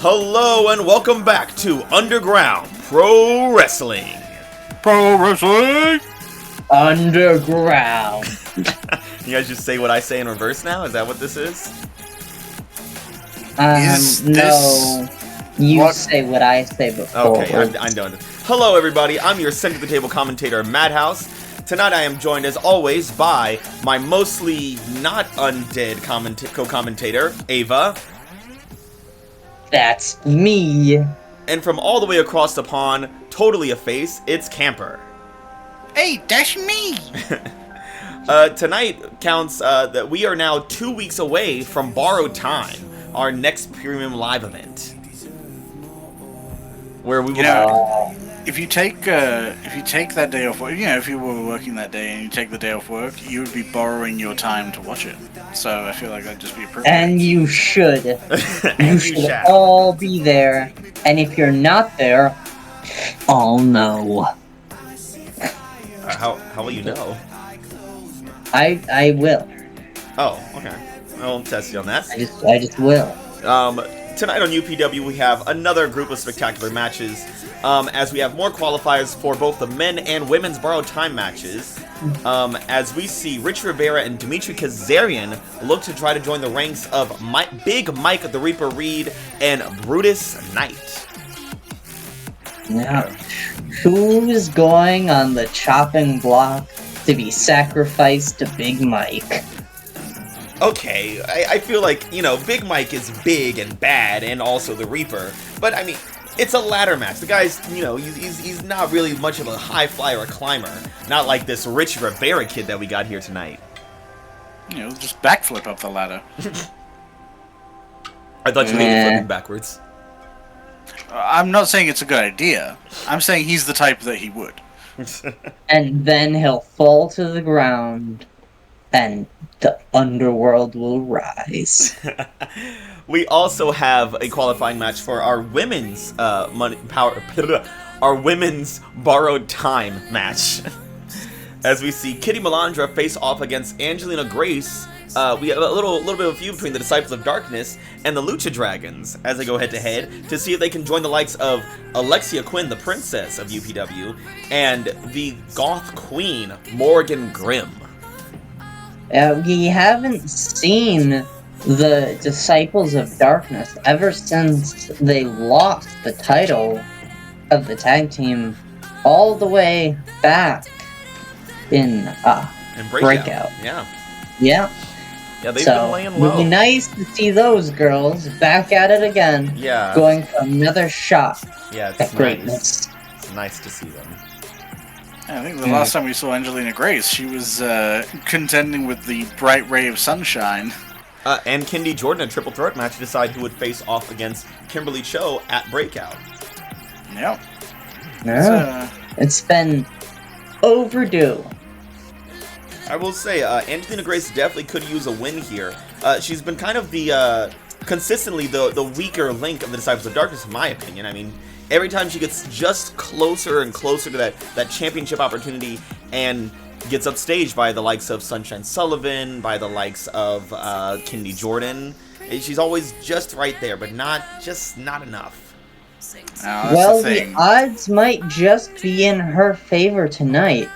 Hello and welcome back to Underground Pro Wrestling. Pro Wrestling! Underground. You guys just say what I say in reverse now? Is that what this is? No. You say what I say before. Okay, I'm done. Hello everybody, I'm your center of the table commentator, Madhouse. Tonight I am joined as always by my mostly not undead co-commentator, Ava. That's me. And from all the way across the pond, totally a face, it's Camper. Hey, that's me! Tonight counts that we are now 2 weeks away from Borrowed Time, our next premium live event. Where we will... If you take that day off work, if you were working that day and you take the day off work, you would be borrowing your time to watch it. So I feel like that'd just be appropriate. And you should. And you should all be there. And if you're not there, I'll know. How will you know? I will. Oh, okay. I won't test you on that. I just will. Tonight on UPW we have another group of spectacular matches, as we have more qualifiers for both the men and women's Borrowed Time matches, as we see Richie Rivera and Dimitri Kazarian look to try to join the ranks of Big Mike the Reaper Reed and Brutus Knight. Now, who's going on the chopping block to be sacrificed to Big Mike? Okay, I feel like, Big Mike is big and bad and also the Reaper, but I mean, it's a ladder match. The guy's, he's not really much of a high flyer or climber, not like this Richie Rivera kid that we got here tonight. Just backflip up the ladder. I thought you were flipping backwards. I'm not saying it's a good idea. I'm saying he's the type that he would. And then he'll fall to the ground, and the underworld will rise. We also have a qualifying match for our women's our women's Borrowed Time match. As we see Kitty Malandra face off against Angelina Grace. We have a little bit of a feud between the Disciples of Darkness and the Lucha Dragons as they go head to head to see if they can join the likes of Alexia Quinn, the Princess of UPW, and the Goth Queen, Morgan Grimm. We haven't seen the Disciples of Darkness ever since they lost the title of the tag team all the way back in Breakout. Yeah. Yeah, they've been laying low. It'd be nice to see those girls back at it again. Yeah. Going for another shot. Yeah, at greatness. It's nice to see them. I think the last time we saw Angelina Grace, she was contending with the bright ray of sunshine. And Kendi Jordan, a triple threat match, to decide who would face off against Kimberly Cho at Breakout. Yep. Yeah. It's been overdue. I will say, Angelina Grace definitely could use a win here. She's been kind of the consistently the weaker link of the Disciples of Darkness, in my opinion. I mean, every time she gets just closer and closer to that championship opportunity and gets upstaged by the likes of Sunshine Sullivan, by the likes of Kendi Jordan, she's always just right there, but not enough. Well, the odds might just be in her favor tonight.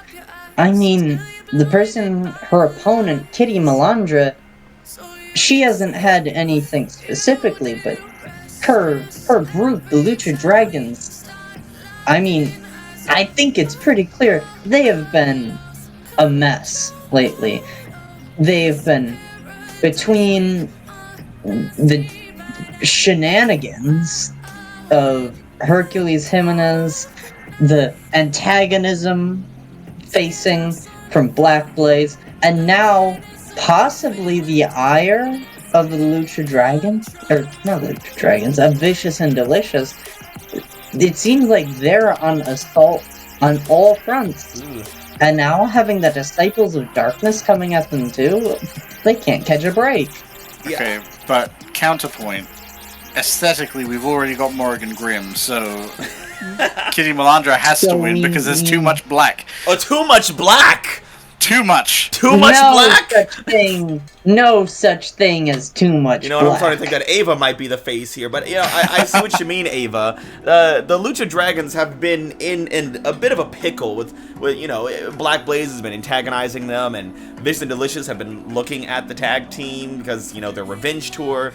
I mean, her opponent, Kitty Malandra, she hasn't had anything specifically, but her group, the Lucha Dragons, I mean, I think it's pretty clear they have been a mess lately. They've been between the shenanigans of Hercules Jimenez, the antagonism facing from Black Blaze, and now possibly the ire of the Lucha Dragons, or not the Lucha Dragons, of Vicious and Delicious. It seems like they're on assault on all fronts. And now having the Disciples of Darkness coming at them too, they can't catch a break. Okay, but counterpoint. Aesthetically, we've already got Morgan Grimm, so Kitty Malandra has to win because there's too much black. Oh, too much black! Too much. Too much black? No such thing as too much black. You know what, I'm starting to think that Ava might be the face here, but I see what you mean, Ava. The Lucha Dragons have been in a bit of a pickle with Black Blaze has been antagonizing them, and Vicious and Delicious have been looking at the tag team because, their revenge tour.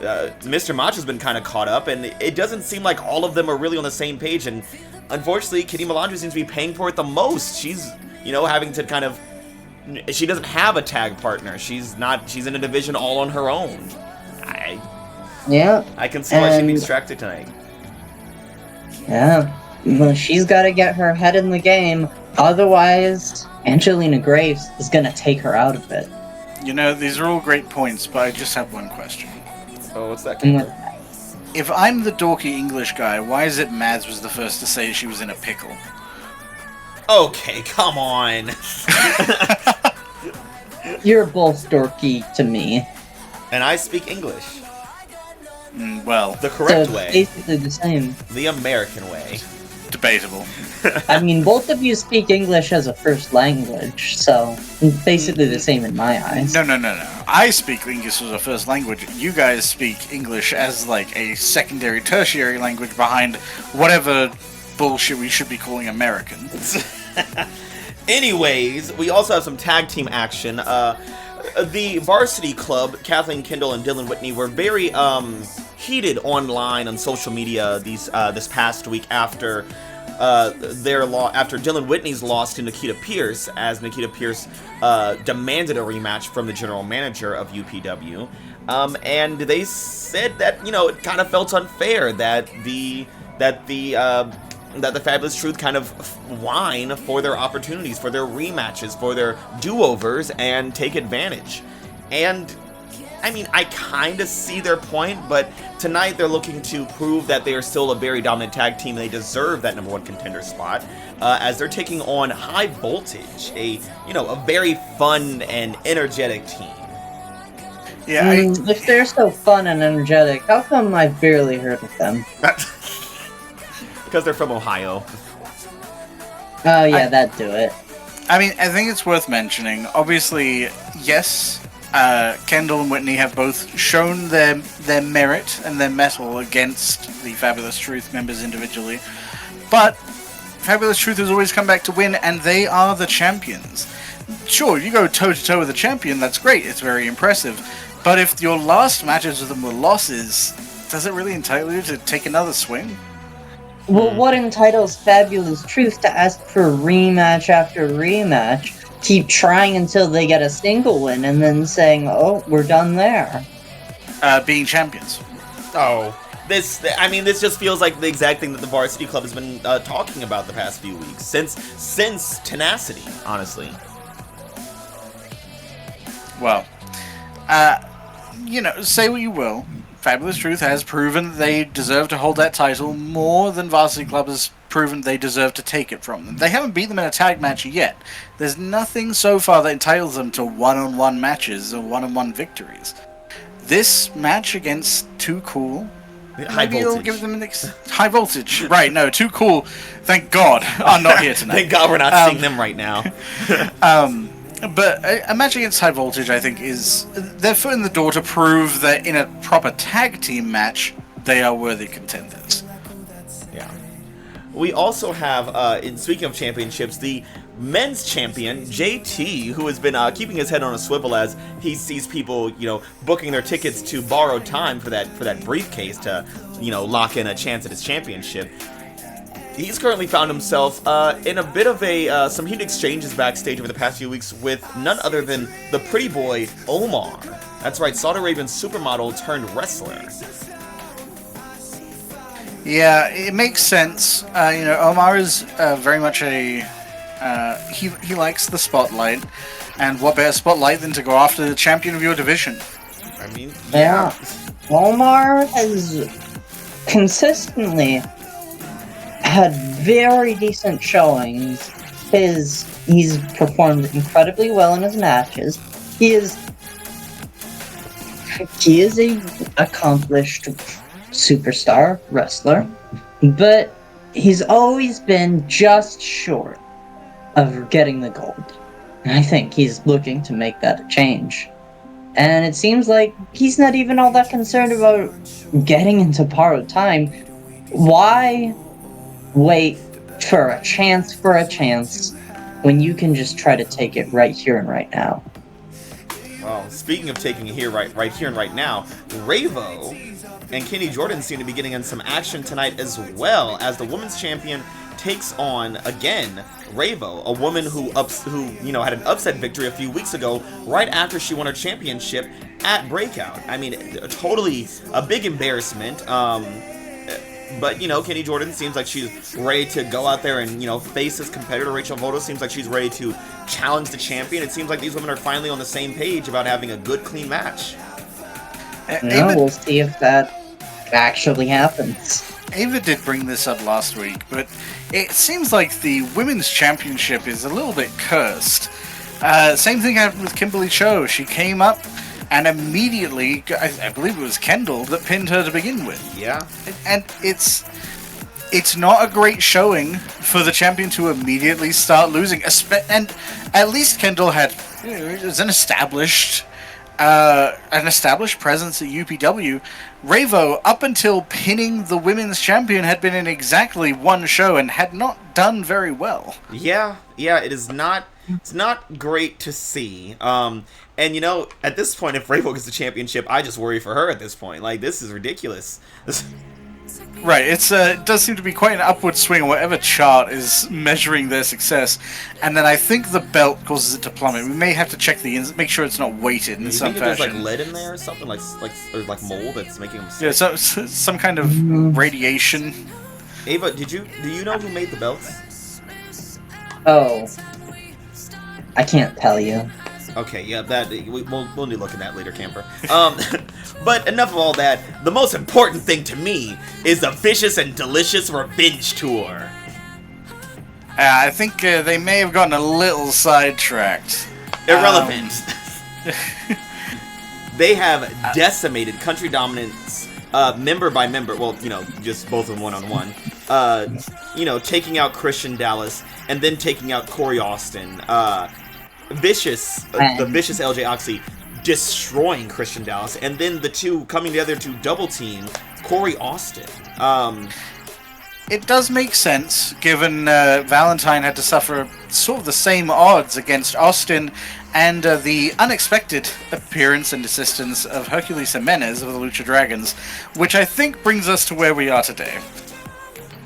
Mr. Macho's been kind of caught up, and it doesn't seem like all of them are really on the same page, and unfortunately, Kitty Malandra seems to be paying for it the most. She's, having to kind of... She doesn't have a tag partner. She's in a division all on her own. I can see why she'd be distracted tonight. Yeah. Well, she's got to get her head in the game. Otherwise, Angelina Graves is going to take her out of it. These are all great points, but I just have one question. Oh, what's that? If I'm the dorky English guy, why is it Mads was the first to say she was in a pickle? Okay, come on. You're both dorky to me. And I speak English. Well, the correct way. Basically the same. The American way. Debatable. I mean, both of you speak English as a first language, so basically the same in my eyes. No. I speak English as a first language. You guys speak English as like a secondary, tertiary language behind whatever bullshit we should be calling American. Anyways, we also have some tag team action. The Varsity Club, Kathleen Kendall and Dylan Whitney, were very heated online on social media this past week after after Dylan Whitney's loss to Nikita Pierce, as Nikita Pierce demanded a rematch from the general manager of UPW, and they said that it kind of felt unfair that the Fabulous Truth kind of whine for their opportunities, for their rematches, for their do-overs, and take advantage. And, I mean, I kind of see their point, but tonight they're looking to prove that they are still a very dominant tag team and they deserve that #1 contender spot, as they're taking on High Voltage, a very fun and energetic team. Yeah, if they're so fun and energetic, how come I've barely heard of them? Because they're from Ohio. Oh yeah, that'd do it. I mean, I think it's worth mentioning. Obviously, yes, Kendall and Whitney have both shown their merit and their mettle against the Fabulous Truth members individually. But Fabulous Truth has always come back to win, and they are the champions. Sure, you go toe-to-toe with a champion, that's great, it's very impressive. But if your last matches with them were losses, does it really entitle you to take another swing? Well, what entitles Fabulous Truth to ask for rematch after rematch, keep trying until they get a single win, and then saying, oh, we're done there? Being champions. Oh. This just feels like the exact thing that the Varsity Club has been talking about the past few weeks. Since Tenacity, honestly. Well, say what you will. Fabulous Truth has proven they deserve to hold that title more than Varsity Club has proven they deserve to take it from them. They haven't beat them in a tag match yet. There's nothing so far that entitles them to one-on-one matches or one-on-one victories. This match against Too Cool... High maybe Voltage. It'll give them High Voltage. Right, no, Too Cool, thank God, are not here tonight. Thank God we're not seeing them right now. But a match against High Voltage, I think, is their foot in the door to prove that in a proper tag team match, they are worthy contenders. Yeah. We also have, speaking of championships, the men's champion, JT, who has been keeping his head on a swivel as he sees people, booking their tickets to borrowed time for that briefcase to, lock in a chance at his championship. He's currently found himself in a bit of some heated exchanges backstage over the past few weeks with none other than the pretty boy, Omar. That's right, Saudi Arabian supermodel turned wrestler. Yeah, it makes sense. Omar is very much a... he likes the spotlight, and what better spotlight than to go after the champion of your division? I mean, yeah. Omar has consistently had very decent showings. He's performed incredibly well in his matches. He is a accomplished superstar wrestler, but he's always been just short of getting the gold. I think he's looking to make that a change. And it seems like he's not even all that concerned about getting into borrowed time. Why wait for a chance when you can just try to take it right here and right now? Well, speaking of taking it here, right here and right now, Ravo and Kenny Jordan seem to be getting in some action tonight as well, as the women's champion takes on, again, Ravo, a woman who had an upset victory a few weeks ago, right after she won her championship at Breakout. I mean, totally a big embarrassment. But, Kenny Jordan seems like she's ready to go out there and, face his competitor. Rachel Votta seems like she's ready to challenge the champion. It seems like these women are finally on the same page about having a good, clean match. We'll see if that actually happens. Ava did bring this up last week, but it seems like the women's championship is a little bit cursed. Same thing happened with Kimberly Cho. She came up and immediately, I believe it was Kendall that pinned her to begin with. Yeah. And it's not a great showing for the champion to immediately start losing. And at least Kendall had an established presence at UPW. Ravo, up until pinning the women's champion, had been in exactly one show and had not done very well. Yeah, it is not. It's not great to see. And at this point, if Ravo gets the championship, I just worry for her at this point. Like, this is ridiculous. Right, it does seem to be quite an upward swing on whatever chart is measuring their success, and then I think the belt causes it to plummet. We may have to check make sure it's not weighted in some fashion. There's like lead in there or something, like mold that's making them sick. Yeah, some kind of radiation. Ava, do you know who made the belts? Oh, I can't tell you. Okay, yeah, we'll need to look at that later, Camper. But enough of all that. The most important thing to me is the Vicious and Delicious Revenge Tour. I think they may have gotten a little sidetracked. Irrelevant. They have decimated Country Dominance member by member. Well, just both of them one-on-one. Taking out Christian Dallas and then taking out Corey Austin. Vicious, the Vicious LJ Oxy destroying Christian Dallas, and then the two coming together to double team Corey Austin. It does make sense, given Valentine had to suffer sort of the same odds against Austin, and the unexpected appearance and assistance of Hercules Jimenez of the Lucha Dragons, which I think brings us to where we are today.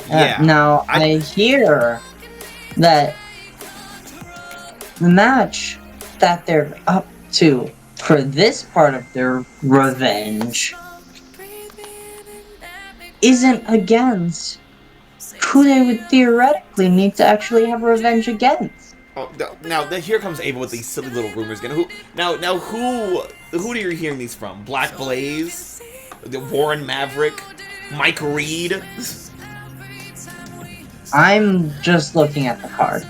Yeah. Now, I hear that the match that they're up to for this part of their revenge isn't against who they would theoretically need to actually have revenge against. Oh, now here comes Ava with these silly little rumors again. Who are you hearing these from? Black Blaze, the Warren Maverick, Mike Reed. I'm just looking at the card.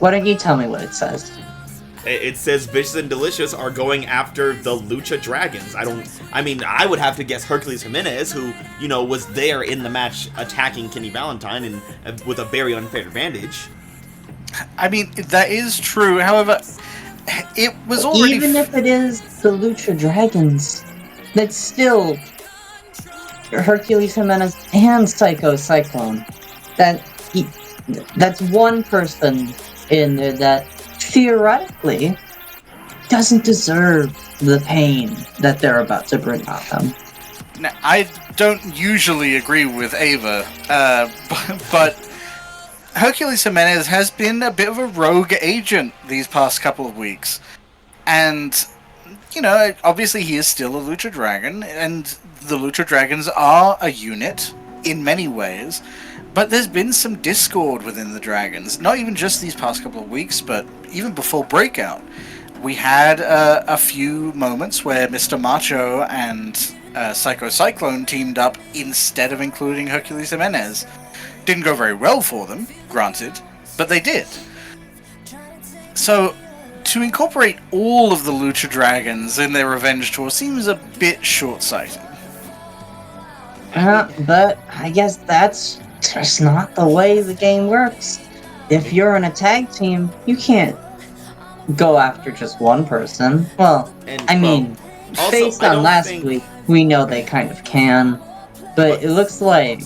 Why don't you tell me what it says? It says Vicious and Delicious are going after the Lucha Dragons. I would have to guess Hercules Jimenez, who, was there in the match attacking Kenny Valentine and with a very unfair advantage. I mean, that is true. However, it was already... Even if it is the Lucha Dragons, that's still Hercules Jimenez and Psycho Cyclone. That's one person in there that theoretically doesn't deserve the pain that they're about to bring on them. Now, I don't usually agree with Ava, but Hercules Jimenez has been a bit of a rogue agent these past couple of weeks. And, obviously he is still a Lucha Dragon, and the Lucha Dragons are a unit in many ways. But there's been some discord within the Dragons, not even just these past couple of weeks, but even before Breakout. We had a few moments where Mr. Macho and Psycho Cyclone teamed up instead of including Hercules Jimenez. Didn't go very well for them, granted, but they did. So, to incorporate all of the Lucha Dragons in their revenge tour seems a bit short-sighted. But I guess that's just not the way the game works. If you're in a tag team, you can't go after just one person. Well, And, I mean, also, based I on don't last think- week, we know they kind of can. But it looks like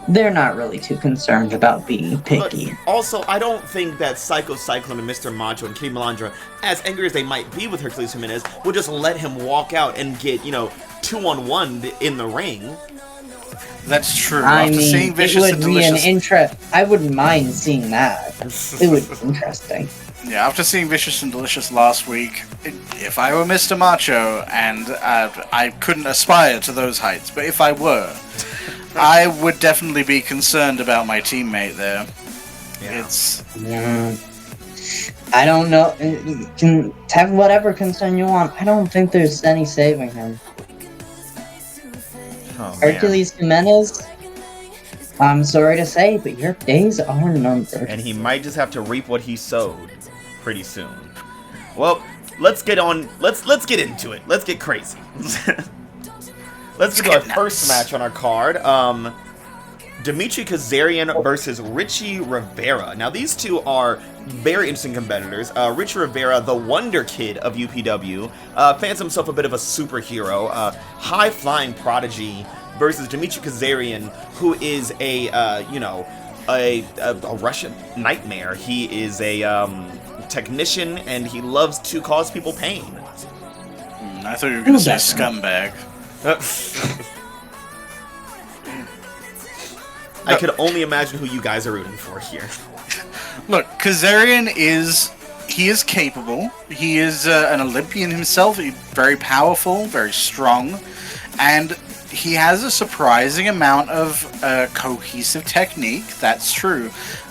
they're not really too concerned about being picky. But also, I don't think that Psycho Cyclone and Mr. Macho and Kitty Malandra, as angry as they might be with Hercules Jimenez, will just let him walk out and get, 2-on-1 in the ring. That's true. I After mean, seeing it Vicious would and be an Delicious, I wouldn't mind seeing that. It would be interesting. yeah, after seeing Vicious and Delicious last week, if I were Mr. Macho and I couldn't aspire to those heights, but if I were, I would definitely be concerned about my teammate there. Yeah. It's I don't know. You can have whatever concern you want. I don't think there's any saving him. Oh, man. Hercules Jimenez, I'm sorry to say, but your days are numbered. And he might just have to reap what he sowed pretty soon. Well, let's get on. Let's get into it. Let's get crazy. Let's get to our first match on our card. Dimitri Kazarian versus Richie Rivera. Now, these two are very interesting competitors. Richie Rivera, the Wonder Kid of UPW, fans himself a bit of a superhero, high-flying prodigy, versus Dimitri Kazarian, who is a Russian nightmare. He is a technician, and he loves to cause people pain. I thought you were going to say scumbag. I could only imagine who you guys are rooting for here. Look, Kazarian is capable. He is an Olympian himself. He's very powerful, very strong, and he has a surprising amount of cohesive technique. That's true,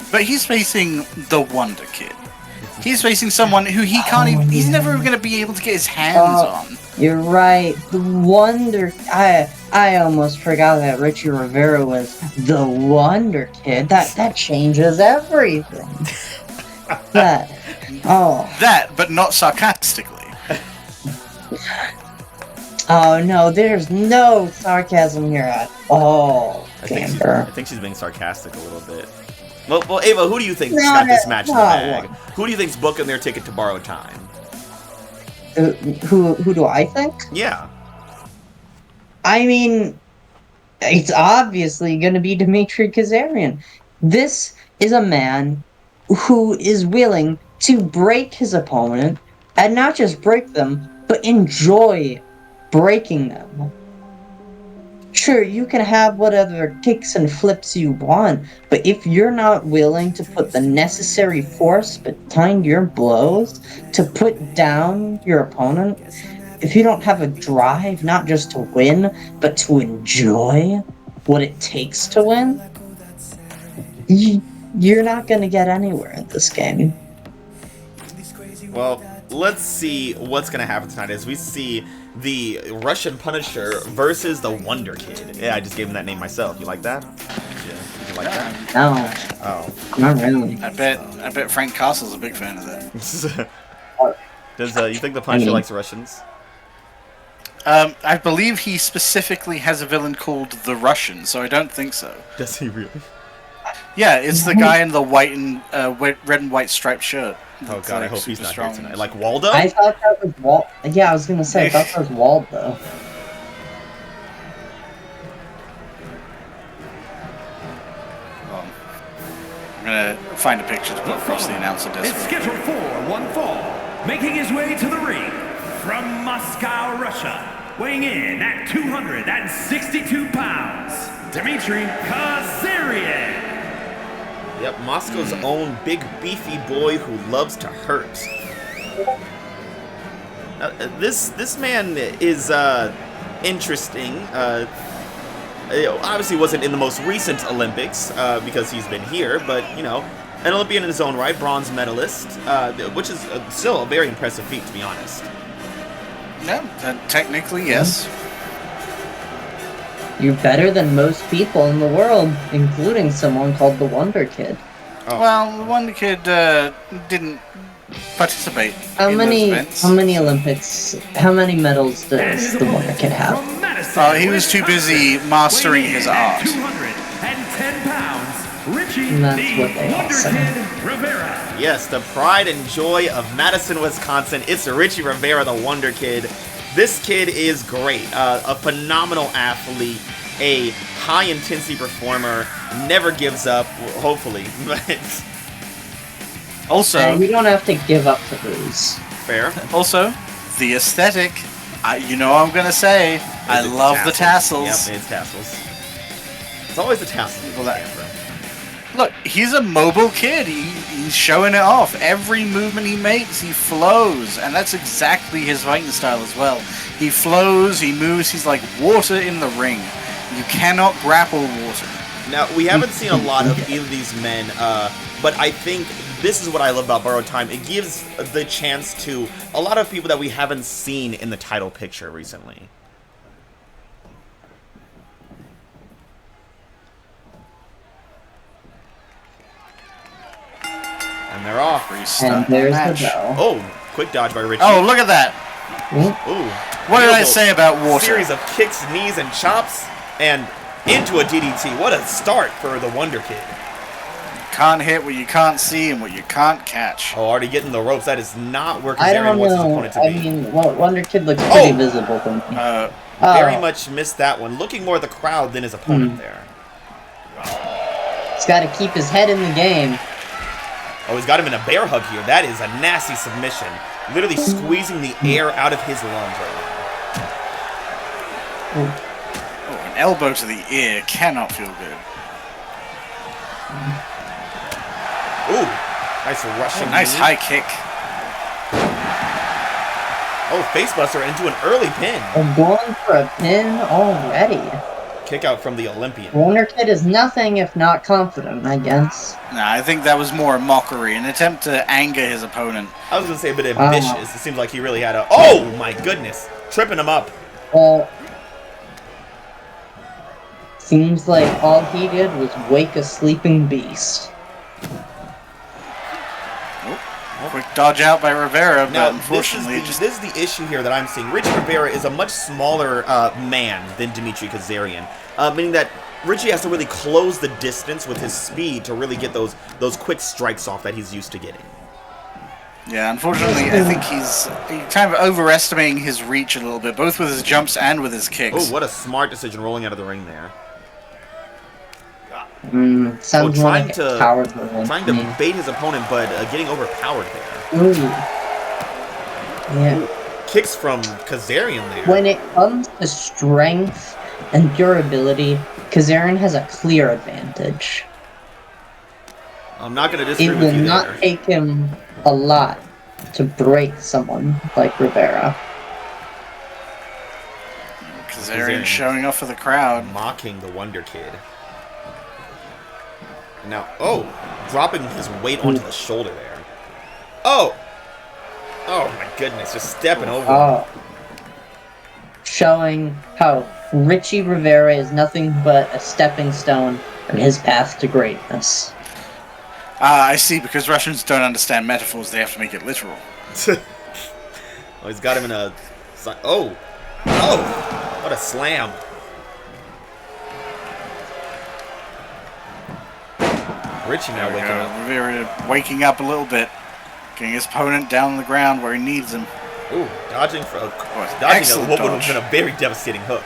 but he's facing the Wonder Kid. He's facing someone who he can't even. He's never going to be able to get his hands on. You're right. The Wonder. I almost forgot that Richie Rivera was the Wonder Kid. That changes everything. That, but not sarcastically. Oh no, there's no sarcasm here at all. I Gamber. think she's being sarcastic a little bit. Well, Ava, who do you think's got this match in the bag? Who do you think's booking their ticket to Borrowed Time? Who do I think? Yeah. I mean, it's obviously going to be Dimitri Kazarian. This is a man who is willing to break his opponent, and not just break them, but enjoy breaking them. Sure, you can have whatever kicks and flips you want, but if you're not willing to put the necessary force behind your blows to put down your opponent, if you don't have a drive not just to win, but to enjoy what it takes to win, you're not going to get anywhere in this game. Well, let's see what's going to happen tonight as we see the Russian Punisher versus the Wonder Kid. Yeah, I just gave him that name myself. You like that? Yeah, you like that? No. Oh. Not really. I bet Frank Castle's a big fan of that. Does you think the Punisher likes Russians? I believe he specifically has a villain called the Russian, so I don't think so. Does he really? Yeah, it's the guy in the white and red and white striped shirt. Oh god, I hope he's not strong. here tonight. Like Waldo? I thought that was Walt. Yeah, I was gonna say, I thought that was Waldo. I'm gonna find a picture to put across the announcer desk. It's scheduled for one fall, making his way to the ring from Moscow, Russia, weighing in at 262 pounds, Dimitri Kazarian. Yep, Moscow's own big beefy boy who loves to hurt. This man is interesting. Obviously wasn't in the most recent Olympics because he's been here, but an Olympian in his own right, bronze medalist, which is still a very impressive feat, to be honest. No, technically yes. You're better than most people in the world, including someone called the Wonder Kid. Oh. Well, the Wonder Kid didn't participate in those events. How many Olympics? How many medals does the Wonder Kid have? He was too busy mastering his art. 210 pounds, Richie Richie, And that's the what they all Wonder say. Kid Rivera. Yes, the pride and joy of Madison, Wisconsin. It's Richie Rivera, the Wonder Kid. This kid is great. A phenomenal athlete. A high-intensity performer. Never gives up, hopefully. Also, And we don't have to give up to lose. Fair. also, the aesthetic. You know what I'm gonna say. I Is it love the tassels. Yep, it's tassels. It's always the tassels. Well, Look, he's a mobile kid. He's showing it off. Every movement he makes, he flows. And that's exactly his fighting style as well. He flows, he moves, he's like water in the ring. You cannot grapple water. Now, we haven't seen a lot of either of these men, but I think this is what I love about Borrowed Time. It gives the chance to a lot of people that we haven't seen in the title picture recently. And they're off. And there's the bell. Oh, quick dodge by Richie. Oh, look at that. Ooh. What did I Beautiful say about water? Series of kicks, knees, and chops, and into a DDT. What a start for the Wonder Kid. Can't hit what you can't see and what you can't catch. Oh, already getting the ropes. That is not where I Kazarian don't wants his know. opponent to I be. mean, Wonder Kid looks pretty visible to me. Very much missed that one. Looking more at the crowd than his opponent there. He's got to keep his head in the game. Oh, he's got him in a bear hug here. That is a nasty submission. Literally squeezing the air out of his lungs right now. Oh, an elbow to the ear cannot feel good. Ooh, nice rushing Nice knee. high kick. Oh, facebuster into an early pin. We're going for a pin already. Kick out from the Olympian. Wonder Kid is nothing if not confident, I guess. Nah, I think that was more a mockery, an attempt to anger his opponent. I was going to say a bit ambitious. It seems like he really had a... Oh, my goodness. Tripping him up. Well, seems like all he did was wake a sleeping beast. Quick dodge out by Rivera, Now, but unfortunately this is the issue here that I'm seeing. Richie Rivera is a much smaller man than Dimitri Kazarian, meaning that Richie has to really close the distance with his speed to really get those quick strikes off that he's used to getting. Yeah, unfortunately, I think he's kind of overestimating his reach a little bit, both with his jumps and with his kicks. Oh, what a smart decision rolling out of the ring there. Sounds more like a coward move. Trying to bait his opponent, but getting overpowered there. Ooh. Yeah. Ooh, kicks from Kazarian there. When it comes to strength and durability, Kazarian has a clear advantage. I'm not going to It disagree will with you not there. take him a lot to break someone like Rivera. Kazarian showing off for the crowd. Mocking the Wonder Kid. Now, oh, dropping his weight onto the shoulder there. Oh! Oh my goodness, just stepping over. Oh. Showing how Richie Rivera is nothing but a stepping stone on his path to greatness. I see, because Russians don't understand metaphors, they have to make it literal. Oh, he's got him in a... Oh! Oh! What a slam. Richie now waking up. Rivera waking up a little bit. Getting his opponent down on the ground where he needs him. Ooh, dodging for excellent what would dodge. have been a very devastating hook.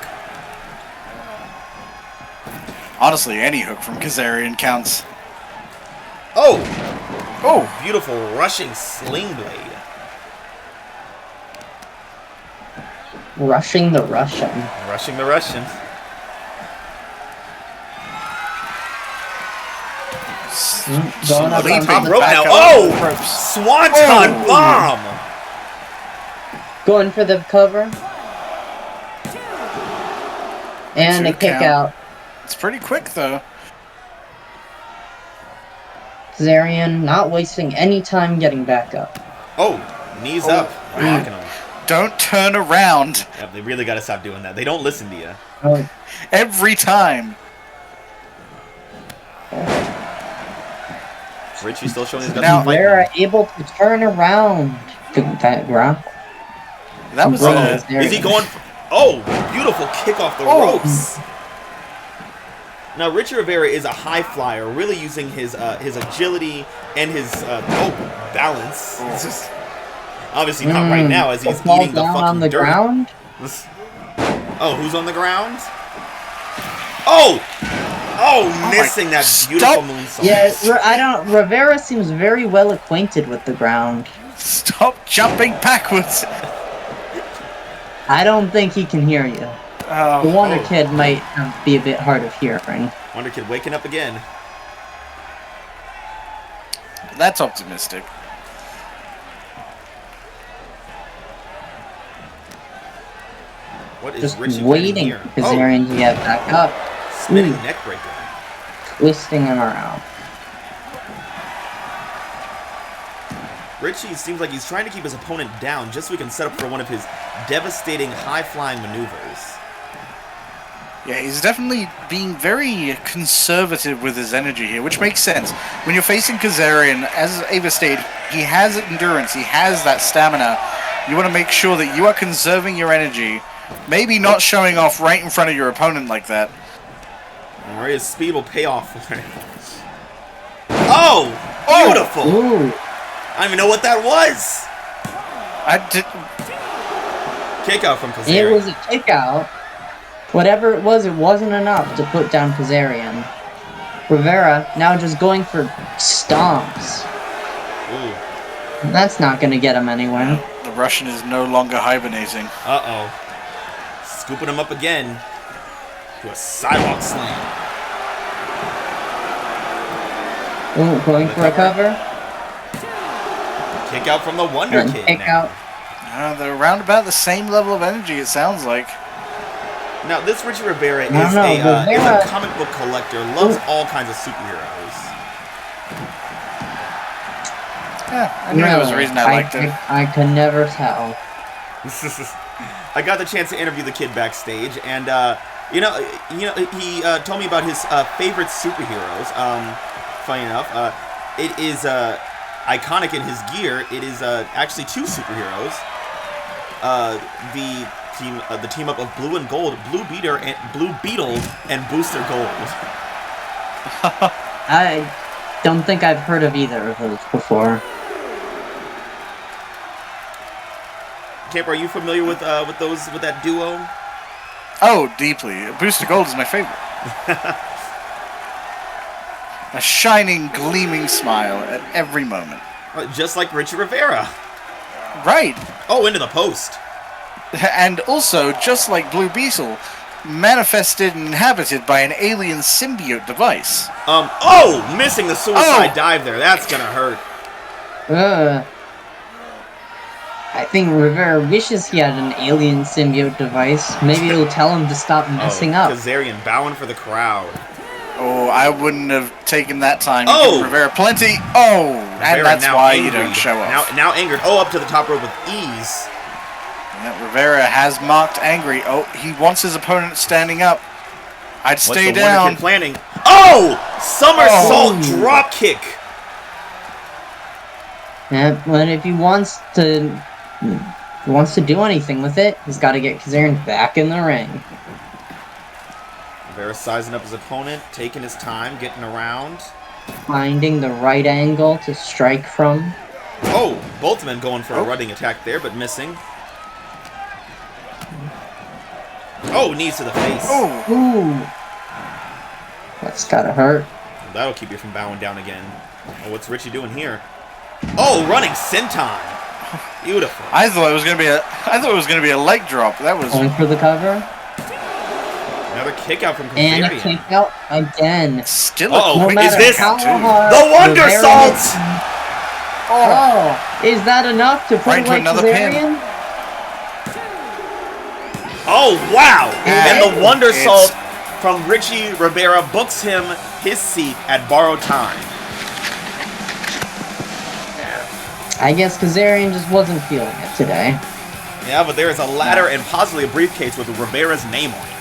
Honestly, any hook from Kazarian counts. Oh! Oh! Beautiful rushing sling blade. Rushing the Russian. Rushing the Russian. Going up on Leaping top of Rope the now. back Oh! up ropes. Swanton bomb! Going for the cover. And a Two kick count. out. It's pretty quick, though. Kazarian not wasting any time getting back up. Oh, knees up. Rocking him. Don't turn around. Yep, they really got to stop doing that. They don't listen to you. Oh, Every time. Richie still showing his guts. Now, to fight. Rivera able to turn around. That grab. That was Is he going for... Oh, beautiful kick off the ropes. Now, Richie Rivera is a high flyer, really using his agility and his balance. It's just obviously not right now as he's eating the fucking on the dirt. ground. Oh, who's on the ground? Oh, missing that beautiful moonsault. Yeah, Rivera seems very well acquainted with the ground. Stop jumping backwards. I don't think he can hear you. The Wonder Kid might be a bit hard of hearing. Wonder Kid waking up again. That's optimistic. What is Just Richie waiting here? for Kazarian to get back up. Spinning neck breaker. Twisting him around. Richie seems like he's trying to keep his opponent down just so he can set up for one of his devastating high-flying maneuvers. Yeah, he's definitely being very conservative with his energy here, which makes sense. When you're facing Kazarian, as Ava stated, he has endurance, he has that stamina. You want to make sure that you are conserving your energy, maybe not showing off right in front of your opponent like that. Maria's speed will pay off for him. Oh! Beautiful! Ooh. I don't even know what that was! Kick out from Kazarian. It was a kick out. Whatever it wasn't enough to put down Kazarian. Rivera now just going for stomps. Ooh. That's not going to get him anywhere. The Russian is no longer hibernating. Uh-oh. Scooping him up again. To a sidewalk slam. Ooh, going for a cover. Kick out from the Wonder Kid Kick now. out. They're around about the same level of energy, it sounds like. Now, this Richie Rivera is Rivera- a comic book collector, loves all kinds of superheroes. Yeah, I knew there was a reason I liked it. I could never tell. I got the chance to interview the kid backstage, and he told me about his favorite superheroes. Funny enough, it is iconic in his gear. It is actually two superheroes. The team up of Blue and Gold, Blue Beetle, and Booster Gold. I don't think I've heard of either of those before. Camp, are you familiar with that duo? Oh, deeply. Booster Gold is my favorite. A shining, gleaming smile at every moment. Just like Richie Rivera. Right. Oh, into the post. And also, just like Blue Beetle, manifested and inhabited by an alien symbiote device. Missing the suicide dive there. That's gonna hurt. I think Rivera wishes he had an alien symbiote device. Maybe it'll tell him to stop messing up. Kazarian bowing for the crowd. Oh, I wouldn't have taken that time. Give Rivera plenty. Oh, Rivera, and that's why you don't show off. Now angered. Oh, up to the top rope with ease. Yeah, Rivera has marked angry. Oh, he wants his opponent standing up. I'd stay down. Planning. Oh! Somersault drop kick. Yeah, but if he wants to do anything with it, he's got to get Kazarian back in the ring. Rivera sizing up his opponent, taking his time, getting around. Finding the right angle to strike from. Oh, both men going for a running attack there, but missing. Oh, knees to the face. Oh. Ooh. That's gotta hurt. That'll keep you from bowing down again. Oh, what's Richie doing here? Oh, running senton. Beautiful. I thought it was gonna be a leg drop. That was Going for the cover. Another kick out from Kazarian. And a kick out again. Still is this the Wonder Salt? Is that enough to put away Kazarian? Oh, wow! And the Wonder Salt from Richie Rivera books him his seat at borrowed time. I guess Kazarian just wasn't feeling it today. Yeah, but there is a ladder and possibly a briefcase with Rivera's name on it.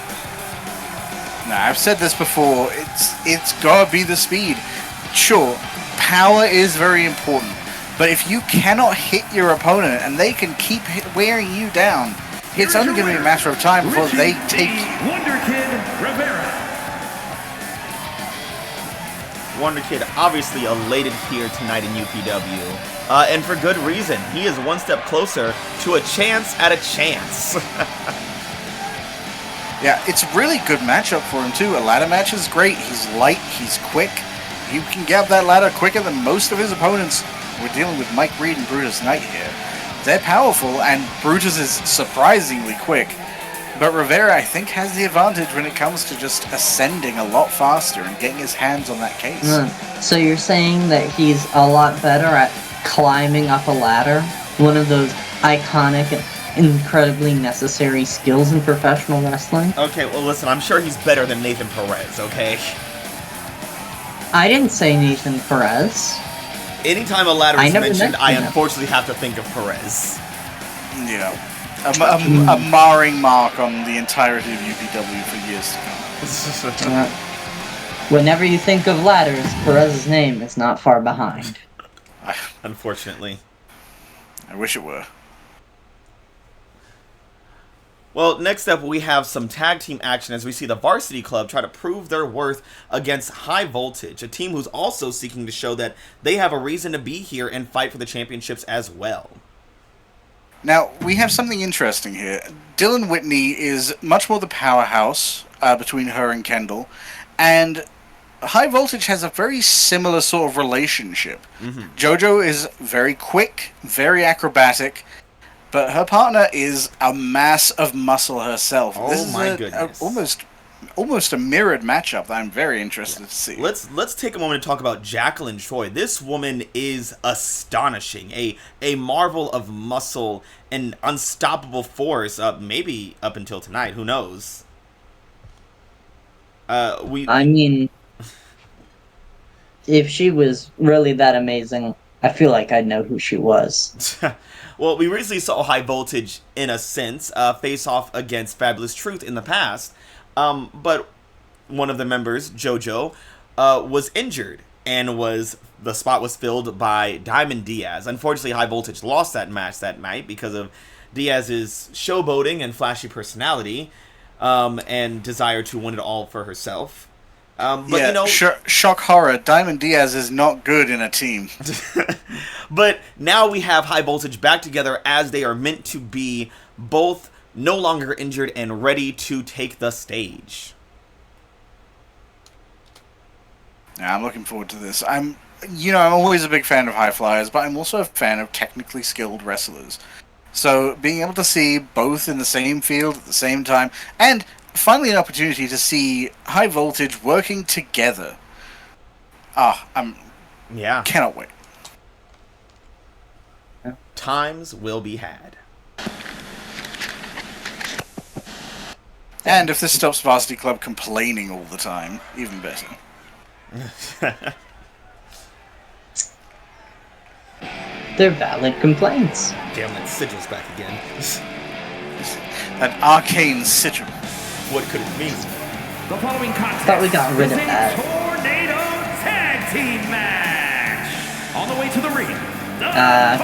Nah, I've said this before. It's gotta be the speed. Sure, power is very important, but if you cannot hit your opponent and they can keep wearing you down, it's only going to be a matter of time before they take you. Wonder Kid Rivera. Wonder Kid obviously elated here tonight in UPW. And for good reason. He is one step closer to a chance at a chance. Yeah, it's a really good matchup for him, too. A ladder match is great. He's light, he's quick. He can get up that ladder quicker than most of his opponents. We're dealing with Mike Reed and Brutus Knight here. They're powerful, and Brutus is surprisingly quick. But Rivera, I think, has the advantage when it comes to just ascending a lot faster and getting his hands on that case. So you're saying that he's a lot better at climbing up a ladder? One of those iconic and incredibly necessary skills in professional wrestling? Okay, well listen, I'm sure he's better than Nathan Perez, okay? I didn't say Nathan Perez. Anytime a ladder is mentioned, I him. unfortunately have to think of Perez. Yeah. A marring mark on the entirety of UPW for years to come. Whenever you think of ladders, Perez's name is not far behind. Unfortunately. I wish it were. Well, next up we have some tag team action as we see the Varsity Club try to prove their worth against High Voltage, a team who's also seeking to show that they have a reason to be here and fight for the championships as well. Now, we have something interesting here. Dylan Whitney is much more the powerhouse between her and Kendall, and High Voltage has a very similar sort of relationship. Mm-hmm. JoJo is very quick, very acrobatic, but her partner is a mass of muscle herself. Oh, this is my goodness. almost a mirrored matchup that I'm very interested to see. Let's take a moment to talk about Jacqueline Troy. This woman is astonishing, a marvel of muscle and unstoppable force. Maybe up until tonight, who knows? I mean, if she was really that amazing, I feel like I'd know who she was. Well, we recently saw High Voltage, in a sense, face off against Fabulous Truth in the past. But one of the members, JoJo, was injured, and the spot was filled by Diamond Diaz. Unfortunately, High Voltage lost that match that night because of Diaz's showboating and flashy personality, and desire to win it all for herself. But yeah, you know, shock horror. Diamond Diaz is not good in a team. But now we have High Voltage back together as they are meant to be, both no longer injured and ready to take the stage. Yeah, I'm looking forward to this. I'm always a big fan of high flyers, but I'm also a fan of technically skilled wrestlers. So being able to see both in the same field at the same time, and finally an opportunity to see High Voltage working together. Cannot wait. Times will be had. And if this stops Varsity Club complaining all the time, even better. They're valid complaints. Damn, that sigil's back again. That arcane sigil. What could it mean? The following contest Thought we got rid of is a that. Tornado Tag Team match. On the way to the ring, the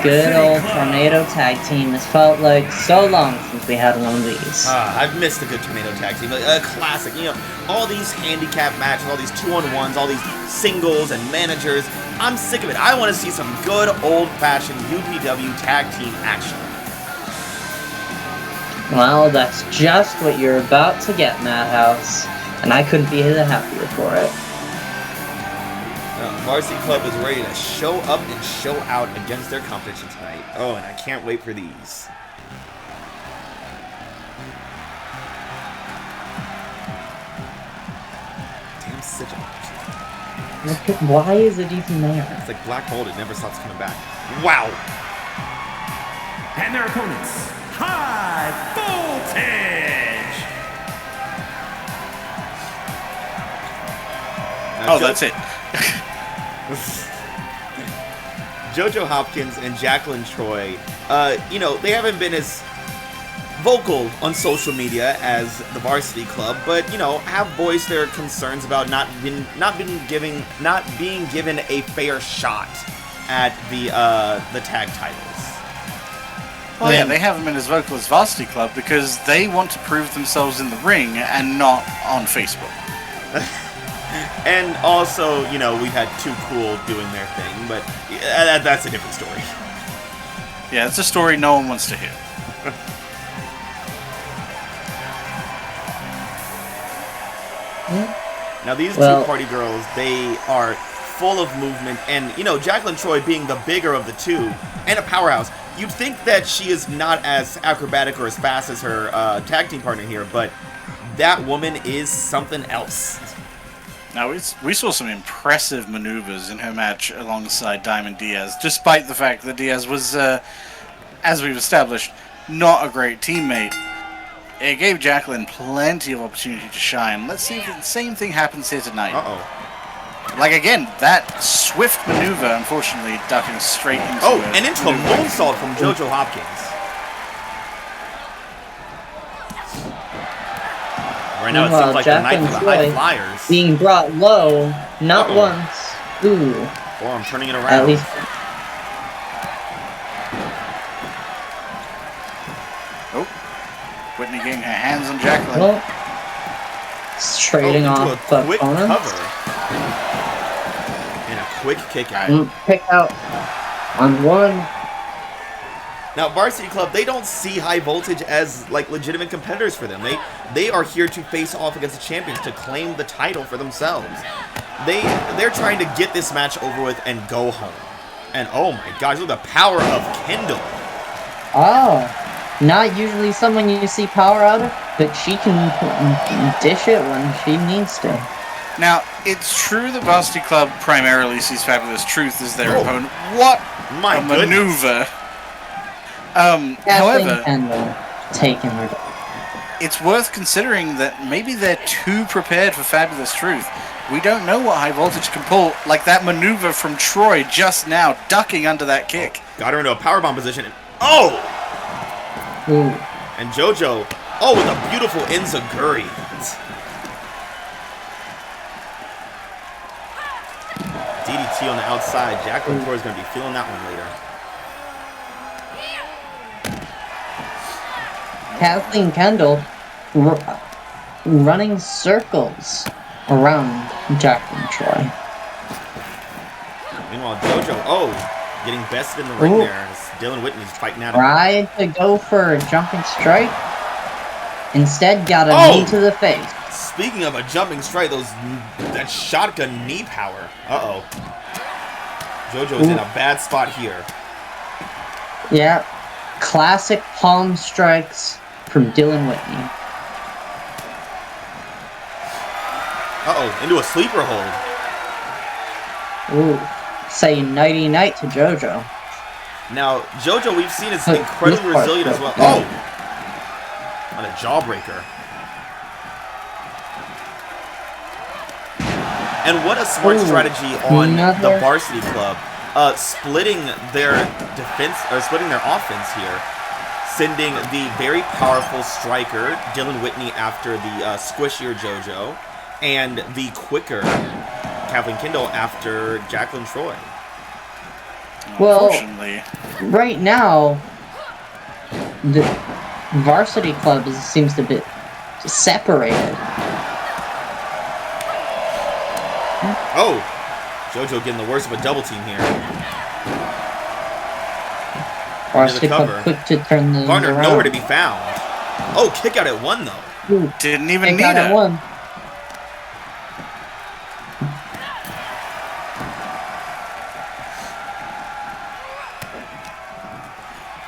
Good Varsity old Club. Tornado Tag Team. It's felt like so long since we had one of these. I've missed a good Tornado Tag Team. A classic. You know, all these handicap matches, all these 2-on-1s, all these singles and managers. I'm sick of it. I want to see some good old-fashioned UPW tag team action. Well, that's just what you're about to get, Madhouse. And I couldn't be happier for it. Varsity Club is ready to show up and show out against their competition tonight. Oh, and I can't wait for these. Damn sigil. Why is it even there? It's like Black Bolt. It never stops coming back. Wow. And their opponents, High Voltage. Now, That's it. JoJo Hopkins and Jacqueline Troy, they haven't been as vocal on social media as the Varsity Club, but have voiced their concerns about not being given a fair shot at the tag titles. Well, yeah, they haven't been as vocal as Varsity Club because they want to prove themselves in the ring and not on Facebook. And also, you know, we had Too Cool doing their thing, but that's a different story. Yeah, it's a story no one wants to hear. Now, these two party girls, they are full of movement, and, you know, Jacqueline Troy being the bigger of the two, and a powerhouse, you'd think that she is not as acrobatic or as fast as her tag team partner here, but that woman is something else. Now, we saw some impressive maneuvers in her match alongside Diamond Diaz, despite the fact that Diaz was, as we've established, not a great teammate. It gave Jacqueline plenty of opportunity to shine. Let's see if the same thing happens here tonight. Uh-oh. Like, again, that swift maneuver, unfortunately, ducking straight into and into a moonsault from JoJo Hopkins. Right now, it seems like the night for the high flyers. Being brought low, not once. Ooh. Or I'm turning it around. At least. Oh. Whitney getting her hands on Jacqueline. Well, trading off a quick opponents. cover. And a quick kick out. Pick out on one. Now, Varsity Club, they don't see High Voltage as, like, legitimate competitors for them. They are here to face off against the champions, to claim the title for themselves. They're trying to get this match over with and go home. And, oh my gosh, look at the power of Kendall. Oh, not usually someone you see power out of, but she can dish it when she needs to. Now, it's true that Varsity Club primarily sees Fabulous Truth as their opponent. What my maneuver! However, taking her. It's worth considering that maybe they're too prepared for Fabulous Truth. We don't know what High Voltage can pull, like that maneuver from Troy just now, ducking under that kick. Got her into a powerbomb position. Oh! Ooh. And JoJo, with a beautiful Enziguri. DDT on the outside. Jacqueline Troy is going to be feeling that one later. Kathleen Kendall running circles around Jacqueline Troy. Meanwhile, JoJo, getting bested in the ring there as Dylan Whitney's fighting out. Tried to go for a jumping strike. Instead, got a knee to the face. Speaking of a jumping strike, that shotgun knee power. JoJo's in a bad spot here. Yeah, classic palm strikes from Dylan Whitney. Into a sleeper hold. Ooh, saying nighty-night to JoJo. Now, JoJo, we've seen, is incredibly resilient as well. On a jawbreaker. And what a smart strategy on the Varsity Club. Splitting their defense, or splitting their offense here. Sending the very powerful striker, Dylan Whitney, after the squishier JoJo. And the quicker Kathleen Kendall after Jacqueline Troy. Well, right now, the Varsity Club seems to be separated. JoJo getting the worst of a double team here. Varsity Club quick to turn the Garner around. nowhere to be found. Kick out at one though. Ooh, didn't even need it. One.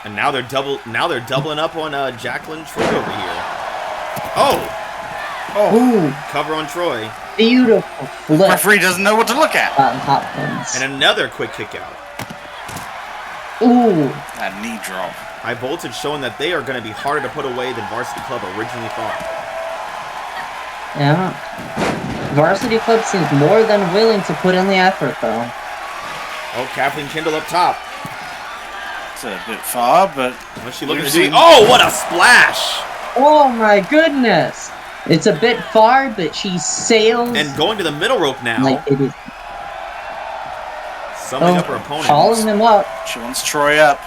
And now they're doubling up on Jacqueline Troy over here. Ooh. Cover on Troy. Beautiful flip. Referee doesn't know what to look at. Hopkins. And another quick kick out. Ooh. That knee drop. High Voltage showing that they are going to be harder to put away than Varsity Club originally thought. Yeah. Varsity Club seems more than willing to put in the effort, though. Kathleen Kendall up top. It's a bit far, but what's she looking to do? What a splash! Oh my goodness! It's a bit far, but she sails. And going to the middle rope now. Like it is. Summing up her opponent. Calling them up. She wants Troy up.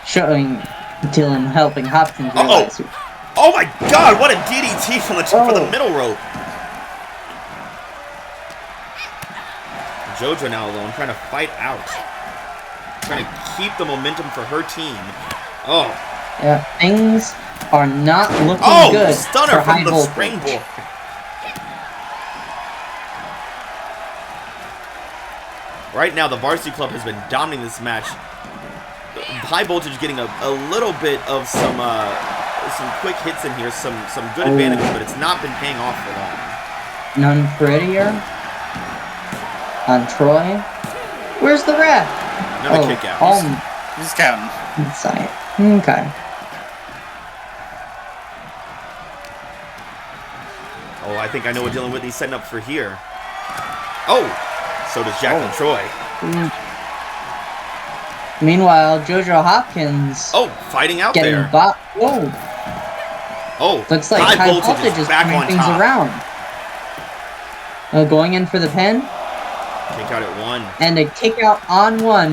Showing Dylan helping Hopkins realize. Oh my god, what a DDT from the middle rope. JoJo now alone, trying to fight out. Trying to keep the momentum for her team. Oh. Yeah, things are not looking good stunner for from high the voltage. springboard. Right now, the Varsity Club has been dominating this match. High voltage getting a little bit of some quick hits in here, some good advantages, but it's not been paying off for long. None prettier. On Troy. Where's the ref? Another kick out. He's counting. Inside. Okay. Oh, I think I know what Dylan Whitney's setting up for here. Oh, so does Jacqueline Troy. Meanwhile, JoJo Hopkins. Oh, fighting out getting there. Whoa. Oh, Looks like high voltage is back turning on things top. around. Going in for the pin. Kick out at 1. And a kick out on 1.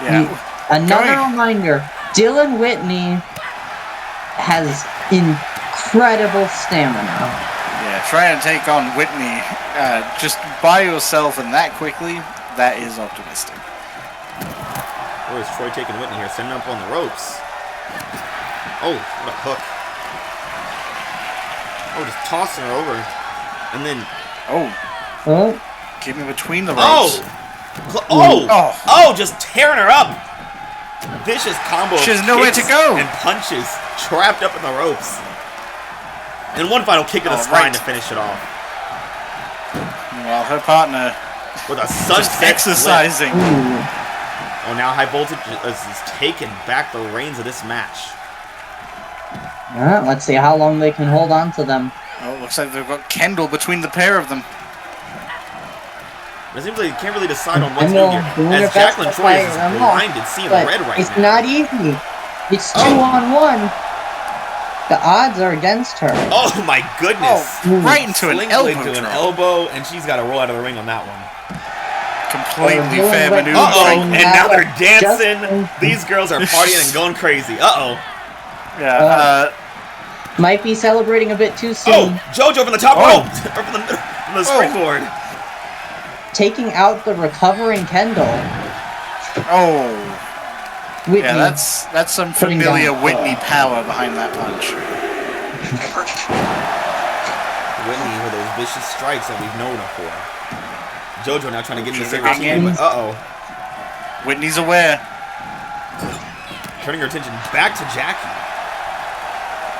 Yeah. Another reminder, Dylan Whitney has incredible stamina. Yeah, trying to take on Whitney just by yourself and that quickly, that is optimistic. Where is Troy taking Whitney here? Sending up on the ropes. Oh, what a hook. Oh, just tossing her over. And then... Oh. Get me between the ropes. Oh, just tearing her up. Vicious combo. She has nowhere to go. And punches trapped up in the ropes. And one final kick to the spine to finish it off. Well, her partner with a sunset exercising. Oh, now High Voltage is taking back the reins of this match. Let's see how long they can hold on to them. Oh, it looks like they've got Kendall between the pair of them. It seems like you can't really decide on what's new here. As Jacqueline Troy is blinded, seeing red right it's now. It's not easy. It's 2-on-1. The odds are against her. Oh my goodness! Right into an elbow. And she's got to roll out of the ring on that one. Completely fair maneuver. And now they're dancing. These girls are partying and going crazy. Yeah. Might be celebrating a bit too soon. Oh, JoJo from the top rope, or from the springboard. Taking out the recovering Kendall. Whitney yeah, that's some familiar Whitney power behind that punch. Whitney with those vicious strikes that we've known her for. JoJo now trying to get into the same routine, but Whitney's aware. Turning her attention back to Jackie.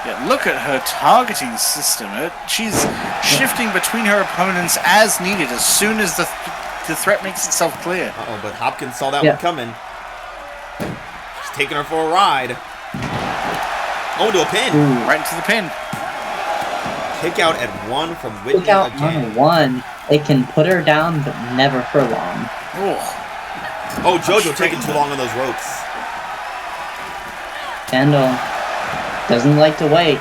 Yeah, look at her targeting system. She's shifting between her opponents as needed as soon as the threat makes itself clear. But Hopkins saw that one coming. She's taking her for a ride. Oh, to a pin. Right into the pin. Kick out at 1 from Whitney kick out again. On 1. It can put her down, but never for long. Oh, JoJo taking too long on those ropes. Kendall doesn't like to wait.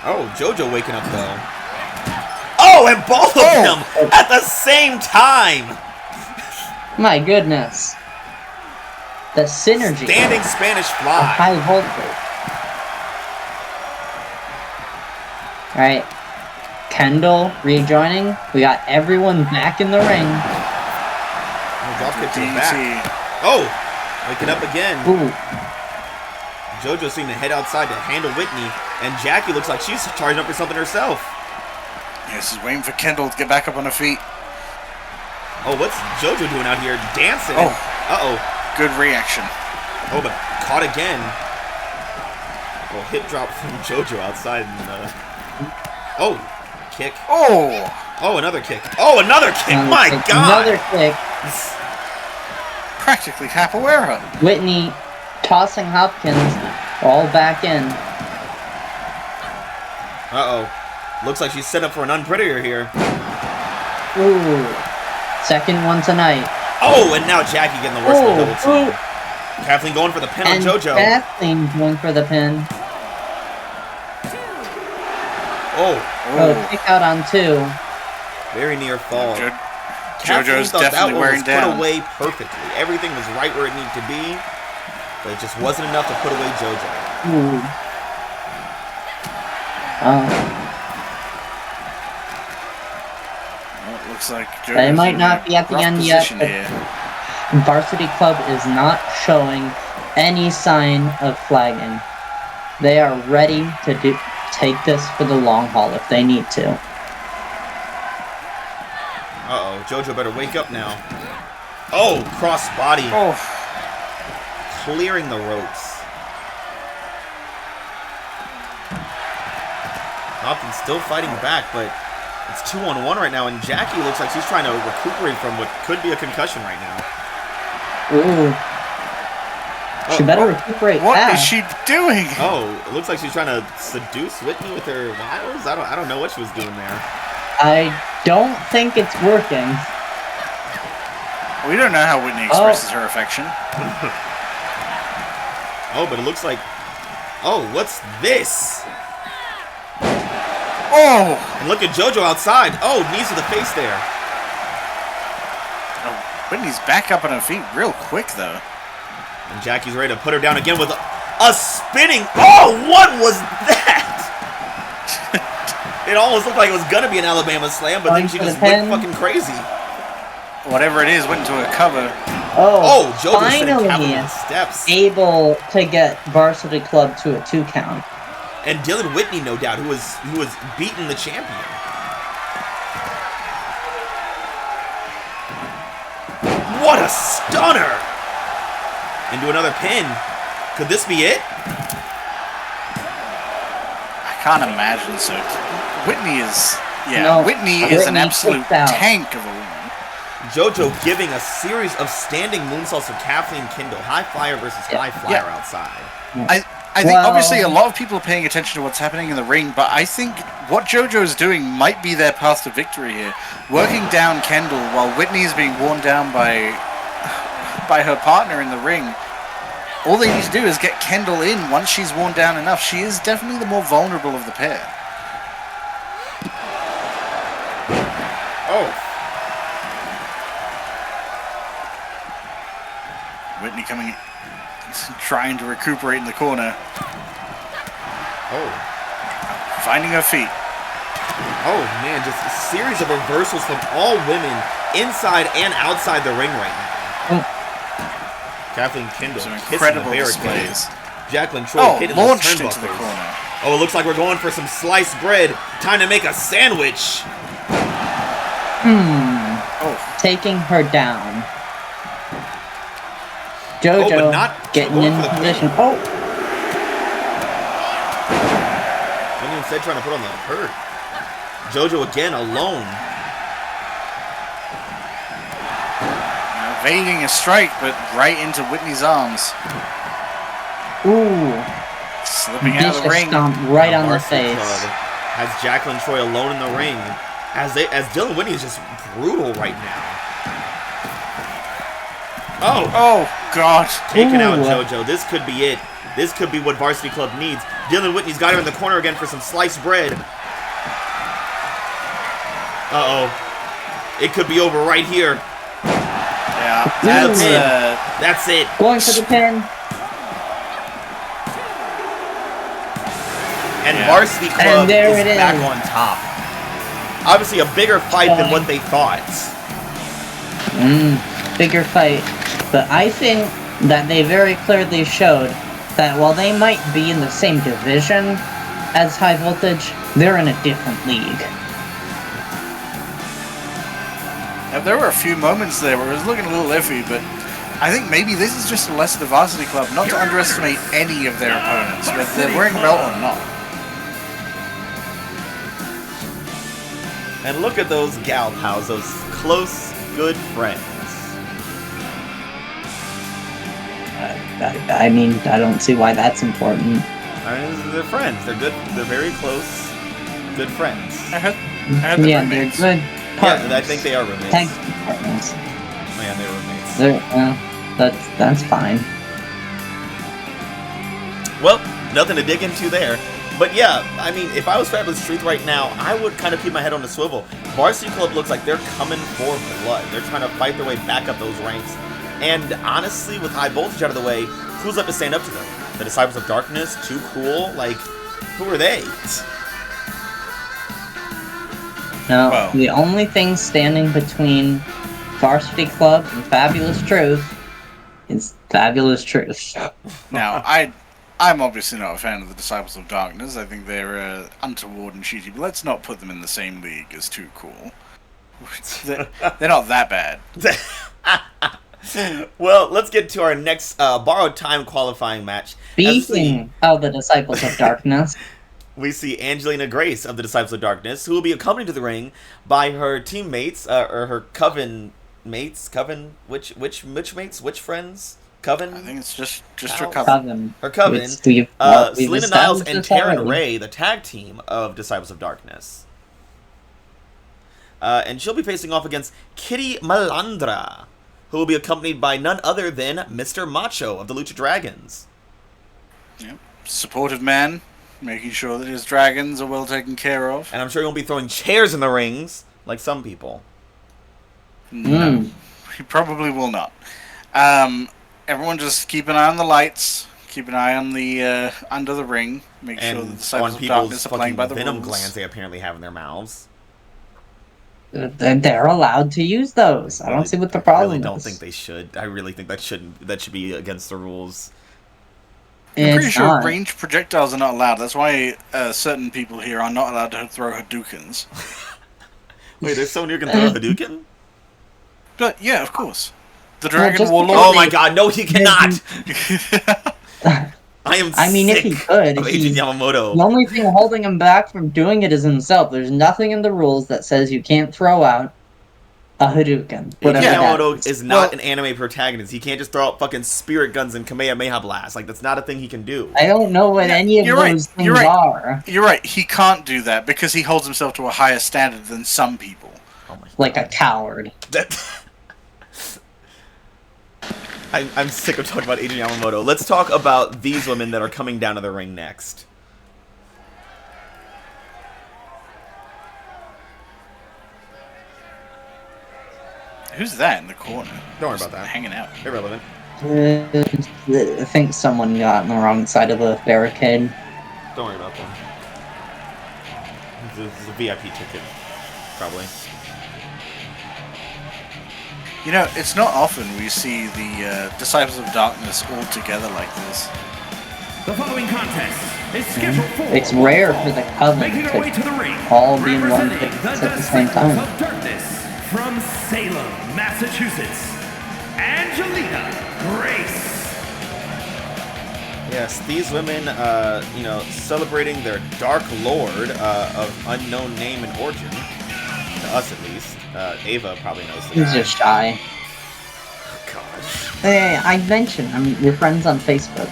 Oh, JoJo waking up though. Oh, and both of them at the same time. My goodness. The synergy. Standing Spanish fly. High voltage. Alright. Kendall rejoining. We got everyone back in the ring. Drop kick to the back. Oh, waking up again. JoJo seemed to head outside to handle Whitney, and Jackie looks like she's charging up for something herself. Yeah, she's waiting for Kendall to get back up on her feet. Oh, what's JoJo doing out here? Dancing. Good reaction. Oh, but caught again. Well, hip drop from JoJo outside. And, kick. Oh, another kick. Oh, another kick. My God. Another kick. Practically capoeira. Whitney tossing Hopkins all back in. Looks like she's set up for an unprettier here. Second one tonight. Oh, and now Jackie getting the worst of the double team. Kathleen going for the pin on JoJo. Kathleen going for the pin. Kick out on 2. Very near fall. JoJo's definitely wearing down. Put away perfectly. Everything was right where it needed to be, but it just wasn't enough to put away JoJo. Well, it looks like They might not be at the end yet, but here. Varsity Club is not showing any sign of flagging. They are ready to take this for the long haul if they need to. Uh-oh, JoJo better wake up now. Oh, cross body. Oh. Clearing the ropes. Hopkins still fighting back, but it's 2-on-1 right now, and Jackie looks like she's trying to recuperate from what could be a concussion right now. Ooh. She better recuperate What fast. is she doing? Oh, it looks like she's trying to seduce Whitney with her wiles. I don't know what she was doing there. I don't think it's working. We don't know how Whitney expresses her affection. Oh, but it looks like... Oh, what's this? Oh! And look at JoJo outside. Oh, knees to the face there. Oh, Whitney's back up on her feet real quick, though. And Jackie's ready to put her down again with a spinning... Oh, what was that? It almost looked like it was going to be an Alabama slam, but then she just went fucking crazy. Whatever it is, went into a cover. Oh, JoJo finally steps. able to get Varsity Club to a 2 count. And Dylan Whitney, no doubt, who was beating the champion. What a stunner! Into another pin. Could this be it? I can't imagine so. Whitney is... Yeah, No, Whitney is an Whitney absolute kicked out. tank of a woman. JoJo giving a series of standing moonsaults to Kathleen Kindle. High flyer versus high flyer outside. I think obviously a lot of people are paying attention to what's happening in the ring, but I think what JoJo is doing might be their path to victory here. Working down Kendall while Whitney is being worn down by her partner in the ring. All they need to do is get Kendall in once she's worn down enough. She is definitely the more vulnerable of the pair. Oh. Whitney coming, trying to recuperate in the corner. Oh. Finding her feet. Oh, man, just a series of reversals from all women inside and outside the ring right now. Kathleen Kindle Some kissing incredible the barricade. displays. Jacqueline Troy hitting those Launched into the turnbuckles. corner. Oh, it looks like we're going for some sliced bread. Time to make a sandwich. Oh. Taking her down. but JoJo not getting going in for the position. pin. Oh, Someone instead trying to put on the hurt. JoJo again alone. Evading a strike, but right into Whitney's arms. ooh. Slipping out of the Vicious ring. stomp right on the Varsity face. Club has Jacqueline Troy alone in the ring. As Dylan Whitney is just brutal right now. Oh, God. Taking out Ooh. JoJo. This could be it. This could be what Varsity Club needs. Dylan Whitney's got her in the corner again for some sliced bread. Uh-oh. It could be over right here. Yeah, That's it. Going for the pin. And Yeah. Varsity Club And there it is back is. on top. Obviously a bigger fight than what they thought. Bigger fight. But I think that they very clearly showed that while they might be in the same division as High Voltage, they're in a different league. There were a few moments there where it was looking a little iffy, but I think maybe this is just a lesson to Varsity Club not to underestimate any of their opponents, whether they're wearing belt or not. And look at those gal pals, those close, good friends. I mean, I don't see why that's important. I mean, they're friends. They're good. They're very close, good friends. I heard they're Yeah, roommates. they're good partners. Yeah, I think they are roommates. Tag team partners. Man, they're roommates. That's fine. Well, nothing to dig into there. But yeah, I mean, if I was Fabulous Truth right now, I would kind of keep my head on the swivel. Varsity Club looks like they're coming for blood. They're trying to fight their way back up those ranks. And honestly, with High Voltage out of the way, who's left to stand up to them? The Disciples of Darkness? Too Cool? Like, who are they? No, Well. the only thing standing between Varsity Club and Fabulous Truth is Fabulous Truth. Now, I'm obviously not a fan of the Disciples of Darkness. I think they're untoward and cheesy, but let's not put them in the same league as Too Cool. They're not that bad. Well, let's get to our next borrowed time qualifying match. Speaking of the Disciples of Darkness, we see Angelina Grace of the Disciples of Darkness, who will be accompanied to the ring by her teammates, or her coven mates. Coven? Which mates? Which friends? Coven? I think it's just her coven. Her coven. We've Selena Niles and established this Taryn already. Ray, the tag team of Disciples of Darkness. And she'll be facing off against Kitty Malandra, who will be accompanied by none other than Mr. Macho of the Lucha Dragons. Yep. Supportive man, making sure that his dragons are well taken care of. And I'm sure he won't be throwing chairs in the rings like some people. No, he probably will not. Everyone just keep an eye on the lights, keep an eye on the under the ring, make sure that the And Disciples on of people's Darkness are playing fucking by the venom rules. glands they apparently have in their mouths. They're allowed to use those. I don't see what the problem I really is. don't think they should. I really think that should be against the rules. I'm pretty It's sure not. ranged projectiles are not allowed. That's why certain people here are not allowed to throw Hadoukens. Wait, there's someone who can throw a Hadouken? But yeah, of course. The Dragon just Warlord. Oh my god, no, he cannot! I mean, if he could, of Agent Yamamoto. the only thing holding him back from doing it is himself. There's nothing in the rules that says you can't throw out a Hadouken. Whatever Agent that Yamamoto is. is not an anime protagonist. He can't just throw out fucking spirit guns and Kamehameha blast. Like, that's not a thing he can do. I don't know what any of you're right, those things you're right. are. You're right. He can't do that because he holds himself to a higher standard than some people. Oh my Like a coward. I'm sick of talking about Agent Yamamoto. Let's talk about these women that are coming down to the ring next. Who's that in the corner? Don't worry Just about that. Hanging out. Irrelevant. I think someone got on the wrong side of the barricade. Don't worry about them. This is a VIP ticket, probably. You know, it's not often we see the Disciples of Darkness all together like this. The following contest is scheduled for It's rare for the Coven making her way to to the ring, all be in one representing place the at the same Disciples time. of Darkness from Salem, Massachusetts, Angelina Grace. Yes, these women, celebrating their Dark Lord of unknown name and origin. To us, at least. Ava probably knows the He's guy. just shy. Gosh. Hey, I mentioned, we're friends on Facebook.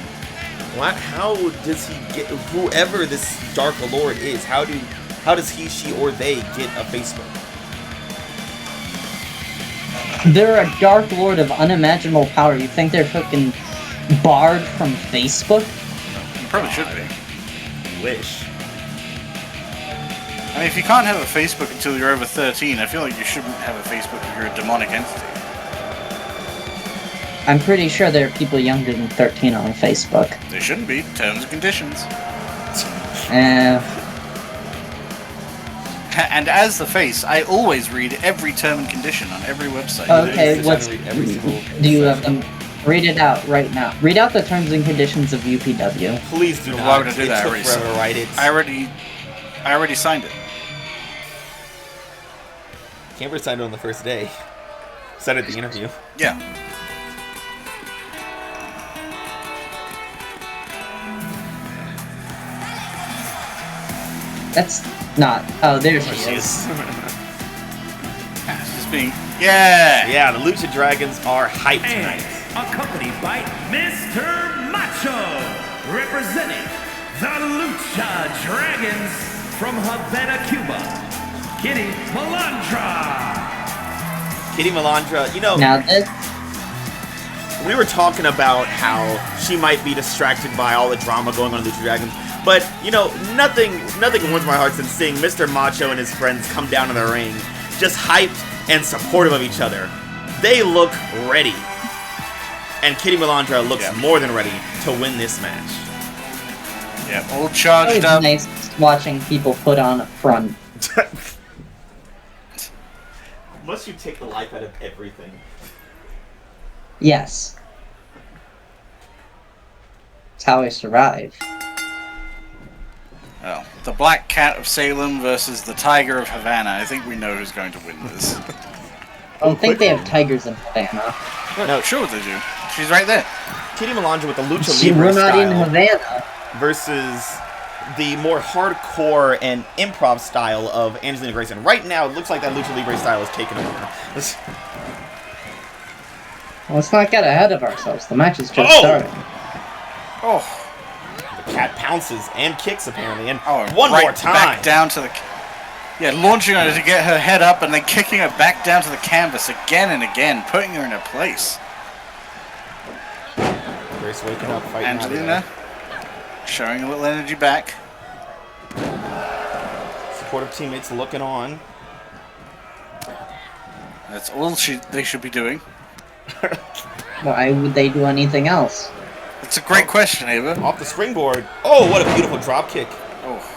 What? How does he get... Whoever this Dark Lord is, how does he, she, or they get a Facebook? They're a Dark Lord of unimaginable power. You think they're fucking barred from Facebook? You probably should be. Wish. I mean, if you can't have a Facebook until you're over 13, I feel like you shouldn't have a Facebook if you're a demonic entity. I'm pretty sure there are people younger than 13 on Facebook. They shouldn't be. Terms and conditions. And as the face, I always read every term and condition on every website. Okay, Trying to read every single do you have them? Read it out right now. Read out the terms and conditions of UPW. Please do Why not. would I do It that? I took already forever signed to write it. I already signed it. Can't sign it on the first day. Said it at the interview. Yeah. That's not. Oh, there she is. It's just being. Yeah! Yeah, the Lucha Dragons are hyped And tonight. accompanied by Mr. Macho, representing the Lucha Dragons from Havana, Cuba, Kitty Malandra. Kitty Malandra, you know, Now this. we were talking about how she might be distracted by all the drama going on in Lucha Dragons, but, you know, nothing warms my heart than seeing Mr. Macho and his friends come down to the ring, just hyped and supportive of each other. They look ready. And Kitty Malandra looks more than ready to win this match. Yeah, all charged It's up. nice watching people put on a front. Must you take the life out of everything? Yes. That's how I survive. Well, the Black Cat of Salem versus the Tiger of Havana. I think we know who's going to win this. I don't think they have tigers in Havana. No, sure they do. She's right there. Kitty Malandra with the Lucha We're Libre not in style Havana. versus the more hardcore and improv style of Angelina Grace. And right now, it looks like that Lucha Libre style is taking over. Well, let's not get ahead of ourselves. The match is just starting. Oh. The cat pounces and kicks, apparently. And Oh, one right more time. Back down to the... Yeah, launching her to get her head up and then kicking her back down to the canvas again and again, putting her in her place. Grace waking up, fighting Angelina showing a little energy back. Supportive teammates looking on. That's all they should be doing. Why would they do anything else? It's a great question, Ava. Off the springboard. Oh, what a beautiful drop kick. Oh.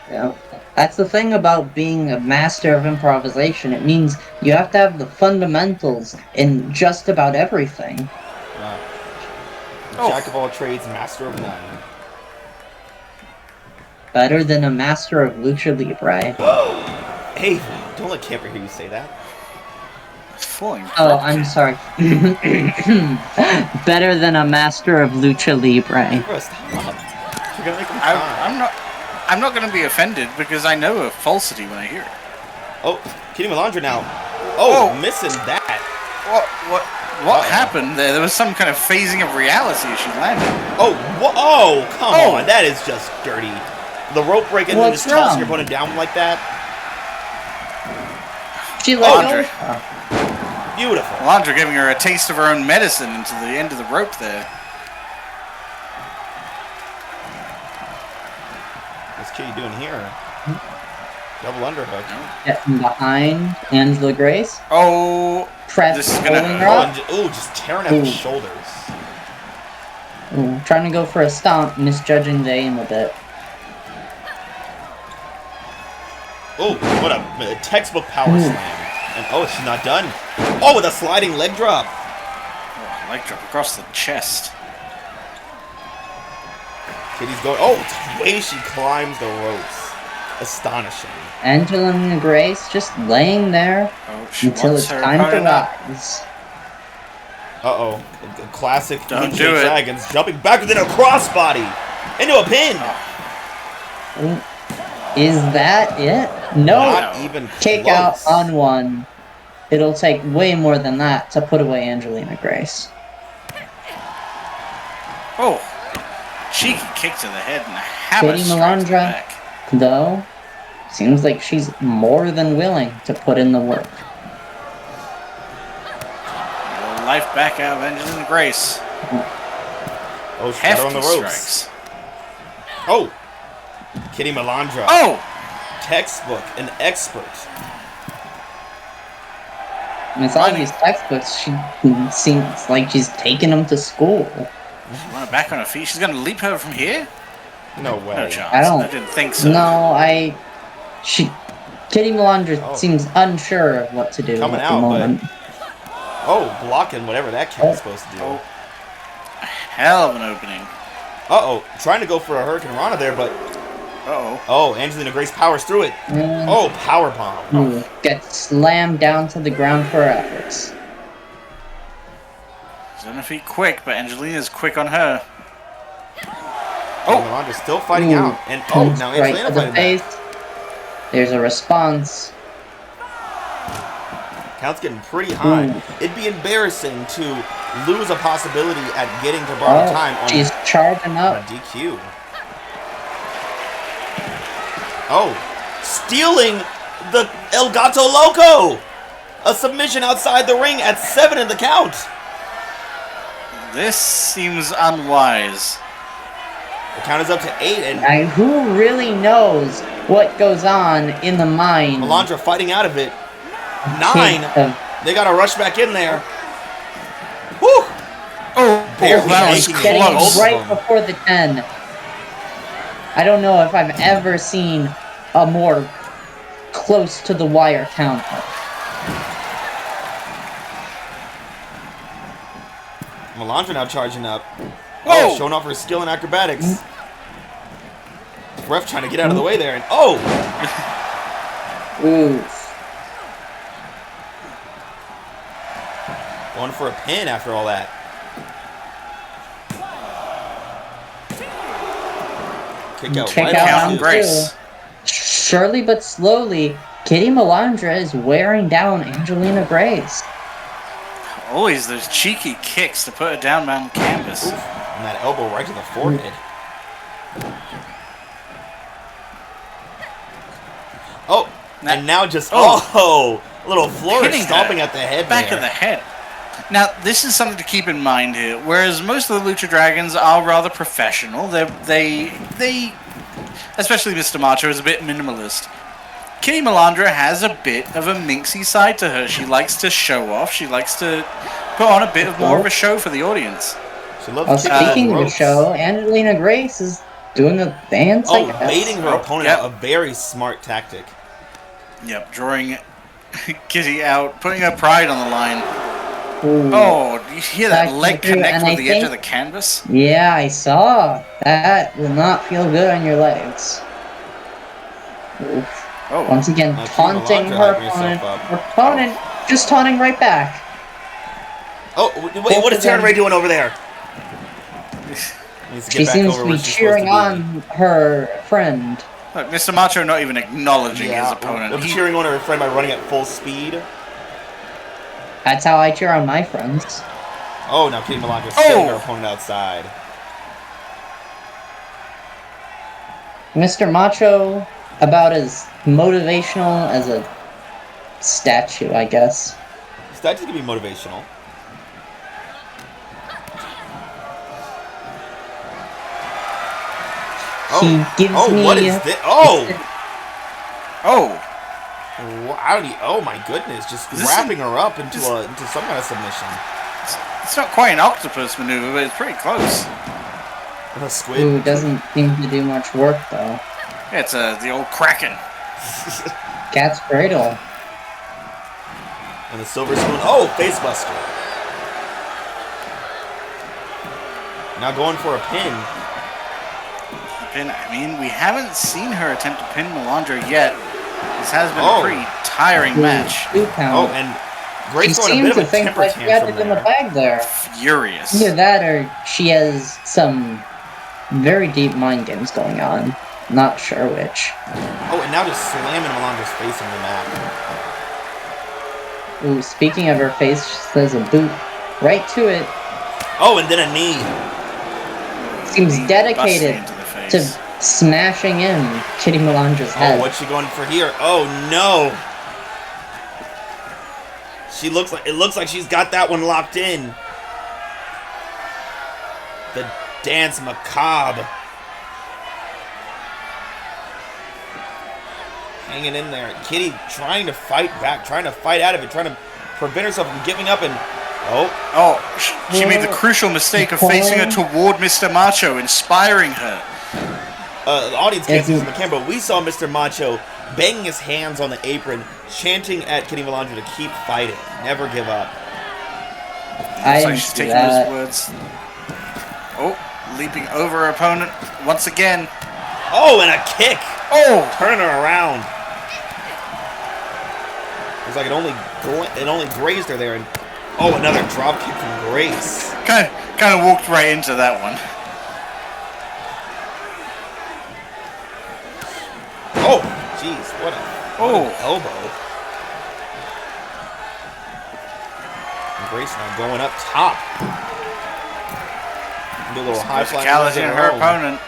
Yeah. That's the thing about being a master of improvisation. It means you have to have the fundamentals in just about everything. Jack of all trades, master of none. Better than a master of Lucha Libre. Hey, don't let Camper hear you say that. Falling. Oh, I'm sorry. Better than a master of Lucha Libre. Bro, stop. You're gonna make him cry. I'm not going to be offended because I know a falsity when I hear it. Oh, Kitty Malandra now. Oh, missing that. What happened there? There was some kind of phasing of reality as she landed. Oh, come on. That is just dirty. The rope break and then just tossing your opponent down like that. She let Malandra. go. Beautiful. Malandra giving her a taste of her own medicine into the end of the rope there. What's Kitty doing here? Double underhook. Getting behind Angela Grace. Oh, Press this is gonna pulling her up. Just tearing at the shoulders. Ooh, trying to go for a stomp, misjudging the aim a bit. Oh, what a textbook power slam. And she's not done. Oh, with a sliding leg drop. Oh, leg drop across the chest. Kitty's going. Oh, the way she climbs the ropes. Astonishing. Angelina Grace just laying there until it's time to rise. Uh-oh. A classic Don't Lucha do it. Dragons jumping back within a crossbody. Into a pin. Is that it? No. Not even Kick close. out on one. It'll take way more than that to put away Angelina Grace. Oh, cheeky kick to the head and a hammer Kitty strike to the Malandra, back. though, seems like she's more than willing to put in the work. A little life back out of Angelina Grace. Oh, she's got her on the Hefty ropes. strikes. Oh. Kitty Malandra. Oh! Textbook, an expert. It's all these textbooks. She seems like she's taking them to school. Running back on her feet. She's going to leap her from here? No way. No chance. I didn't think so. No, Kitty Malandra seems unsure of what to do Coming at the out, moment. Blocking whatever that cat's supposed to do. A hell of an opening. Trying to go for a Hurricane Rana there, but... Uh-oh. Angelina Grace powers through it. Power bomb. Gets slammed down to the ground for her efforts. She's on her feet quick, but Angelina's quick on her. Malandra's still fighting out. And now right Angelina to the fighting face. back. There's a response. Count's getting pretty high. It'd be embarrassing to lose a possibility at getting to borrowed time on she's charging a up. DQ. Stealing the El Gato Loco! A submission outside the ring at 7 in the count. This seems unwise. The count is up to 8, and Who really knows what goes on in the mind? Malandra fighting out of it. 9. They gotta rush back in there. Whew! Barely that was making it. Getting close. right before the 10. I don't know if I've ever seen a more close to the wire counter. Malandra now charging up. Whoa! Oh, showing off her skill in acrobatics. Ref trying to get out of the way there, and oh! Oof. Going for a pin after all that. Kick out Kick right out off on the- Grace. Surely but slowly, Kitty Malandra is wearing down Angelina Grace. Always those cheeky kicks to put her down on canvas. Oof. And that elbow right to the forehead. Oh, and now just a little flourish Hitting stomping her at the head back there. of the head. Now, this is something to keep in mind here. Whereas most of the Lucha Dragons are rather professional, they, especially Mr. Macho, is a bit minimalist. Kitty Malandra has a bit of a minxy side to her. She likes to show off. She likes to put on a bit of more of a show for the audience. She loves Speaking of the ropes. show, Angelina Grace is doing a dance, I guess. Baiting her opponent yep. out, a very smart tactic. Yep, drawing Kitty out, putting her pride on the line. Ooh. Oh, do you hear that Back leg to the connect and with I the edge think- of the canvas? Yeah, I saw. That will not feel good on your legs. Oof. Oh, Once again, Kitty taunting Malandra her hyping herself opponent. up. Her opponent just taunting right back. Oh, wait, what is Taryn Ray doing over there? Needs to She get back seems over to where be she's cheering supposed to on her friend. look, Mr. Macho not even acknowledging be. his opponent. I'm He- cheering on her friend by running at full speed. That's how I cheer on my friends. Oh, now Kitty Malandra setting her Oh! opponent outside. Mr. Macho, about as motivational as a statue, I guess. Statues can be motivational. He gives me... what is this? Oh! Oh, Wow, oh my goodness, just Is this wrapping her up into some kind of submission. it's not quite an octopus maneuver, but it's pretty close. A squid. Who doesn't seem to do much work, though. Yeah, it's the old Kraken. Cat's Cradle. And the silver spoon. Oh, face buster. Now going for a pin. I mean, we haven't seen her attempt to pin Malandra yet. This has been Oh. a pretty tiring match. 2 count. Oh, and She Grace throwing a seems bit to of a think temper that she had tantrum it in the there. bag there. Furious. Either that or she has some very deep mind games going on. Not sure which. Oh, and now just slamming Malandra's face on the mat. Ooh, speaking of her face, there's a boot right to it. Oh, and then a knee. Seems Busting dedicated into the face. to smashing in Kitty Malandra's head. Oh, what's she going for here? Oh no! It looks like she's got that one locked in. The dance macabre. Hanging in there. Kitty trying to fight back, trying to fight out of it, trying to prevent herself from giving up and She made the crucial mistake of facing her toward Mr. Macho, inspiring her. the audience can't see this on the camera, but we saw Mr. Macho banging his hands on the apron, chanting at Kitty Malandra to keep fighting, never give up. I Looks like didn't she's see taking that. those words. Oh, leaping over her opponent once again. Oh, and a kick! Oh! Turn her around. It's like it only grazed her there, and oh, another drop kick from Grace. Kind of walked right into that one. Oh, jeez, what an elbow. And Grace now going up top. Do a little high flying. Physicality in her opponent.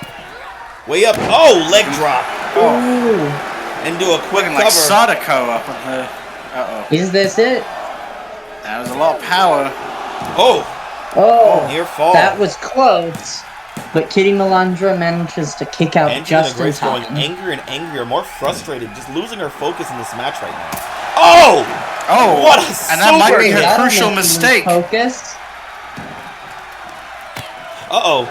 Way up. Oh, leg drop. Ooh. And do a quick Looking cover. like Sadako up on her. Uh-oh. Is this it? That was a lot of power. Oh, Oh, near fall. that was close. But Kitty Malandra manages to kick out Angelina just in Grace time. growing angrier and angrier, more frustrated, just losing her focus in this match right now. Oh! Oh! What a And that might super be her hit. That'll crucial make you lose mistake. Focus. Uh-oh.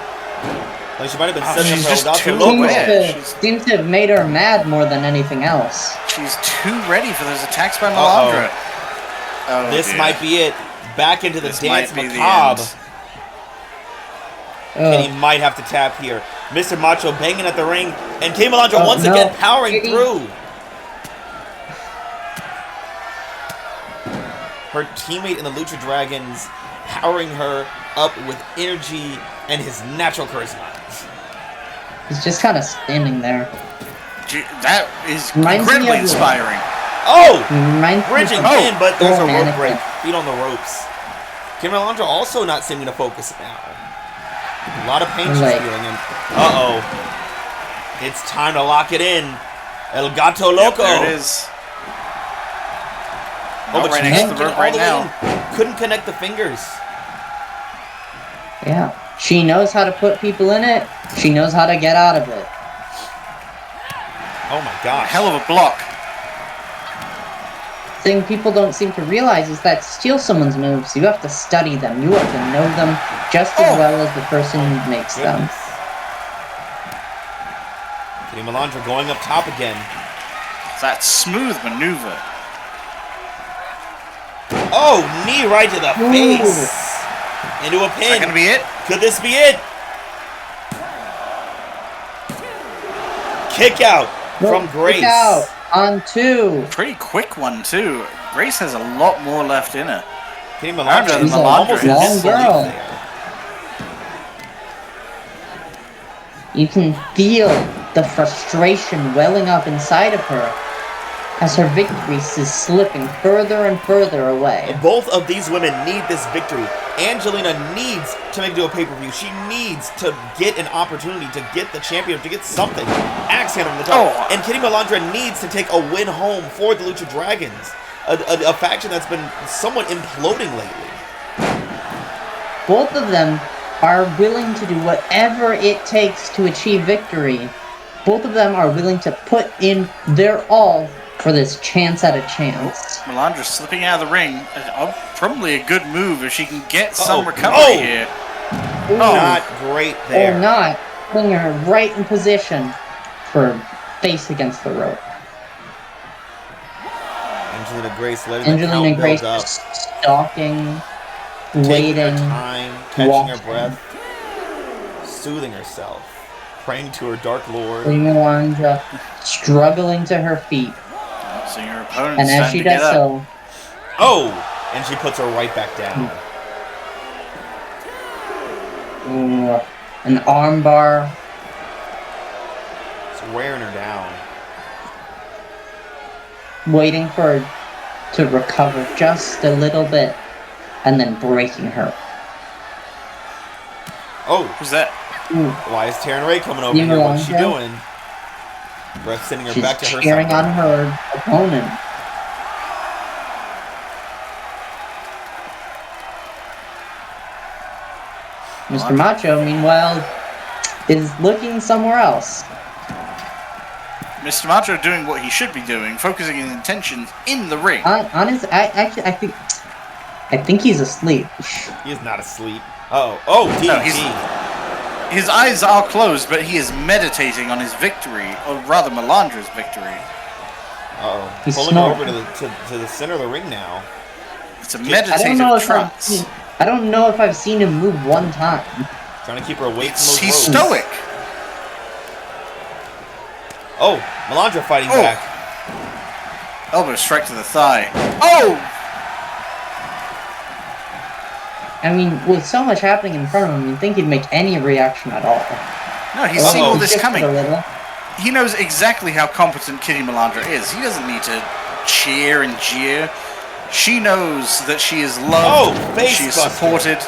Like she might have been Oh, setting she's up just her too Loco. aware. Seems to have made her mad more than anything else. She's too ready for those attacks by Malandra. Oh, this dear. might be it. Back into the This dance might be the macabre. end. And he might have to tap here. Mr. Macho banging at the ring. And Kitty Malandra once again powering through. Her teammate in the Lucha Dragons powering her up with energy and his natural charisma. He's just kind of standing there. Gee, that is Reminds me incredibly of- inspiring. Oh! Reminds me Bridging of- in, but there's a rope Mannequin. break. Feet on the ropes. Kitty Malandra also not seeming to focus now. A lot of pain she's Like- feeling. And uh-oh. It's time to lock it in. El Gato Loco. Yep, there it is. Oh, but right she next to can't the get rope all right the way now. in. Couldn't connect the fingers. Yeah. She knows how to put people in it. She knows how to get out of it. Oh my gosh. Hell of a block. Thing people don't seem to realize is that to steal someone's moves, you have to study them. You have to know them just as well as the person who makes them. Goodness. Kitty Malandra going up top again. That smooth maneuver. Oh, knee right to the face. Into a Is that pin. going to be it? Could this be it? Kick out from Grace. Kick out on 2. Pretty quick one, too. Grace has a lot more left in her. Kitty Malandra She's is a almost long in disbelief girl. there. You can feel the frustration welling up inside of her as her victory is slipping further and further away. Both of these women need this victory. Angelina needs to make it to a pay-per-view. She needs to get an opportunity to get the champion, to get something. Axe handle on the top. Oh. And Kitty Malandra needs to take a win home for the Lucha Dragons. A faction that's been somewhat imploding lately. Both of them are willing to do whatever it takes to achieve victory. Both of them are willing to put in their all for this chance at a chance. Malandra slipping out of the ring. Probably a good move if she can get some Uh-oh. recovery Oh. here. Ooh, Not great there. or not, putting her right in position for face against the rope. Angelina Grace letting the Angelina count Grace build up. just stalking, Taking waiting, her time, catching her watching. breath, soothing herself, praying to her dark lord. Malandra struggling to her feet. Seeing her opponent And as starting she to get does up. so, Oh! And she puts her right back down. ooh, an armbar. It's wearing her down. Waiting for her to recover just a little bit, and then breaking her. Oh! Who's that? Ooh, Why is Taryn Ray coming over You here? What's she Malandra? doing? Ref sending her she's back to her cheering side. on her opponent. Mr. Macho, meanwhile, is looking somewhere else. Mr. Macho doing what he should be doing, focusing his intentions in the ring. I think he's asleep. He is not asleep. Oh, oh, DDT. No, his eyes are closed, but he is meditating on his victory, or rather Malandra's victory. Uh-oh. He's Pulling her over snoring. to the center of the ring now. It's a I don't meditative know if trance. I don't know if I've seen him move one time. Trying to keep her away from those He's ropes. stoic. Oh, Malandra fighting Oh. back. Elbow strike to the thigh. Oh! I mean, with so much happening in front of him, you'd think he'd make any reaction at all. No, he's seen all this Shifted coming. a little. He knows exactly how competent Kitty Malandra is. He doesn't need to cheer and jeer. She knows that she is loved, Oh, that she is facebuster. supported.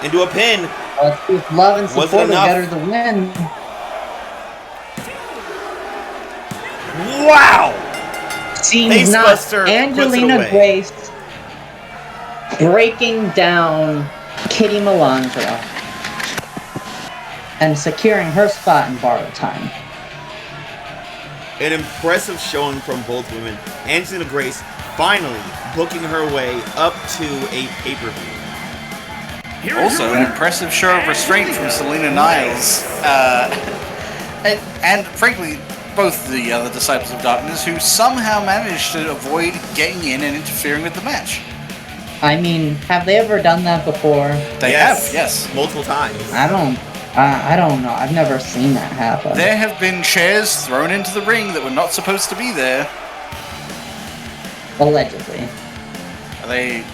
Into a pin. Let's see if love and Was it support will enough? get her the win. Wow! Seems not. Facebuster puts it Angelina away. Grace breaking down Kitty Malandra and securing her spot in borrowed time. An impressive showing from both women. Angelina Grace finally booking her way up to a pay-per-view. Here is Also, your an winner, impressive show of restraint from Selena Niles. And frankly, both the other Disciples of Darkness, who somehow managed to avoid getting in and interfering with the match. I mean, have they ever done that before? They have, yes. Multiple times. I don't know. I've never seen that happen. There have been chairs thrown into the ring that were not supposed to be there. Allegedly. Are they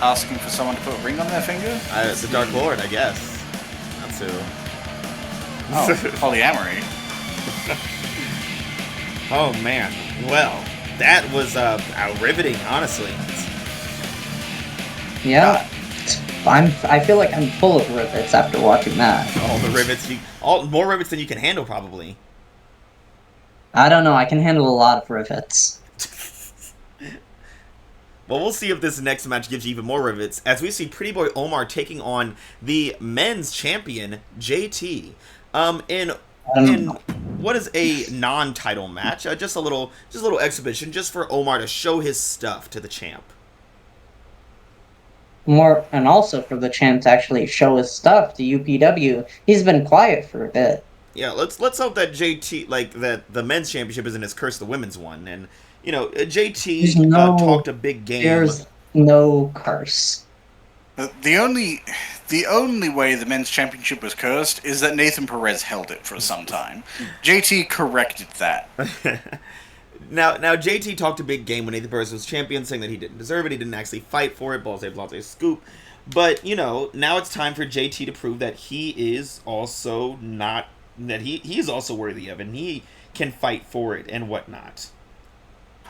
asking for someone to put a ring on their finger? The Dark Lord, I guess. That's who. Oh, polyamory. Oh, man. Well, that was riveting, honestly. Yeah. I feel like I'm full of rivets after watching that. All the rivets, more rivets than you can handle, probably. I don't know. I can handle a lot of rivets. Well, we'll see if this next match gives you even more rivets, as we see Pretty Boy Omar taking on the men's champion, JT, in what is a non-title match, just a little exhibition, just for Omar to show his stuff to the champ. And also for the champ to actually show his stuff to UPW. He's been quiet for a bit. Yeah, let's hope that JT, that the men's championship isn't as cursed the women's one, and JT talked a big game. There's no curse. The only way the men's championship was cursed is that Nathan Perez held it for some time. JT corrected that. Now JT talked a big game when Nathan Perez was champion, saying that he didn't deserve it, he didn't actually fight for it, blase scoop. But, now it's time for JT to prove that he is also he is also worthy of it, and he can fight for it and whatnot.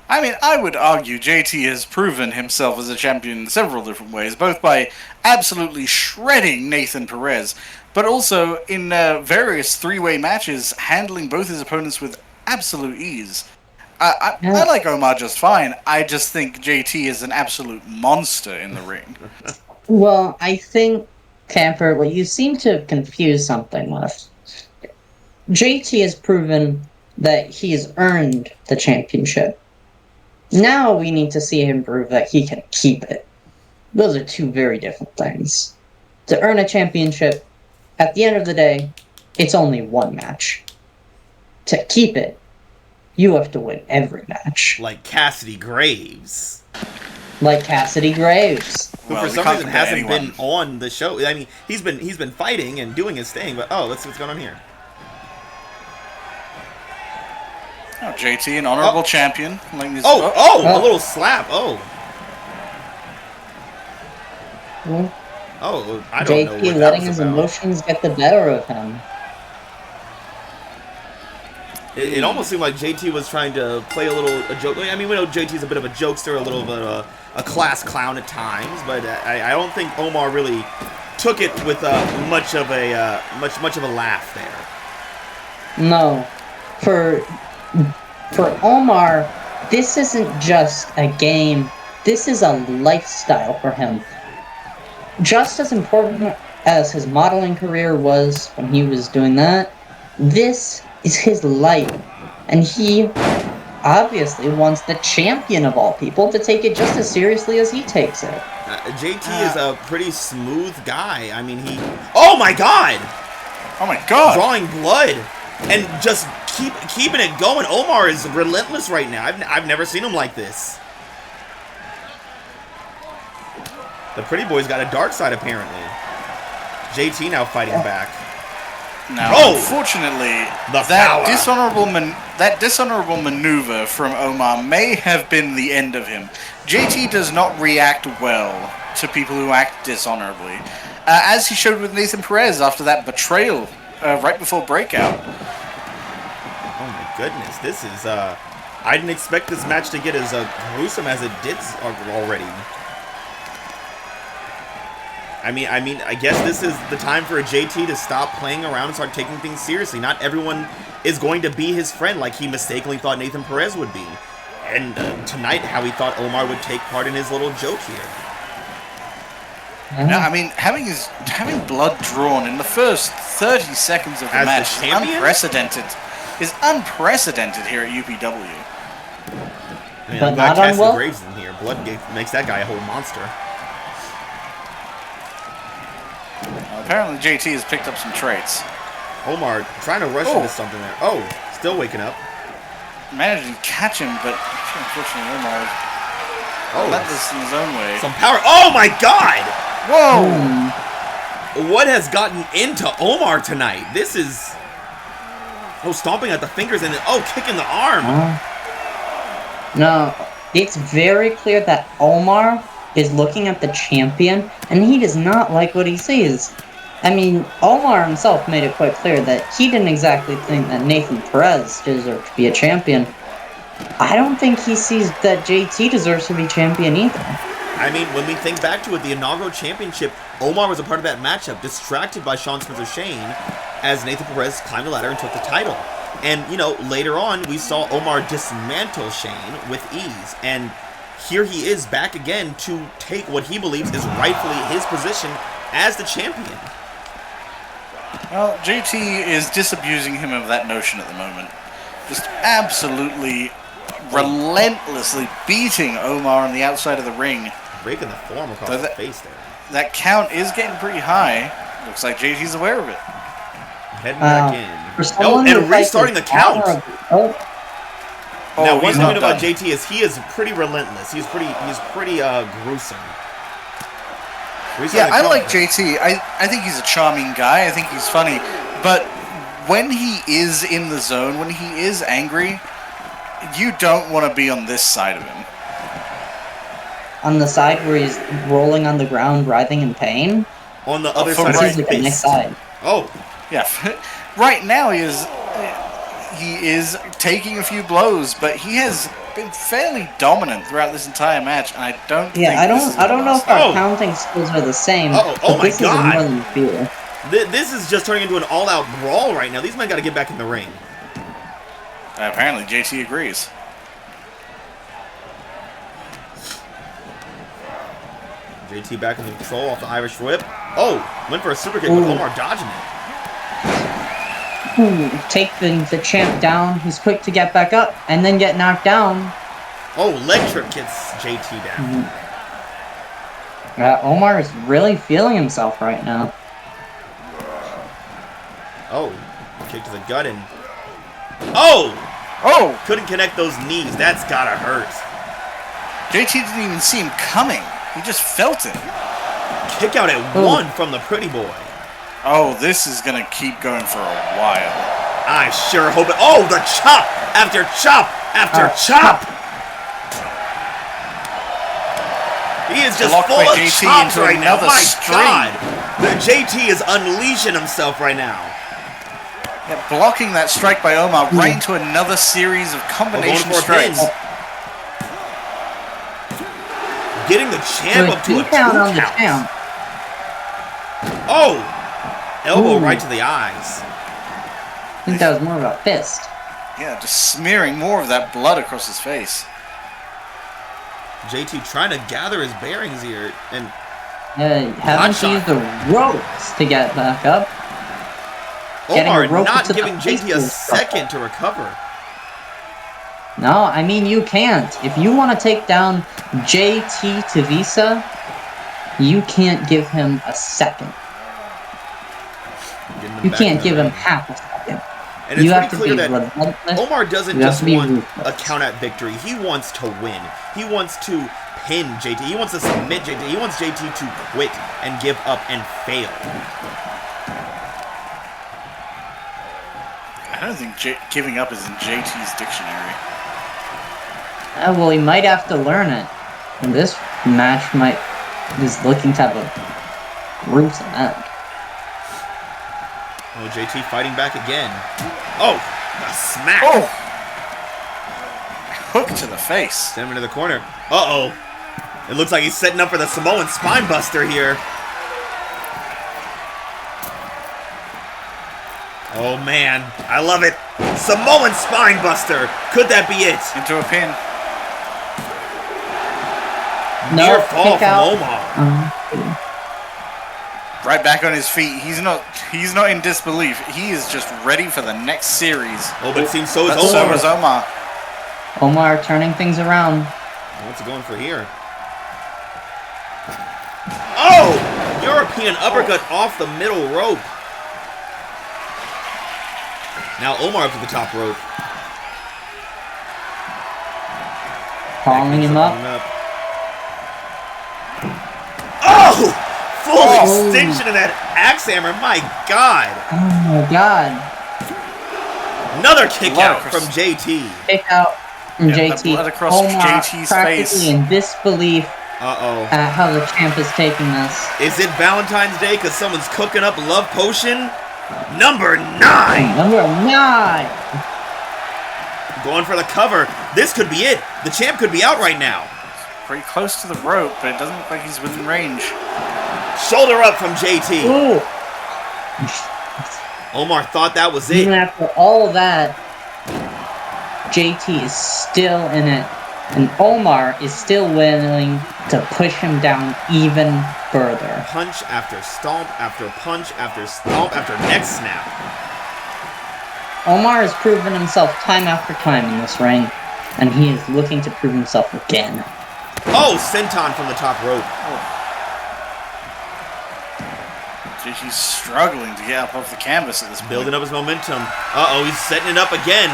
I mean, I would argue JT has proven himself as a champion in several different ways, both by absolutely shredding Nathan Perez, but also in various three-way matches, handling both his opponents with absolute ease. I like Omar just fine. I just think JT is an absolute monster in the ring. Well, I think, Camper, what you seem to confuse something with. JT has proven that he has earned the championship. Now we need to see him prove that he can keep it. Those are two very different things. To earn a championship, at the end of the day, it's only one match. To keep it, you have to win every match. Like Cassidy Graves. Who Who Well, for some reason hasn't been on the show. I mean, he's been fighting and doing his thing, but let's see what's going on here. Oh, JT, an honorable champion. A little slap. I don't know. JT letting his emotions get the better of him. It almost seemed like JT was trying to play a joke. I mean, we know JT's a bit of a jokester, a little bit of a class clown at times, but I don't think Omar really took it with much of a laugh there. No, for Omar, this isn't just a game. This is a lifestyle for him. Just as important as his modeling career was when he was doing that, this is his life. And he obviously wants the champion of all people to take it just as seriously as he takes it. JT is a pretty smooth guy. I mean, Oh my god! Drawing blood and just keeping it going. Omar is relentless right now. I've never seen him like this. The pretty boy's got a dark side, apparently. JT now fighting back. Now, unfortunately, that dishonorable maneuver from Omar may have been the end of him. JT does not react well to people who act dishonorably, as he showed with Nathan Perez after that betrayal right before Breakout. Oh my goodness, this is I didn't expect this match to get as gruesome as it did already. I mean, I guess this is the time for a JT to stop playing around and start taking things seriously. Not everyone is going to be his friend like he mistakenly thought Nathan Perez would be. And tonight, how he thought Omar would take part in his little joke here. Now, I mean, having blood drawn in the first 30 seconds of the match is unprecedented here at UPW. I mean, I'm glad Cassidy Graves in here. Blood makes that guy a whole monster. Apparently JT has picked up some traits. Omar trying to rush into something there. Oh, still waking up. Managed to catch him, but unfortunately Omar let this in his own way. Some power. Oh my God! Whoa! What has gotten into Omar tonight? This is... Oh, stomping at the fingers and kicking the arm. No, it's very clear that Omar is looking at the champion, and he does not like what he sees. I mean, Omar himself made it quite clear that he didn't exactly think that Nathan Perez deserved to be a champion. I don't think he sees that JT deserves to be champion either. I mean, when we think back to it, the inaugural championship, Omar was a part of that matchup, distracted by Sean Smith or Shane, as Nathan Perez climbed the ladder and took the title. And, you know, later on, we saw Omar dismantle Shane with ease. And here he is back again to take what he believes is rightfully his position as the champion. Well, JT is disabusing him of that notion at the moment. Just absolutely, relentlessly beating Omar on the outside of the ring. Breaking the form across the face there. That count is getting pretty high. Looks like JT's aware of it. Heading back in. And restarting the count. Now, one thing about JT is he is pretty relentless. He's pretty gruesome. Yeah, I like JT. I think he's a charming guy. I think he's funny. But when he is in the zone, when he is angry, you don't want to be on this side of him. On the side where he's rolling on the ground, writhing in pain? On the other side of his face. Next side. Oh. Yeah. Right now he is taking a few blows, but he has been fairly dominant throughout this entire match, and I don't think I don't know if our counting skills are the same. Oh my God. Is more than fear. This is just turning into an all-out brawl right now. These men got to get back in the ring. Apparently, JT agrees. JT back in control off the Irish whip. Oh, went for a super kick with Omar dodging it. Take the champ down. He's quick to get back up and then get knocked down. Oh, leg trip gets JT down. Omar is really feeling himself right now. Oh, kick to the gut and... Oh! Couldn't connect those knees. That's gotta hurt. JT didn't even see him coming. He just felt it. Kick out at one from the pretty boy. Oh, this is going to keep going for a while. I sure hope it... Oh, the chop after chop after chop. He is just full of JT chops into right now. another My string. God. The JT is unleashing himself right now. Yeah, blocking that strike by Omar right into another series of combination strikes. Getting the champ up to a 2 count. Oh! Elbow right to the eyes. I think that was more of a fist. Yeah, just smearing more of that blood across his face. JT trying to gather his bearings here. And having to use the ropes to get back up. Omar not giving JT a second to recover. No, I mean, you can't. If you want to take down JT Tavisa, you can't give him a second. You can't give him half a second. And it's you have pretty to clear be that relentless. Omar doesn't just want a count at victory. He wants to win. He wants to pin JT. He wants to submit JT. He wants JT to quit and give up and fail. I don't think giving up is in JT's dictionary. Well, he might have to learn it. And this match is looking to have a gruesome end. Oh, JT fighting back again. Oh, a smack. Oh! Hook to the face. Send him into the corner. Uh-oh. It looks like he's setting up for the Samoan spine buster here. Oh, man. I love it. Samoan spine buster. Could that be it? Into a pin. Near fall from Omar. Right back on his feet. He's not in disbelief. He is just ready for the next series. Oh, but it seems so is Omar. So is Omar. Omar turning things around. What's he going for here? Oh! European uppercut off the middle rope. Now Omar up to the top rope. Calling him up. Oh! Full extension of that axe hammer. My God. Oh my God. Another kick out from JT. Kick out from JT. Blood across Omar JT's practically face. in disbelief Uh-oh. at how the champ is taking this. Is it Valentine's Day because someone's cooking up love potion? Number 9! Number 9! Going for the cover. This could be it. The champ could be out right now. Pretty close to the rope, but it doesn't look like he's within range. Shoulder up from JT. Ooh. Omar thought that was Even it. after all that, JT is still in it. And Omar is still willing to push him down even further. Punch after stomp after punch after stomp after neck snap. Omar has proven himself time after time in this ring, and he is looking to prove himself again. Oh, senton from the top rope. JT's struggling to get up off the canvas at this point. Building up his momentum. Uh-oh, he's setting it up again.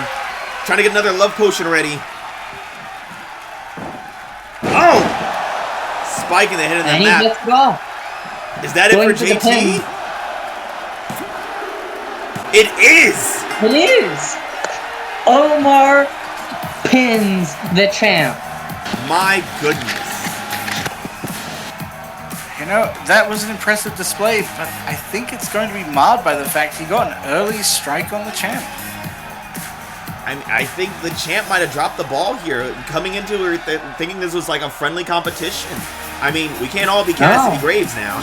Trying to get another love potion ready. Oh! Spiking the head of the And he mat. gets it off. Is that Going it for for the JT? pin. It is! It is! Omar pins the champ. My goodness. You know, that was an impressive display, but I think it's going to be marred by the fact he got an early strike on the champ. I think the champ might have dropped the ball here, coming into it thinking this was like a friendly competition. I mean, we can't all be Cassidy Graves now.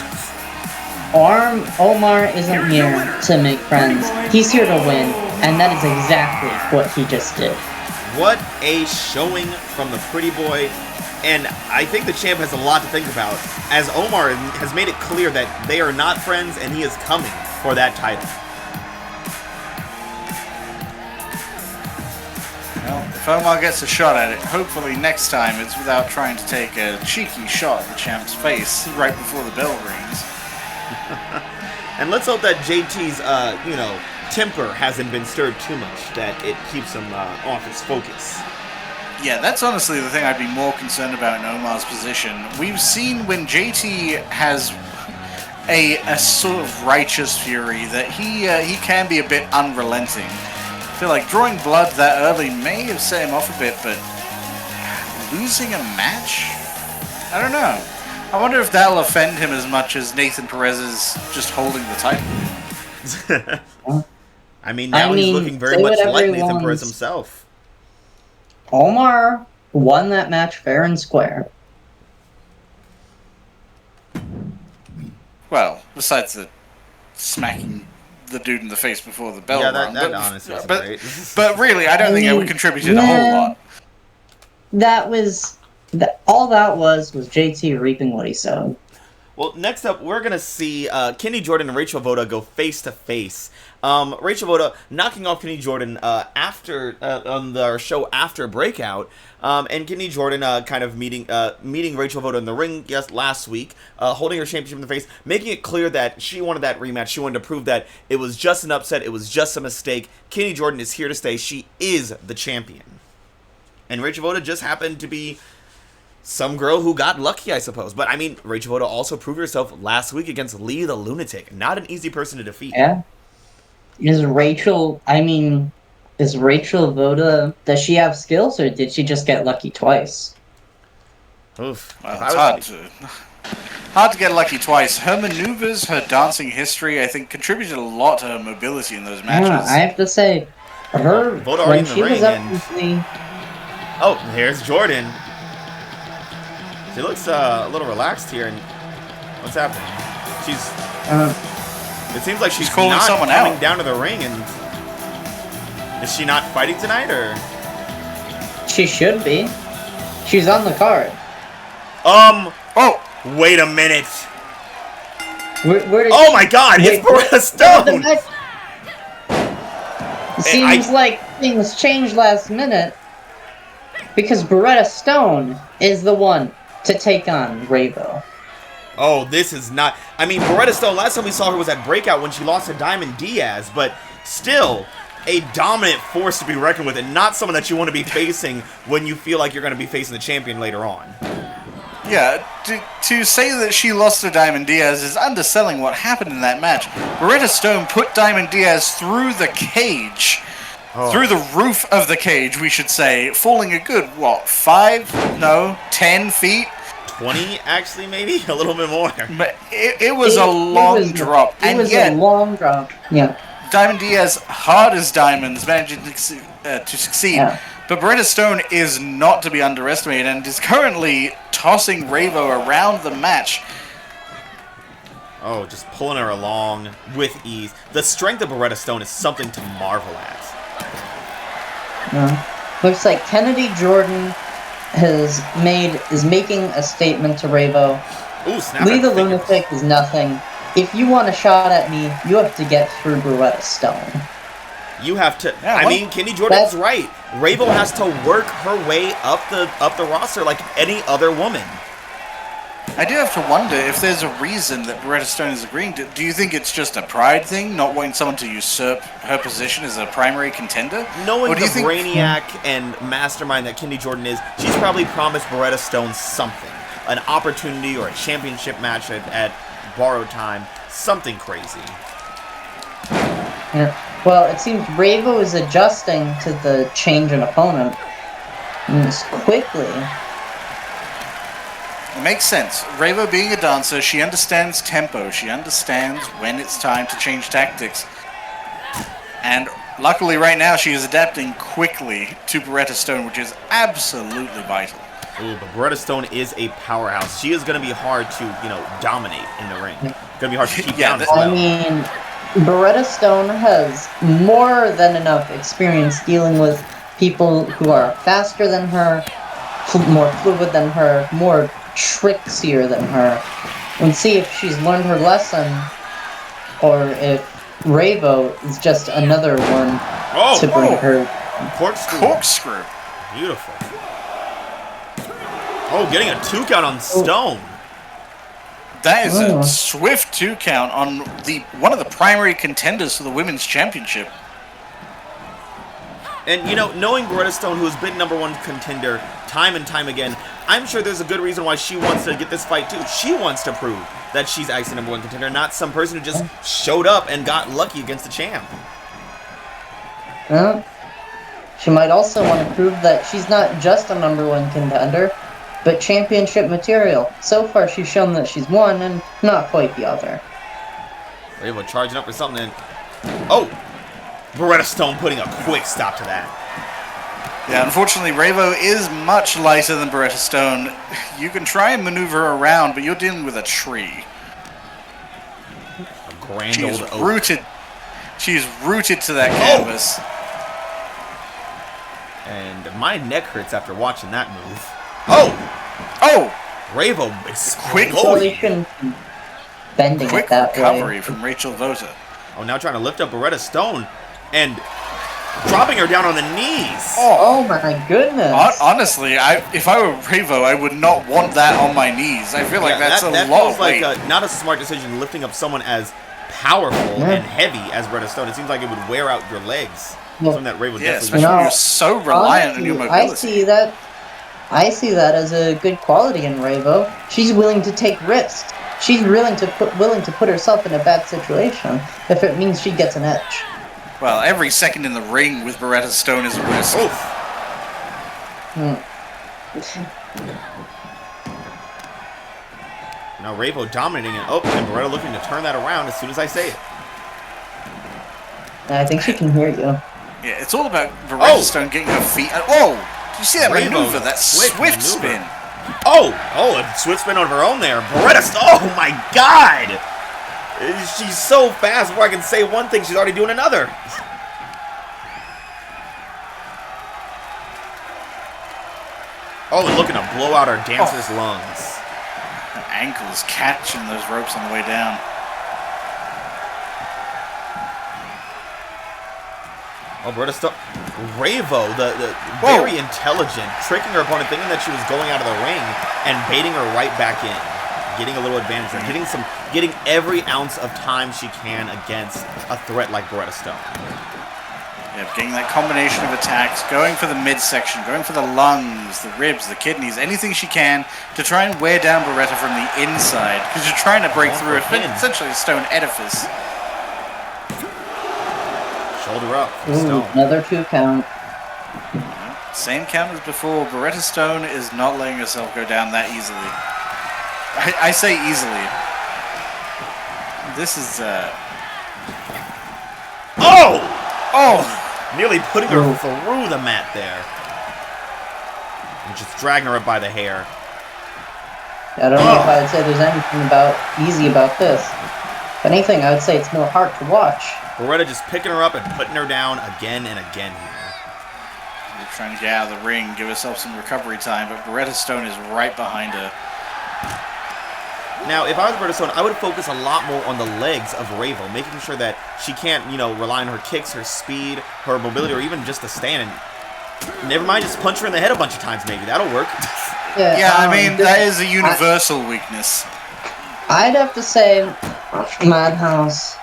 Omar isn't here to make friends. He's here to win, and that is exactly what he just did. What a showing from the pretty boy. And I think the champ has a lot to think about, as Omar has made it clear that they are not friends and he is coming for that title. Well, if Omar gets a shot at it, hopefully next time it's without trying to take a cheeky shot at the champ's face right before the bell rings. And let's hope that JT's, temper hasn't been stirred too much, that it keeps him off his focus. Yeah, that's honestly the thing I'd be more concerned about in Omar's position. We've seen when JT has a sort of righteous fury that he can be a bit unrelenting. I feel like drawing blood that early may have set him off a bit, but losing a match? I don't know. I wonder if that'll offend him as much as Nathan Perez's just holding the title. He's looking very much like Nathan Perez himself. Omar won that match fair and square. Well, besides the smacking the dude in the face before the bell rung. That honestly was great. But really, I don't think it contributed a whole lot. All that was JT reaping what he sowed. Well, next up, we're going to see Kenny Jordan and Rachel Votta go face-to-face. Rachel Votta knocking off Kenny Jordan after on their show after Breakout, and Kenny Jordan kind of meeting Rachel Votta in the ring last week, holding her championship in the face, making it clear that she wanted that rematch. She wanted to prove that it was just an upset, it was just a mistake. Kenny Jordan is here to stay. She is the champion. And Rachel Votta just happened to be some girl who got lucky, I suppose. But, Rachel Votta also proved herself last week against Lee the Lunatic. Not an easy person to defeat. Yeah. Is Rachel Votta, does she have skills, or did she just get lucky twice? Oof. Well, it's hard to get lucky twice. Her maneuvers, her dancing history, I think, contributed a lot to her mobility in those matches. Yeah, I have to say, Votta already in the ring. Oh, here's Jordan. She looks a little relaxed here, and what's happening? It seems like she's calling not someone coming out down to the ring, and is she not fighting tonight, or? She should be. She's on the card. Oh, wait a minute. Where oh my God! It's Beretta Stone. It seems like things changed last minute because Beretta Stone is the one to take on Ravo. Oh, this is not... I mean, Beretta Stone, last time we saw her was at Breakout when she lost to Diamond Diaz, but still a dominant force to be reckoned with and not someone that you want to be facing when you feel like you're going to be facing the champion later on. Yeah, to say that she lost to Diamond Diaz is underselling what happened in that match. Beretta Stone put Diamond Diaz through the cage, through the roof of the cage, we should say, falling a good, 10 feet? 20, actually, maybe? A little bit more. But it was a long drop. It was a long drop, yeah. Diamond Diaz, hard as diamonds, managed to succeed. Yeah. But Beretta Stone is not to be underestimated and is currently tossing Ravo around the match. Oh, just pulling her along with ease. The strength of Beretta Stone is something to marvel at. Looks like Kennedy Jordan is making a statement to Ravo. Ooh, snap. Lee the Lunatic is nothing. If you want a shot at me, you have to get through Beretta Stone. You have to. Yeah, I mean, Kenny Jordan's right. Ravo has to work her way up the roster like any other woman. I do have to wonder if there's a reason that Beretta Stone is agreeing to. Do you think it's just a pride thing, not wanting someone to usurp her position as a primary contender? Knowing the brainiac and mastermind that Kenny Jordan is, she's probably promised Beretta Stone something. An opportunity or a championship match at Borrowed Time. Something crazy. Yeah. Well, it seems Ravo is adjusting to the change in opponent quickly. It makes sense. Ravo being a dancer, she understands tempo. She understands when it's time to change tactics. And luckily right now she is adapting quickly to Beretta Stone, which is absolutely vital. Ooh, but Beretta Stone is a powerhouse. She is going to be hard to, dominate in the ring. Going to be hard to keep down as well. I mean, Beretta Stone has more than enough experience dealing with people who are faster than her, more fluid than her, more trickier than her. And see if she's learned her lesson, or if Ravo is just another one to bring her. Corkscrew. Beautiful. Oh, getting a 2 count on Stone. That is a swift 2 count on one of the primary contenders for the Women's Championship. And, knowing Beretta Stone, who has been #1 contender time and time again, I'm sure there's a good reason why she wants to get this fight, too. She wants to prove that she's actually #1 contender, not some person who just showed up and got lucky against the champ. She might also want to prove that she's not just a #1 contender, but championship material. So far, she's shown that she's one and not quite the other. Ravo charging up for something. Oh! Beretta Stone putting a quick stop to that. Yeah, unfortunately, Ravo is much lighter than Beretta Stone. You can try and maneuver her around, but you're dealing with a tree. A grand old oak. She's rooted to that canvas. And my neck hurts after watching that move. Oh! Ravo is quick. Bending quick it that recovery way. from Rachel Votta. Oh, now trying to lift up Beretta Stone and dropping her down on the knees. Oh my goodness. Honestly, if I were Ravo, I would not want that on my knees. I feel like that's a lot feels of weight. like not a smart decision lifting up someone as powerful and heavy as Beretta Stone. It seems like it would wear out your legs. Something that Ravo definitely especially when you're so reliant on your mobility. I see that as a good quality in Ravo. She's willing to take risks. She's willing to put herself in a bad situation if it means she gets an edge. Well, every second in the ring with Beretta Stone is a risk. Now Ravo dominating it. And Beretta looking to turn that around as soon as I say it. I think she can hear you. Yeah, it's all about Beretta Stone getting her feet. Oh! Did you see that maneuver? That swift spin. Oh, a swift spin on her own there. Beretta Stone. Oh my God! She's so fast. Before I can say one thing, she's already doing another. Oh, and looking to blow out her dancer's lungs. Her ankle is catching those ropes on the way down. Oh, Beretta Stone. Ravo, the very intelligent, tricking her opponent, thinking that she was going out of the ring and baiting her right back in. getting a little advantage there, getting every ounce of time she can against a threat like Beretta Stone. Yep, getting that combination of attacks, going for the midsection, going for the lungs, the ribs, the kidneys, anything she can to try and wear down Beretta from the inside, because you're trying to break through essentially a stone edifice. Shoulder up. Ooh, another 2 count. Same count as before. Beretta Stone is not letting herself go down that easily. I say easily. This is Oh! Nearly putting her through the mat there. And just dragging her up by the hair. I don't know if I would say there's anything easy about this. If anything, I would say it's more hard to watch. Beretta just picking her up and putting her down again and again here. We're trying to get out of the ring, give herself some recovery time, but Beretta Stone is right behind her. Now, if I was Beretta Stone, I would focus a lot more on the legs of Ravo, making sure that she can't, rely on her kicks, her speed, her mobility, or even just the stand. And never mind, just punch her in the head a bunch of times, maybe. That'll work. Yeah, I mean, that is a universal weakness. I'd have to say, Madhouse,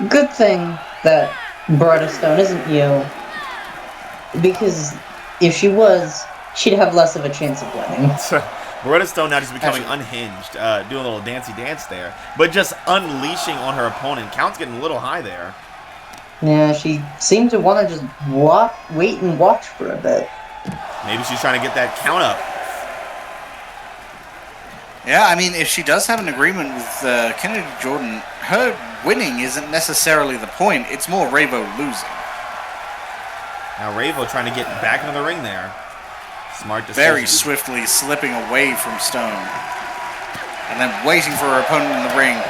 good thing that Beretta Stone isn't you. Because if she was, she'd have less of a chance of winning. Beretta Stone now just becoming unhinged, doing a little dancey dance there, but just unleashing on her opponent. Count's getting a little high there. Yeah, she seemed to want to just wait and watch for a bit. Maybe she's trying to get that count up. Yeah, I mean, if she does have an agreement with Kennedy Jordan, her winning isn't necessarily the point. It's more Ravo losing. Now Ravo trying to get back into the ring there. Smart decision. Very swiftly slipping away from Stone. And then waiting for her opponent in the ring.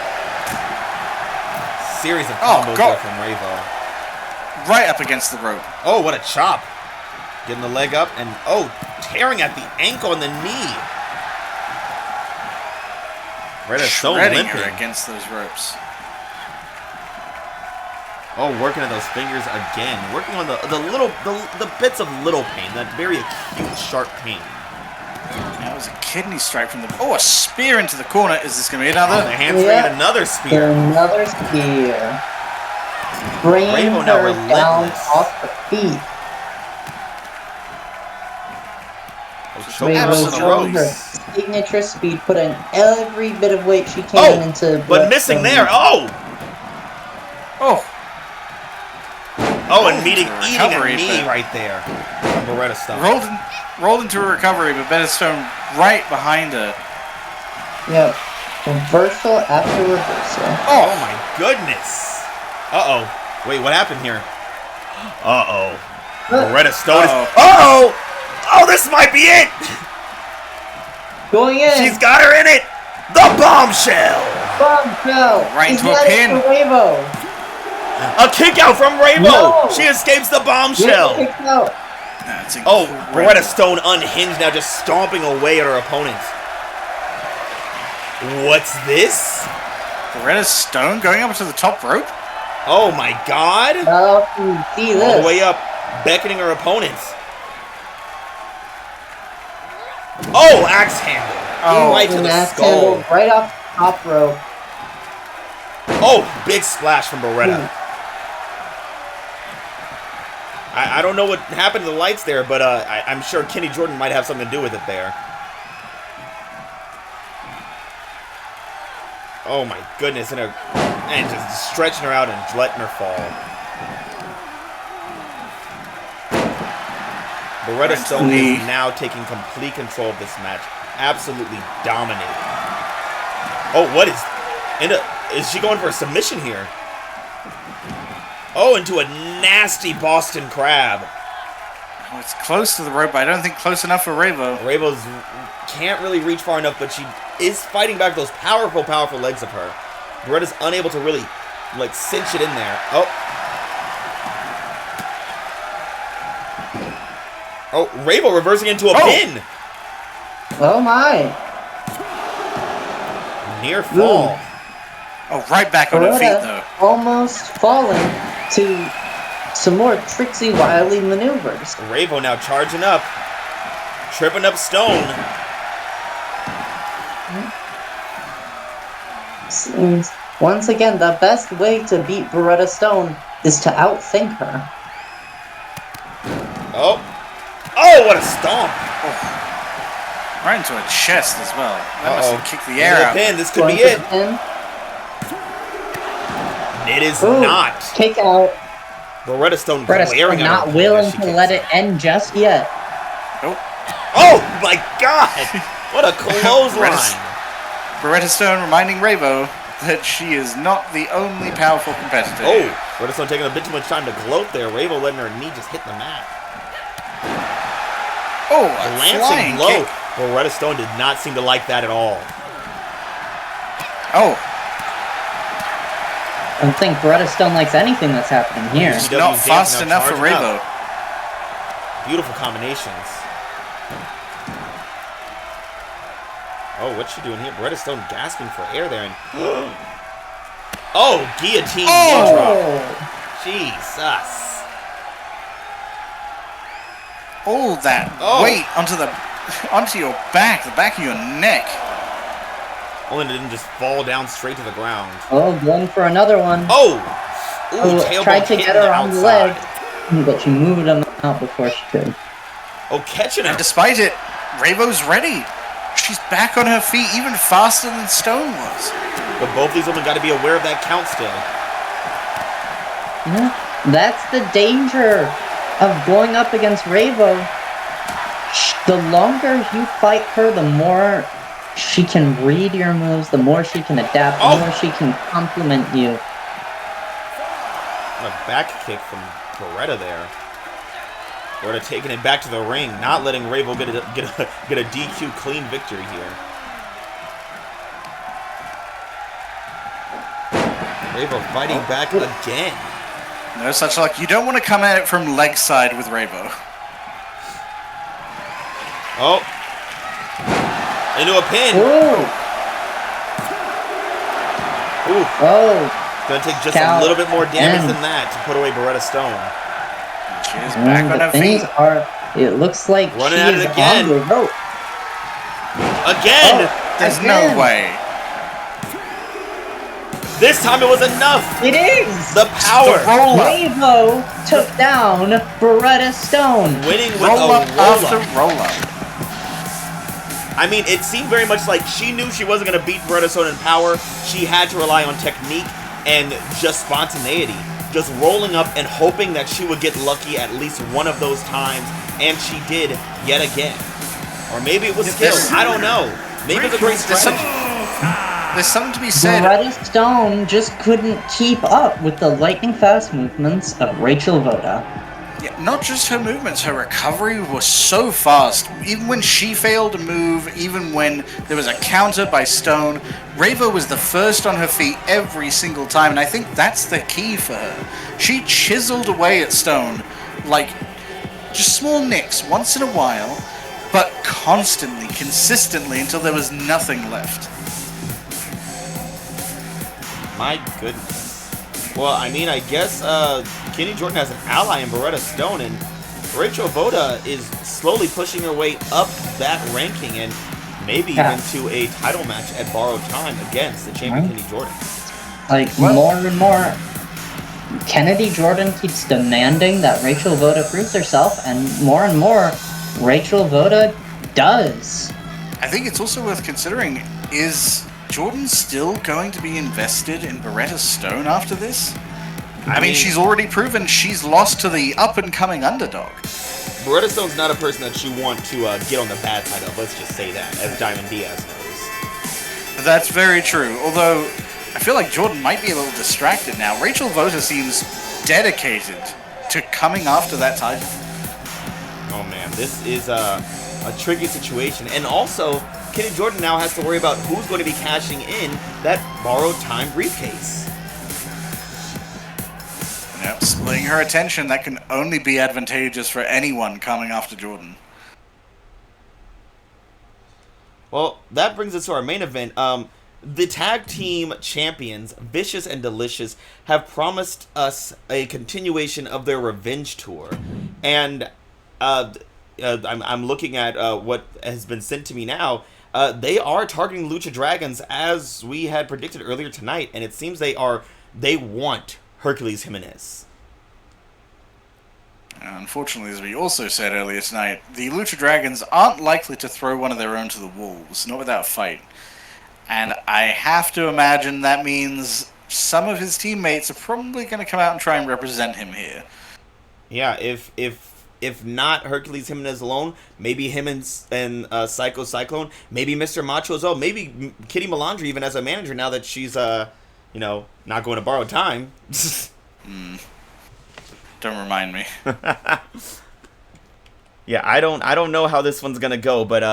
Series of combos there from Ravo. Right up against the rope. Oh, what a chop. Getting the leg up and, tearing at the ankle and the knee. Beretta Stone limping her against those ropes. Oh, working at those fingers again. Working on the bits of little pain, that very acute, sharp pain. That was a kidney strike from the... Oh, a spear into the corner. Is this going to be another? The handspring, another spear. Another spear. Bringing her down off her feet. Her signature speed, putting every bit of weight she can into... But missing there. Oh, and eating a knee right there from Beretta Stone. Rolled into a recovery, but Beretta Stone right behind her. Yep. Reversal after reversal. Oh my goodness. Uh-oh. Wait, what happened here? Uh-oh. Beretta Stone is... Uh-oh! Oh, this might be it! Going in. She's got her in it! The bombshell! Bombshell! Right into a pin. A kick out from Ravo! No. She escapes the bombshell! Beretta Stone unhinged now, just stomping away at her opponent. What's this? Beretta Stone going up to the top rope? Oh my god! See this. All the way up, beckoning her opponents. Oh, axe handle. Right to the skull. Right off the top rope. Oh, big splash from Beretta. I don't know what happened to the lights there, but I'm sure Kenny Jordan might have something to do with it there. Oh my goodness, and just stretching her out and letting her fall. Beretta Stone is now taking complete control of this match. Absolutely dominating. Oh, what is she going for a submission here? Oh, into a nasty Boston Crab. Oh, it's close to the rope, but I don't think close enough for Ravo. Ravo's can't really reach far enough, but she is fighting back those powerful, powerful legs of her. Beretta's unable to really, cinch it in there. Oh, Ravo reversing into a pin. Oh, my. Near fall. Ooh. Oh, right back on her feet, though. Almost falling to some more tricksy, wily maneuvers. Ravo now charging up. Tripping up Stone. Once again, the best way to beat Beretta Stone is to outthink her. Oh. Oh, what a stomp. Oh. Right into her chest as well. That must have kicked the air out. This could be it. It is not. Kick out. Beretta Stone glaring not willing to let it end just yet. Nope. Oh my god! What a clothesline! Beretta Stone reminding Ravo that she is not the only powerful competitor. Oh, Beretta Stone taking a bit too much time to gloat there. Ravo letting her knee just hit the mat. Oh, a lancing blow. Kick. Beretta Stone did not seem to like that at all. Oh. I don't think Beretta Stone likes anything that's happening here. It's not fast enough for Ravo. Beautiful combinations. Oh, what's she doing here? Beretta Stone gasping for air there. And oh, guillotine knee drop. Jesus. All that weight onto your back, the back of your neck. Only it didn't just fall down straight to the ground. Oh, going for another one. Oh! Ooh, tried to get her on the leg, but she moved him out before she could. Oh, catching her. And despite it, Ravo's ready. She's back on her feet even faster than Stone was. But both these women got to be aware of that count still. Yeah, that's the danger of going up against Ravo. The longer you fight her, the more she can read your moves, the more she can adapt, the more she can complement you. A back kick from Beretta there. Beretta taking it back to the ring, not letting Ravo get a DQ clean victory here. Ravo fighting back again. No such luck. You don't want to come at it from leg side with Ravo. Oh. Into a pin. Ooh. Ooh. Oh. Gonna take just a little bit more damage than that to put away Beretta Stone. She is back on her feet. It looks like running she at is it again. on the rope. Again. There's no way. This time it was enough. It is. The power. Ravo took down Beretta Stone. Winning with roll a up after roll up. I mean, it seemed very much like she knew she wasn't going to beat Beretta Stone in power. She had to rely on technique and just spontaneity. Just rolling up and hoping that she would get lucky at least one of those times. And she did yet again. Or maybe it was skill. I don't know. Maybe it was a great strategy. There's something to be said. Beretta Stone just couldn't keep up with the lightning fast movements of Rachel Votta. Yeah, not just her movements, her recovery was so fast. Even when she failed to move, even when there was a counter by Stone, Ravo was the first on her feet every single time, and I think that's the key for her. She chiseled away at Stone, like just small nicks once in a while, but constantly, consistently, until there was nothing left. My goodness. Well, I mean, I guess Kenny Jordan has an ally in Beretta Stone, and Rachel Votta is slowly pushing her way up that ranking and maybe even to a title match at Borrowed Time against the champion Kenny Jordan. Like, more and more, Kennedy Jordan keeps demanding that Rachel Votta proves herself, and more Rachel Votta does. I think it's also worth considering, is Jordan still going to be invested in Beretta Stone after this? I mean, she's already proven she's lost to the up-and-coming underdog. Beretta Stone's not a person that you want to get on the bad side of, let's just say that, as Diamond Diaz knows. That's very true, although I feel like Jordan might be a little distracted now. Rachel Votta seems dedicated to coming after that title. Oh man, this is a tricky situation. And also, Kenny Jordan now has to worry about who's going to be cashing in that Borrowed Time briefcase. Yep, splitting her attention, that can only be advantageous for anyone coming after Jordan. Well, that brings us to our main event. The tag team champions, Vicious and Delicious, have promised us a continuation of their revenge tour. And I'm looking at what has been sent to me now. They are targeting Lucha Dragons as we had predicted earlier tonight, and it seems they want Hercules Jimenez. Unfortunately, as we also said earlier tonight, the Lucha Dragons aren't likely to throw one of their own to the wolves, not without a fight. And I have to imagine that means some of his teammates are probably going to come out and try and represent him here. Yeah, if not Hercules Jimenez alone, maybe him and Psycho Cyclone, maybe Mr. Macho as well, maybe Kitty Malandra even as a manager now that she's not going to borrow time. Don't remind me. Yeah, I don't know how this one's gonna go, but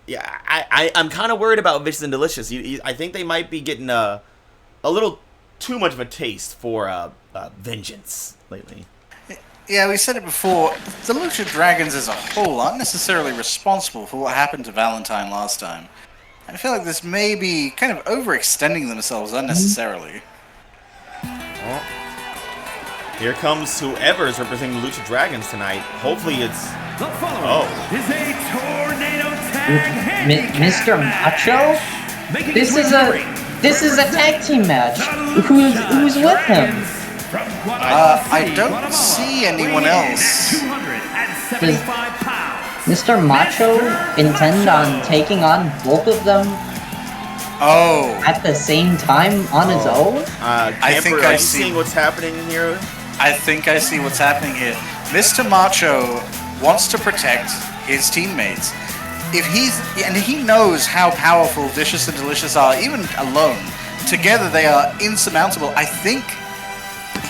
I'm kind of worried about Vicious and Delicious. I think they might be getting a little too much of a taste for vengeance lately. Yeah, we said it before. The Lucha Dragons as a whole aren't necessarily responsible for what happened to Valentine last time. I feel like this may be kind of overextending themselves unnecessarily. Well, here comes whoever is representing the Lucha Dragons tonight. Hopefully it's... The following is a tornado tag Mr. Macho? This is a tag team match. Who's with him? I don't see anyone else. Does Mr. Macho intend on taking on both of them at the same time on his own? I think are you seeing what's happening here? I think I see what's happening here. Mr. Macho wants to protect his teammates. He knows how powerful Vicious and Delicious are, even alone. Together they are insurmountable. I think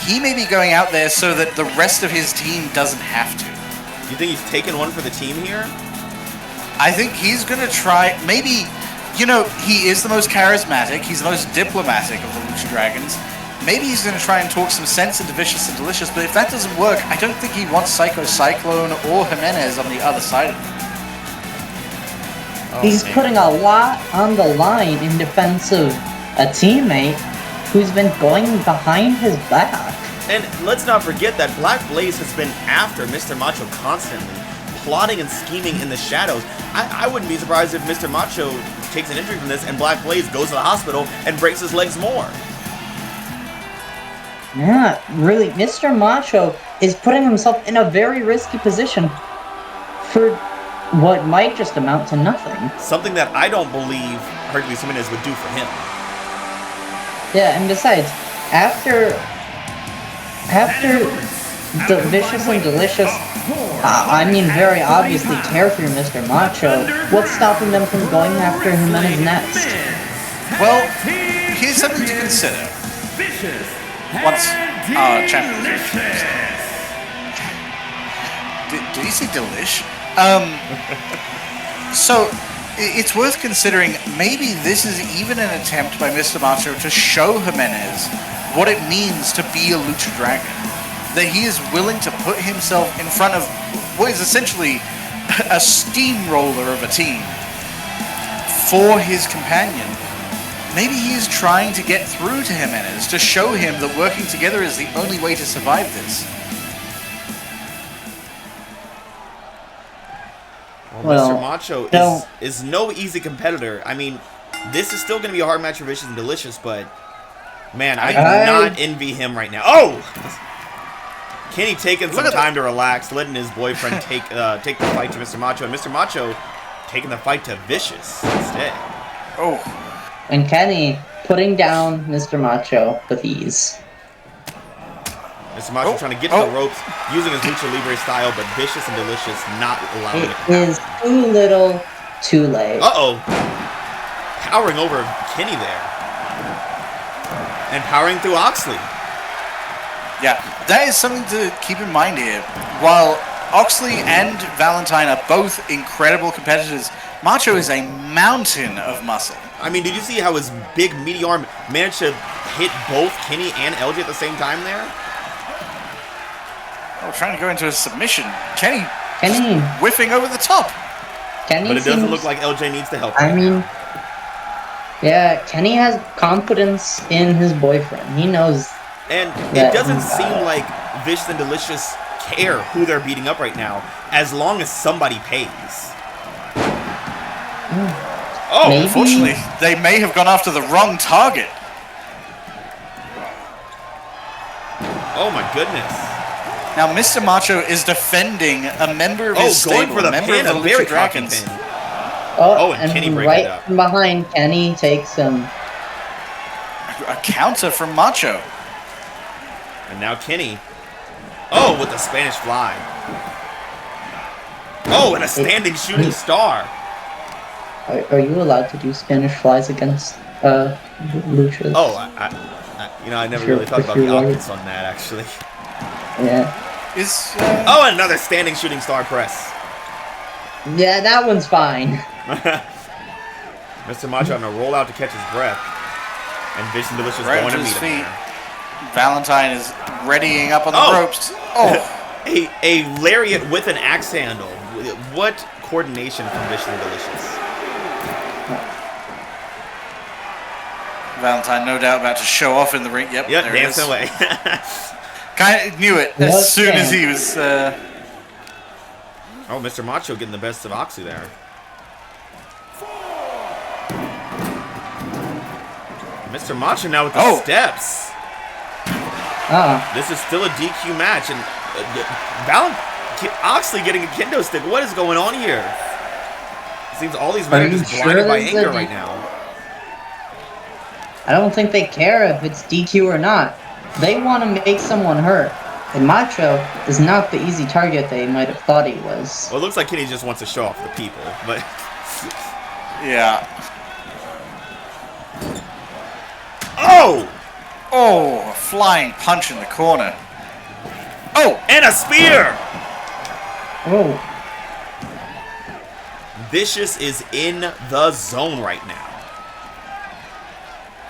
he may be going out there so that the rest of his team doesn't have to. You think he's taking one for the team here? I think he's going to try, maybe, he is the most charismatic, he's the most diplomatic of the Lucha Dragons. Maybe he's going to try and talk some sense into Vicious and Delicious, but if that doesn't work, I don't think he wants Psycho Cyclone or Jimenez on the other side of him. He's putting a lot on the line in defense of a teammate who's been going behind his back. And let's not forget that Black Blaze has been after Mr. Macho constantly, plotting and scheming in the shadows. I wouldn't be surprised if Mr. Macho takes an injury from this and Black Blaze goes to the hospital and breaks his legs more. Yeah, really, Mr. Macho is putting himself in a very risky position for what might just amount to nothing. Something that I don't believe Hercules Jimenez would do for him. Yeah, and besides, after the Vicious and Delicious, very obviously tear through Mr. Macho, what's stopping them from going after Jimenez next? Well, here's something to consider. Once our champion did he say delish? So it's worth considering maybe this is even an attempt by Mr. Macho to show Jimenez what it means to be a Lucha Dragon. That he is willing to put himself in front of what is essentially a steamroller of a team for his companion. Maybe he is trying to get through to Jimenez to show him that working together is the only way to survive this. Well, Mr. Macho is no easy competitor. I mean, this is still going to be a hard match for Vicious and Delicious, but man, I do not envy him right now. Oh! Kenny taking some time to relax, letting his boyfriend take the fight to Mr. Macho, and Mr. Macho taking the fight to Vicious instead. Oh. And Kenny putting down Mr. Macho with ease. Mr. Macho trying to get to the ropes, using his Lucha Libre style, but Vicious and Delicious not allowing it. It is too little, too late. Uh-oh. Powering over Kenny there. And powering through Oxley. Yeah, that is something to keep in mind here. While Oxley and Valentine are both incredible competitors, Macho is a mountain of muscle. I mean, did you see how his big meaty arm managed to hit both Kenny and LJ at the same time there? Oh, trying to go into a submission. Kenny whiffing over the top. Kenny but it doesn't look like LJ needs to help. Yeah, Kenny has confidence in his boyfriend. He knows. And it doesn't seem like Vicious and Delicious care who they're beating up right now, as long as somebody pays. Oh, Maybe. Unfortunately, they may have gone after the wrong target. Oh my goodness. Now, Mr. Macho is defending a member of his going stable, for the a member pin, of a the very Lucha cocky Dragons. pin. Oh, and Kenny and breaking right it up. from behind, Kenny takes him. A counter from Macho. And now Kenny. Oh, with the Spanish fly. Oh, and a standing shooting star. Are you allowed to do Spanish flies against Luchas? Oh, I never really thought about the optics on that, actually. Yeah. Oh, another standing shooting star press. Yeah, that one's fine. Mr. Macho having to roll out to catch his breath. And Vision Delicious Right going to to meet his him feet. there. Valentine is readying up on the ropes. Oh, a lariat with an axe handle. What coordination from Vision Delicious? Valentine, no doubt, about to show off in the ring. Yep, there it is. dancing away. Kind of knew it as soon as he was. Oh, Mr. Macho getting the best of Oxley there. Mr. Macho now with the steps. This is still a DQ match, and Oxley getting a kendo stick. What is going on here? It seems all these men are just blinded by anger right now. I don't think they care if it's DQ or not. They want to make someone hurt. And Macho is not the easy target they might have thought he was. Well, it looks like Kenny just wants to show off the people, but... Yeah. Oh! Oh, a flying punch in the corner. Oh! And a spear! Oh. Vicious is in the zone right now.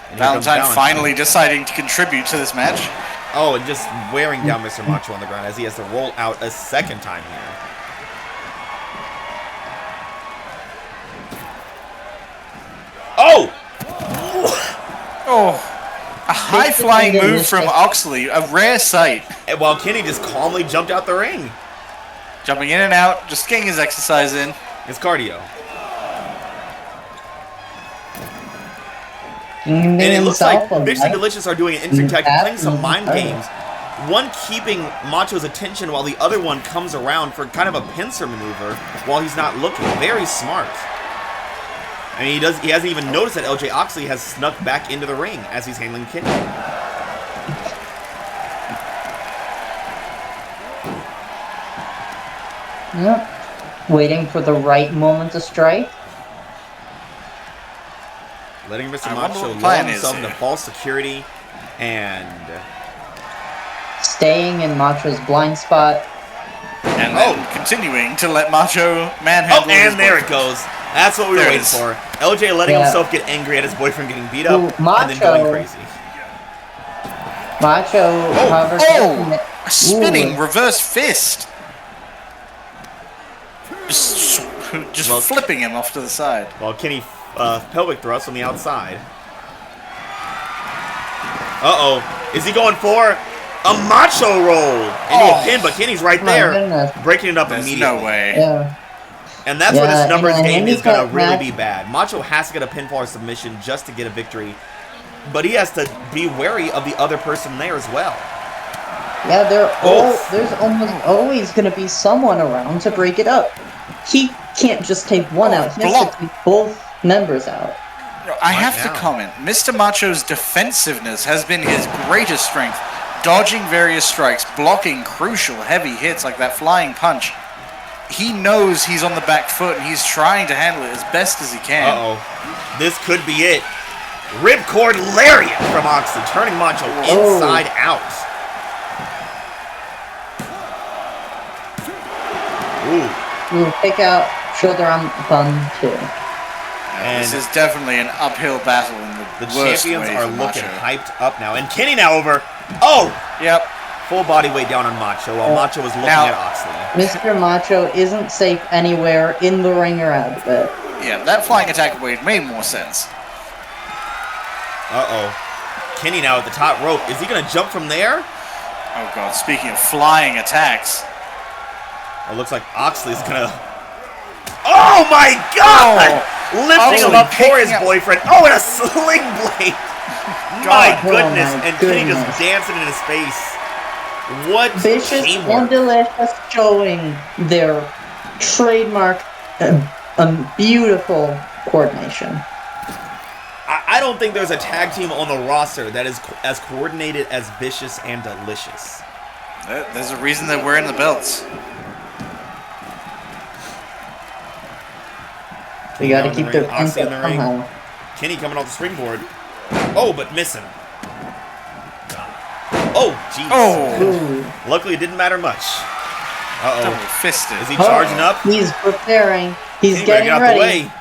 And Valentine finally deciding to contribute to this match. Oh, and just wearing down Mr. Macho on the ground as he has to roll out a second time here. Oh! Oh! A high-flying move from Oxley, a rare sight. And while Kenny just calmly jumped out the ring. Jumping in and out, just getting his exercise in. His cardio. And it looks like Vicious and Delicious are doing an interesting tactic, playing some mind games. One keeping Macho's attention while the other one comes around for kind of a pincer maneuver while he's not looking. Very smart. I mean, he hasn't even noticed that LJ Oxley has snuck back into the ring as he's handling Kenny. Yep. Waiting for the right moment to strike. Letting Mr. Macho lull himself into false security and... Staying in Macho's blind spot. And then continuing to let Macho manhandle his and there it goes. That's what we were waiting for. LJ letting himself get angry at his boyfriend getting beat up and then going crazy. Macho a spinning reverse fist. Just flipping him off to the side. Well, Kenny pelvic thrust from the outside. Uh-oh. Is he going for a Macho roll into a pin? But Kenny's right there, breaking it up immediately. No way. Yeah. And that's where this numbers game is going to really be bad. Macho has to get a pinfall or submission just to get a victory. But he has to be wary of the other person there as well. Yeah, there's almost always going to be someone around to break it up. He can't just take one out. He has to take both members out. I have to comment. Mr. Macho's defensiveness has been his greatest strength. Dodging various strikes, blocking crucial heavy hits like that flying punch. He knows he's on the back foot and he's trying to handle it as best as he can. Uh-oh. This could be it. Ripcord lariat from Oxley, turning Macho inside out. Ooh, pick out shoulder on bun too. And this is definitely an uphill battle in the worst champions way are for looking Macho. hyped up now. And Kenny now over. Oh! Yep. Full body weight down on Macho while Macho is looking at Oxley. Mr. Macho isn't safe anywhere in the ring or out of it. Yeah, that flying attack wave made more sense. Uh-oh. Kenny now at the top rope. Is he going to jump from there? Oh god, speaking of flying attacks. It looks like Oxley's gonna... Oh my god! Lifting him up for his boyfriend. Oh, and a sling blade! My goodness, and Kenny just dancing in his face. What Vicious teamwork. and Delicious showing their trademark beautiful coordination. I don't think there's a tag team on the roster that is as coordinated as Vicious and Delicious. There's a reason they're wearing the belts. We gotta keep their Oxley in the ring. somehow. Kenny coming off the springboard. Oh, but missing. Oh, jeez. Oh! Luckily, it didn't matter much. Uh-oh. Double fisted. Is he charging up? He's preparing. He's Kenny better getting get out ready. the way.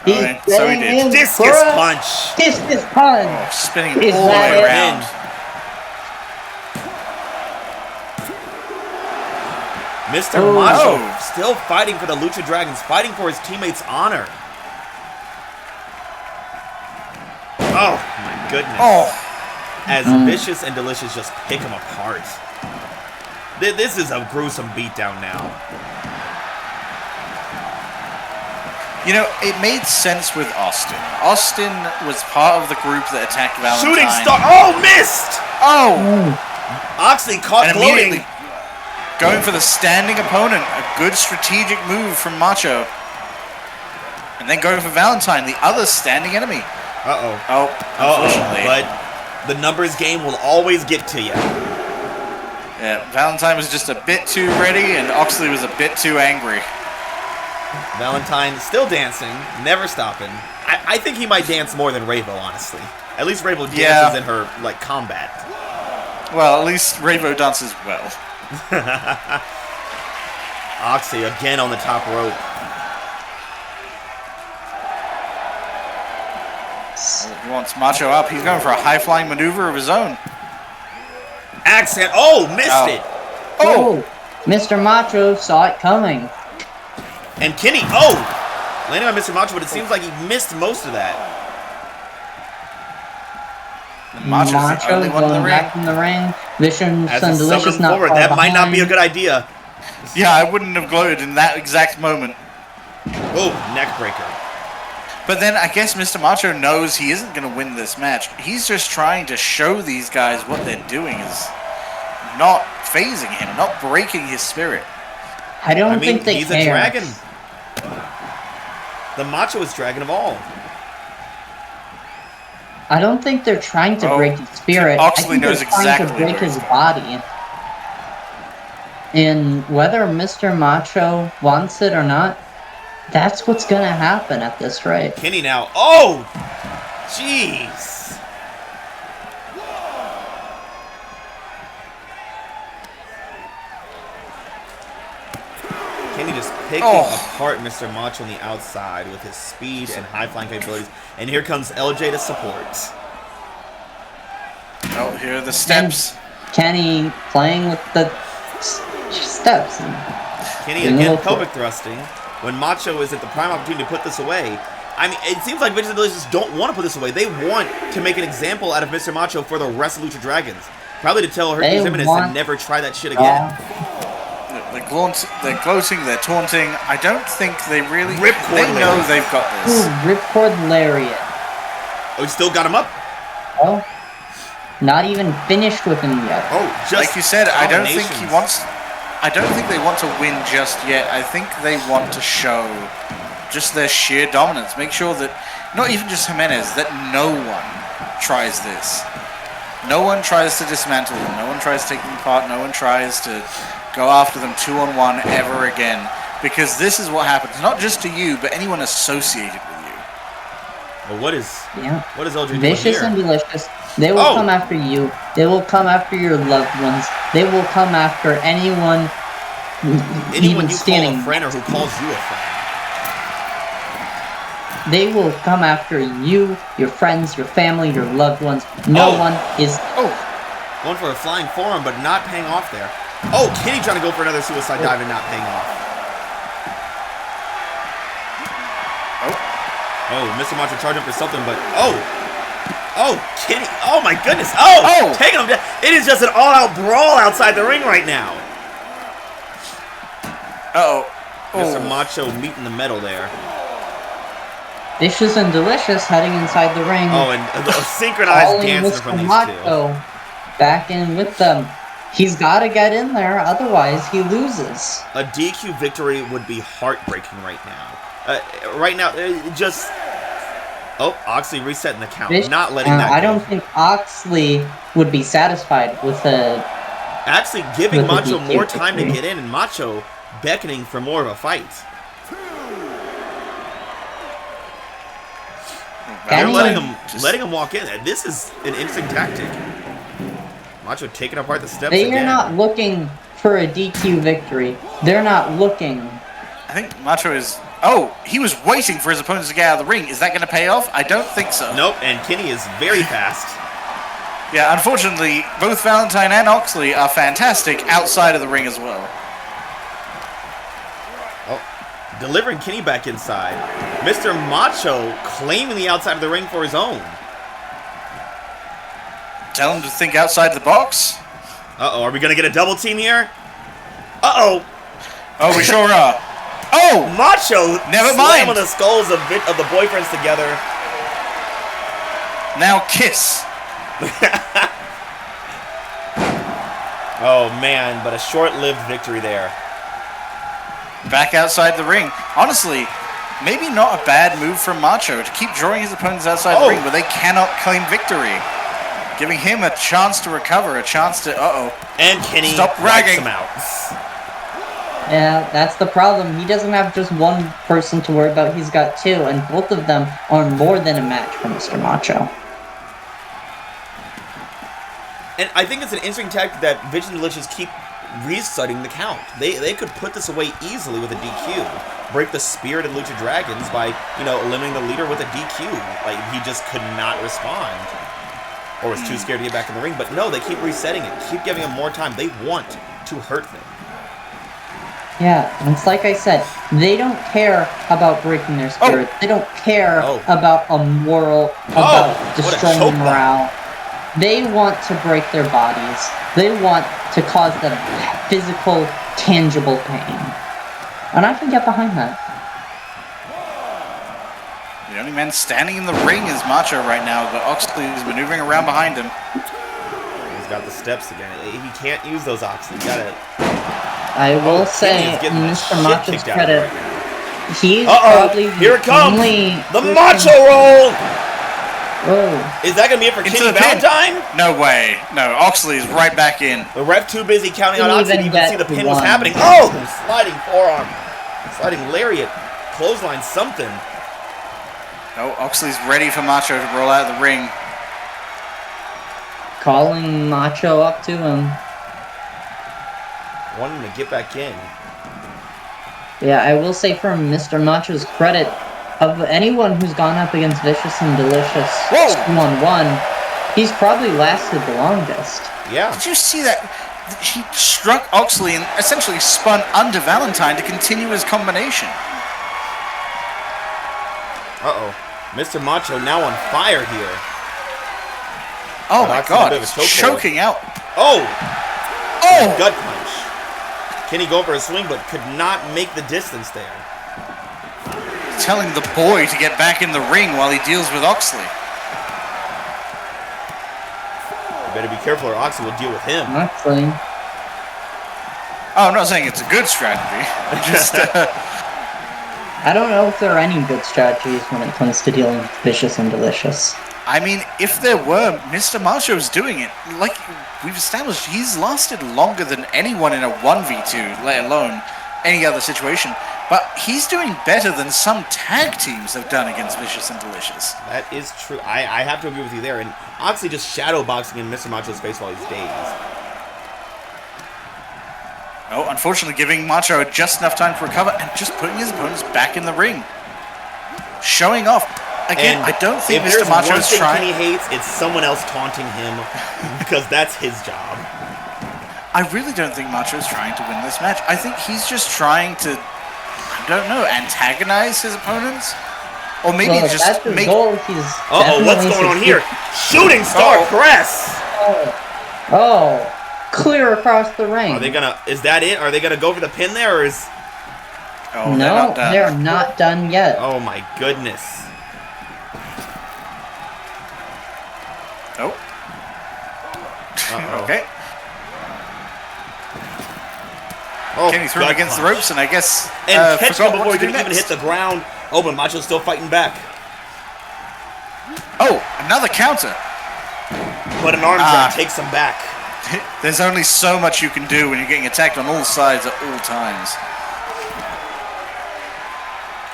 He's Alright, so he getting did. in Discus for a punch. Discus punch. Oh, spinning Is all the that way it? around. Mr. Oh. Macho still fighting for the Lucha Dragons, fighting for his teammates' honor. Oh, my goodness. Oh! As Vicious and Delicious just pick him apart. This is a gruesome beatdown now. You know, it made sense with Austin. Austin was part of the group that attacked Valentine. Shooting star. Oh, missed! Oh! Oxley caught And floating. immediately going for the standing opponent. A good strategic move from Macho. And then going for Valentine, the other standing enemy. Uh-oh. Oh, unfortunately. But the numbers game will always get to you. Yeah, Valentine was just a bit too ready, and Oxley was a bit too angry. Valentine still dancing, never stopping. I think he might dance more than Ravo, honestly. At least Ravo dances in her, like, combat. Well, at least Ravo dances well. Oxley again on the top rope. He wants Macho up. He's going for a high-flying maneuver of his own. Accent. Oh, missed it. Oh! Mr. Macho saw it coming. And Kenny, landing on Mr. Macho, but it seems like he missed most of that. Macho's the only one in the going ring. back in the ring. Vicious and As a Delicious summon not forward, far that might not be a behind. good idea. Yeah, I wouldn't have gloated in that exact moment. Oh, neck breaker. But then I guess Mr. Macho knows he isn't going to win this match. He's just trying to show these guys what they're doing is not phasing him, not breaking his spirit. I don't think they he's care. a dragon. The Macho-est dragon of all. I don't think they're trying to Oh, break his spirit. Oxley I think knows they're trying exactly to break where his he's going. body. And whether Mr. Macho wants it or not, that's what's gonna happen at this rate. Kenny now. Oh! Jeez. Kenny just picking apart Mr. Macho on the outside with his speed and high-flying capabilities. And here comes LJ to support. Oh, here are the steps. Kenny playing with the steps. Kenny Doing a again little pelvic thrusting when Macho is at the prime opportunity to put this away. I mean, it seems like Vicious and Delicious don't want to put this away. They want to make an example out of Mr. Macho for the rest of Lucha Dragons. Probably to tell Hercules Jimenez to never try that shit again. They're gloating, they're taunting. I don't think they really... Ripcord they know lariat. they've got this. Ooh, ripcord lariat. Oh, he still got him up? Oh, not even finished with him yet. Oh, just Like you said, I don't think he combinations. wants... I don't think they want to win just yet. I think they want to show just their sheer dominance. Make sure that, not even just Jimenez, that no one tries this. No one tries to dismantle them. No one tries to take them apart. No one tries to go after them 2-on-1 ever again. Because this is what happens, not just to you, but anyone associated with you. Well, what is LJ doing Vicious here? and Delicious. They will come after you. They will come after your loved ones. They will come after anyone even you standing. call a friend or who calls you a friend. They will come after you, your friends, your family, your loved ones. No one is... Going for a flying forearm, but not paying off there. Oh, Kenny trying to go for another suicide dive and not paying off. Oh, Mr. Macho charging for something, but... Oh, Kenny. Oh, my goodness. Oh, taking him down. It is just an all-out brawl outside the ring right now. Mr. Macho meeting the metal there. Vicious and Delicious heading inside the ring. Oh, and the synchronized dancing Mr. from these Macho two. back in with them. He's got to get in there, otherwise he loses. A DQ victory would be heartbreaking right now. Just... Oh, Oxley resetting the count. Not letting that go. I don't think Oxley would be satisfied with a... Actually giving Macho more time to get in, and Macho beckoning for more of a fight. They're letting him walk in. This is an interesting tactic. Macho taking apart the steps again. They are not looking for a DQ victory. They're not looking. I think Macho is... Oh, he was waiting for his opponents to get out of the ring. Is that going to pay off? I don't think so. Nope, and Kenny is very fast. Yeah, unfortunately, both Valentine and Oxley are fantastic outside of the ring as well. Oh, delivering Kenny back inside. Mr. Macho claiming the outside of the ring for his own. Tell him to think outside the box. Uh-oh, are we going to get a double team here? Uh-oh. Oh, we sure are. Oh! Macho never mind. Slamming the skulls of the boyfriends together. Now kiss. Oh, man, but a short-lived victory there. Back outside the ring. Honestly, maybe not a bad move from Macho to keep drawing his opponents outside the ring, but they cannot claim victory. Giving him a chance to recover, a chance to... And Kenny stop ragging him out. Yeah, that's the problem. He doesn't have just one person to worry about. He's got two, and both of them are more than a match for Mr. Macho. And I think it's an interesting tactic that Vicious and Delicious keep resetting the count. They could put this away easily with a DQ. Break the spirit of Lucha Dragons by, eliminating the leader with a DQ. Like, he just could not respond. Or was too scared to get back in the ring. But no, they keep resetting it. Keep giving him more time. They want to hurt them. Yeah, it's like I said, they don't care about breaking their spirit. They don't care about a moral, about destroying morale. They want to break their bodies. They want to cause them physical, tangible pain. And I can get behind that. The only man standing in the ring is Macho right now, but Oxley is maneuvering around behind him. He's got the steps again. He can't use those Oxley. Got it. I will say, Mr. Macho's credit, he's probably here it comes! The Macho Roll! Oh. Is that going to be it for Kenny Valentine? No way. No, Oxley is right back in. The ref too busy counting on Oxley to even see the pin was happening. Oh! Sliding forearm. Sliding lariat. Clothesline something. No, Oxley's ready for Macho to roll out of the ring. Calling Macho up to him. Wanting to get back in. Yeah, I will say for Mr. Macho's credit, of anyone who's gone up against Vicious and Delicious 2-on-1, he's probably lasted the longest. Yeah. Did you see that? He struck Oxley and essentially spun under Valentine to continue his combination. Uh-oh. Mr. Macho now on fire here. Oh my god, choking out. Oh! Gut punch. Kenny go for a swing, but could not make the distance there. Telling the boy to get back in the ring while he deals with Oxley. You better be careful or Oxley will deal with him. Oxley. Oh, I'm not saying it's a good strategy. Just, I don't know if there are any good strategies when it comes to dealing with Vicious and Delicious. I mean, if there were, Mr. Macho's doing it. Like we've established, he's lasted longer than anyone in a 1v2, let alone any other situation. But he's doing better than some tag teams have done against Vicious and Delicious. That is true. I have to agree with you there. And Oxley just shadow boxing in Mr. Macho's face while he's dazed. Oh, unfortunately giving Macho just enough time to recover and just putting his opponents back in the ring. Showing off. Again, I don't think Mr. Macho is trying... If Kenny hates, it's someone else taunting him because that's his job. I really don't think Macho is trying to win this match. I think he's just trying to, I don't know, antagonize his opponents. Or maybe Well, just that's his make... goal. He's Uh-oh, what's definitely going on here? Shooting star press! Oh, clear across the ring. Are they gonna, is that it? Are they gonna go for the pin there, or is... Oh, No, they're not done yet. Oh my goodness. Oh. Uh-oh. Okay. Oh, Kenny threw him gut against the punch. ropes, and I guess And catch him forgot before what he to could do even hit next. the ground. Oh, but Macho's still fighting back. Oh, another counter. But an arm drag takes him back. There's only so much you can do when you're getting attacked on all sides at all times.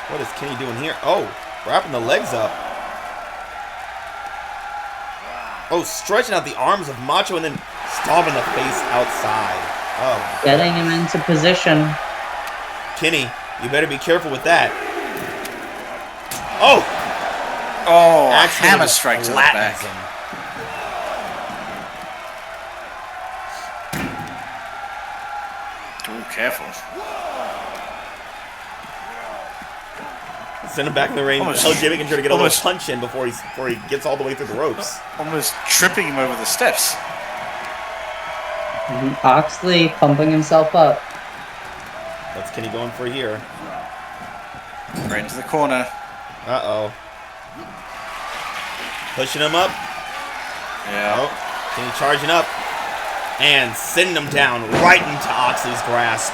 What is Kenny doing here? Oh, wrapping the legs up. Oh, stretching out the arms of Macho and then stomping the face outside. Oh. Getting him into position. Kenny, you better be careful with that. Oh! Oh, a Actually, hammer just strike to the flattens back. him. Oh, careful. Send him back in the ring. Almost- LJ can try to get a little almost- punch in before he gets all the way through the ropes. Almost tripping him over the steps. Oxley pumping himself up. What's Kenny going for here? Right into the corner. Uh-oh. Pushing him up. Yeah. Oh, Kenny charging up. And sending him down right into Oxley's grasp.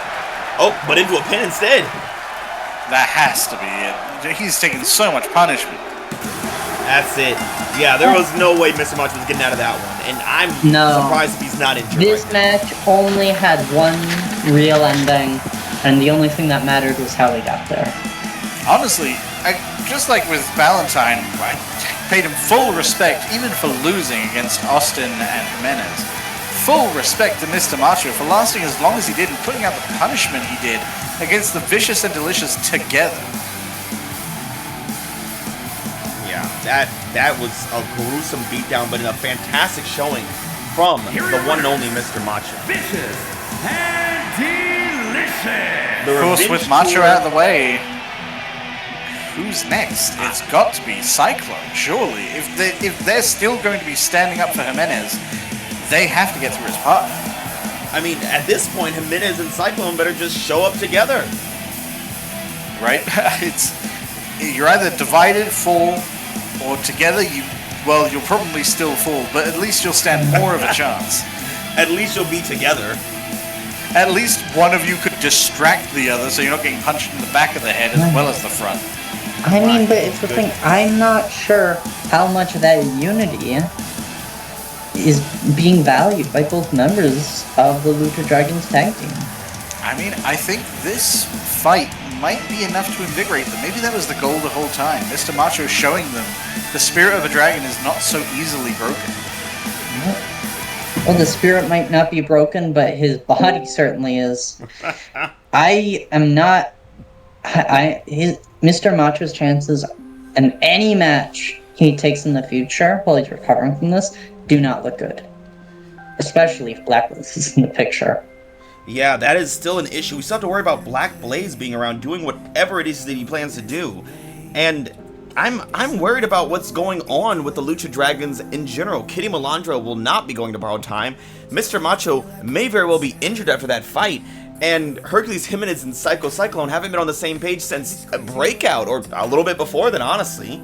Oh, but into a pin instead. That has to be it. He's taking so much punishment. That's it. Yeah, there was no way Mr. Macho was getting out of that one. And I'm surprised if he's not injured. This match only had one real ending, and the only thing that mattered was how he got there. Honestly, just like with Valentine, I paid him full respect, even for losing against Austin and Jimenez. Full respect to Mr. Macho for lasting as long as he did and putting out the punishment he did against the Vicious and Delicious together. Yeah, that was a gruesome beatdown, but in a fantastic showing from the one and only Mr. Macho. Vicious and Delicious. The Of course, Revenge with Macho Tour- out of the way, who's next? It's got to be Cyclone, surely. If they're still going to be standing up for Jimenez, they have to get through his partner. I mean, at this point, Jimenez and Cyclone better just show up together. Right? You're either divided, fall, or together you'll probably still fall, but at least you'll stand more of a chance. At least you'll be together. At least one of you could distract the other so you're not getting punched in the back of the head as well as the front. I mean, but it's the thing, I'm not sure how much of that unity is being valued by both members of the Lucha Dragons tag team. I mean, I think this fight might be enough to invigorate them. Maybe that was the goal the whole time. Mr. Macho showing them the spirit of a dragon is not so easily broken. Well, the spirit might not be broken, but his body certainly is. Mr. Macho's chances in any match he takes in the future while he's recovering from this do not look good. Especially if Blacklist is in the picture. Yeah, that is still an issue. We still have to worry about Black Blaze being around doing whatever it is that he plans to do. And I'm worried about what's going on with the Lucha Dragons in general. Kitty Malandra will not be going to Borrowed Time. Mr. Macho may very well be injured after that fight. And Hercules Jimenez and Psycho Cyclone haven't been on the same page since Breakout, or a little bit before then, honestly.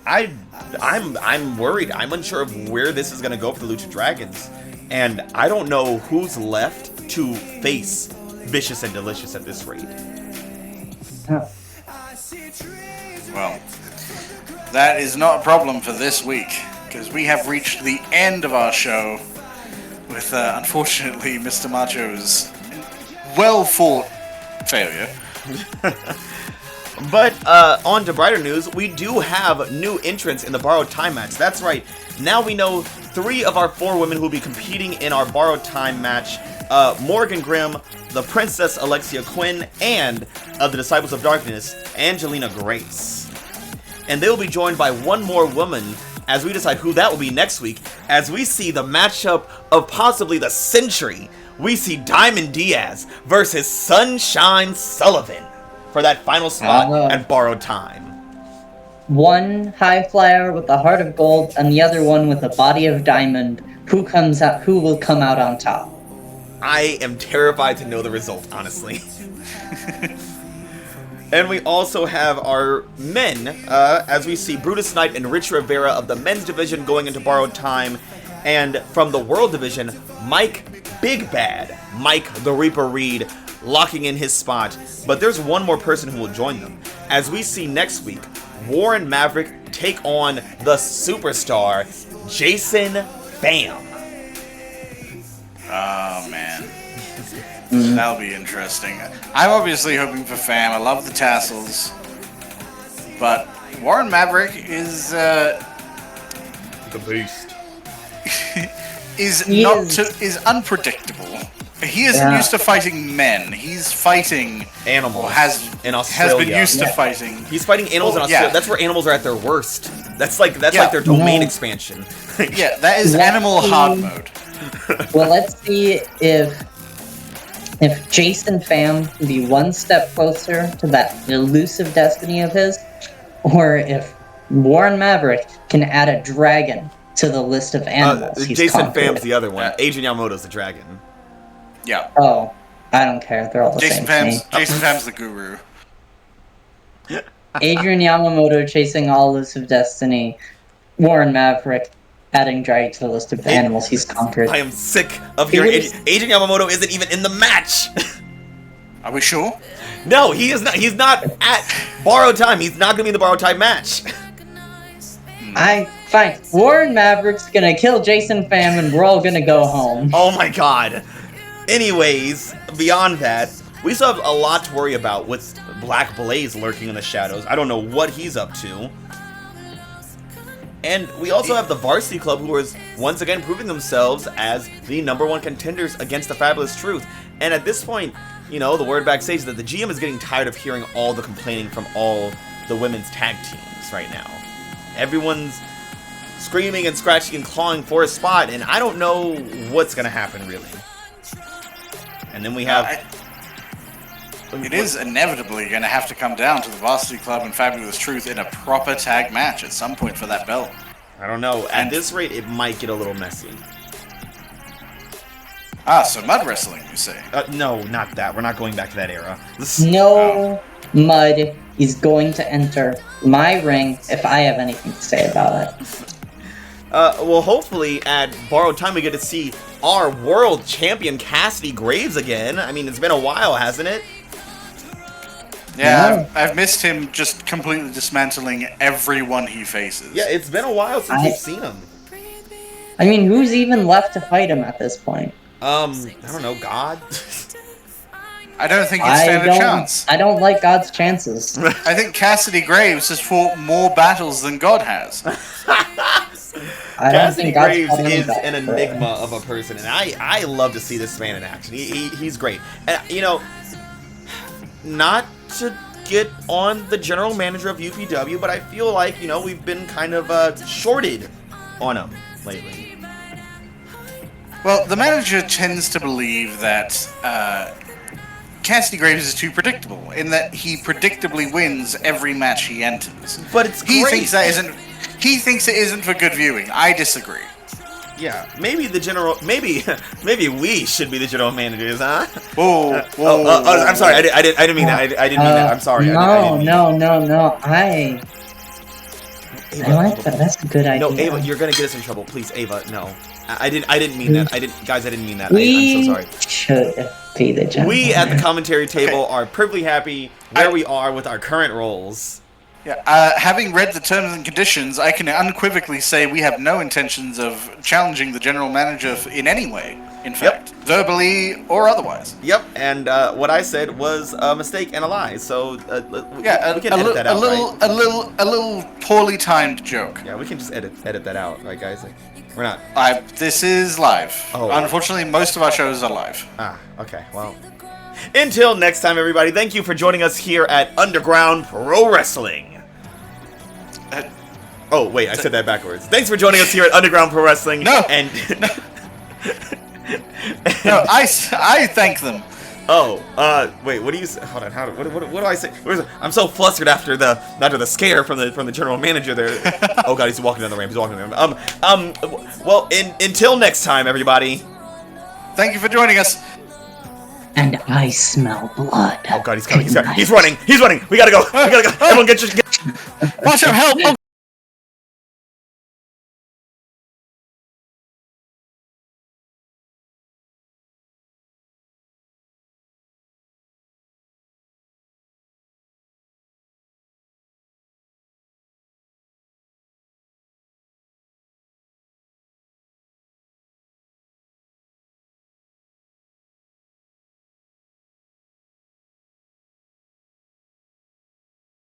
I'm worried. I'm unsure of where this is going to go for the Lucha Dragons. And I don't know who's left to face Vicious and Delicious at this rate. Well, that is not a problem for this week, because we have reached the end of our show with, unfortunately, Mr. Macho's well-fought failure. But on to brighter news, we do have new entrants in the Borrowed Time match. That's right. Now we know 3 of our 4 women who will be competing in our Borrowed Time match. Morgan Grimm, the Princess Alexia Quinn, and the Disciples of Darkness, Angelina Grace. And they will be joined by one more woman as we decide who that will be next week, as we see the matchup of possibly the century. We see Diamond Diaz versus Sunshine Sullivan. for that final spot at Borrowed Time. One high flyer with a heart of gold, and the other one with a body of diamond. Who will come out on top? I am terrified to know the result, honestly. And we also have our men, as we see Brutus Knight and Richie Rivera of the men's division going into Borrowed Time. And from the world division, Mike Big Bad, Mike the Reaper Reed, locking in his spot. But there's one more person who will join them. As we see next week, Warren Maverick take on the superstar, Jason Pham. Oh, man. That'll be interesting. I'm obviously hoping for Pham. I love the tassels. But Warren Maverick is... the beast. is unpredictable. He isn't used to fighting men. He's fighting animals. In Australia. Has been used to fighting. He's fighting animals in Australia. Yeah. That's where animals are at their worst. That's like their domain expansion. Yeah, that is animal hard mode. Well, let's see if Jason Pham can be one step closer to that elusive destiny of his, or if Warren Maverick can add a dragon to the list of animals he's Jason conquered. Pham's the other one. Adrian Yamamoto's the dragon. Yeah. Oh, I don't care. They're all the same to me. Jason Pham's the guru. Adrian Yamamoto chasing all elusive destiny. Warren Maverick adding dragon to the list of animals he's conquered. I am sick of hearing Adrian Yamamoto isn't even in the match. Are we sure? No, he is not. He's not at Borrowed Time. He's not going to be in the Borrowed Time match. Fine. Warren Maverick's gonna kill Jason Pham and we're all gonna go home. Oh my god. Anyways, beyond that, we still have a lot to worry about with Black Blaze lurking in the shadows. I don't know what he's up to. And we also have the Varsity Club, who is once again proving themselves as the #1 contenders against the Fabulous Truth. And at this point, you know, the word backstage is that the GM is getting tired of hearing all the complaining from all the women's tag teams right now. Everyone's screaming and scratching and clawing for a spot, and I don't know what's going to happen, really. And then we have... It is inevitably going to have to come down to the Varsity Club and Fabulous Truth in a proper tag match at some point for that belt. I don't know. At this rate, it might get a little messy. Ah, so mud wrestling, you say? No, not that. We're not going back to that era. No mud is going to enter my ring if I have anything to say about it. Well, hopefully at Borrowed Time we get to see our world champion Cassidy Graves again. I mean, it's been a while, hasn't it? Yeah, I've missed him just completely dismantling everyone he faces. Yeah, it's been a while since we've seen him. I mean, who's even left to fight him at this point? I don't know, God? I don't think he'd stand a chance. I don't like God's chances. I think Cassidy Graves has fought more battles than God has. Cassidy Graves is an enigma of a person, and I love to see this man in action. He's great. And, you know, not to get on the general manager of UPW, but I feel like, you know, we've been kind of shorted on him lately. Well, the manager tends to believe that Cassidy Graves is too predictable, in that he predictably wins every match he enters. But it's great. He thinks it isn't for good viewing. I disagree. Yeah, maybe the general, maybe we should be the general managers, huh? I'm sorry, I didn't mean that. I didn't mean that. I'm sorry. No. I like that. That's a good idea. No, Ava, you're gonna get us in trouble. Please, Ava, no. I didn't mean that. I didn't mean that. I'm so sorry. Should be the general We at the commentary table are perfectly happy where we are with our current roles. Yeah, having read the terms and conditions, I can unequivocally say we have no intentions of challenging the general manager in any way. In fact, verbally or otherwise. Yep, and what I said was a mistake and a lie. So we can edit that out. A little poorly timed joke. Yeah, we can just edit that out, right, guys? Like, we're not. This is live. Oh. Unfortunately, most of our shows are live. Ah, okay. Well, until next time, everybody. Thank you for joining us here at Underground Pro Wrestling. Oh wait, I said that backwards. Thanks for joining us here at Underground Pro Wrestling. No, and no, I thank them. Wait, what do you say? Hold on, what do I say? I'm so flustered after the scare from the general manager there. Oh god, he's walking down the ramp. Well, until next time, everybody. Thank you for joining us. And I smell blood. Oh god, he's coming. He's running. We gotta go. Everyone get your. Watch out! Help!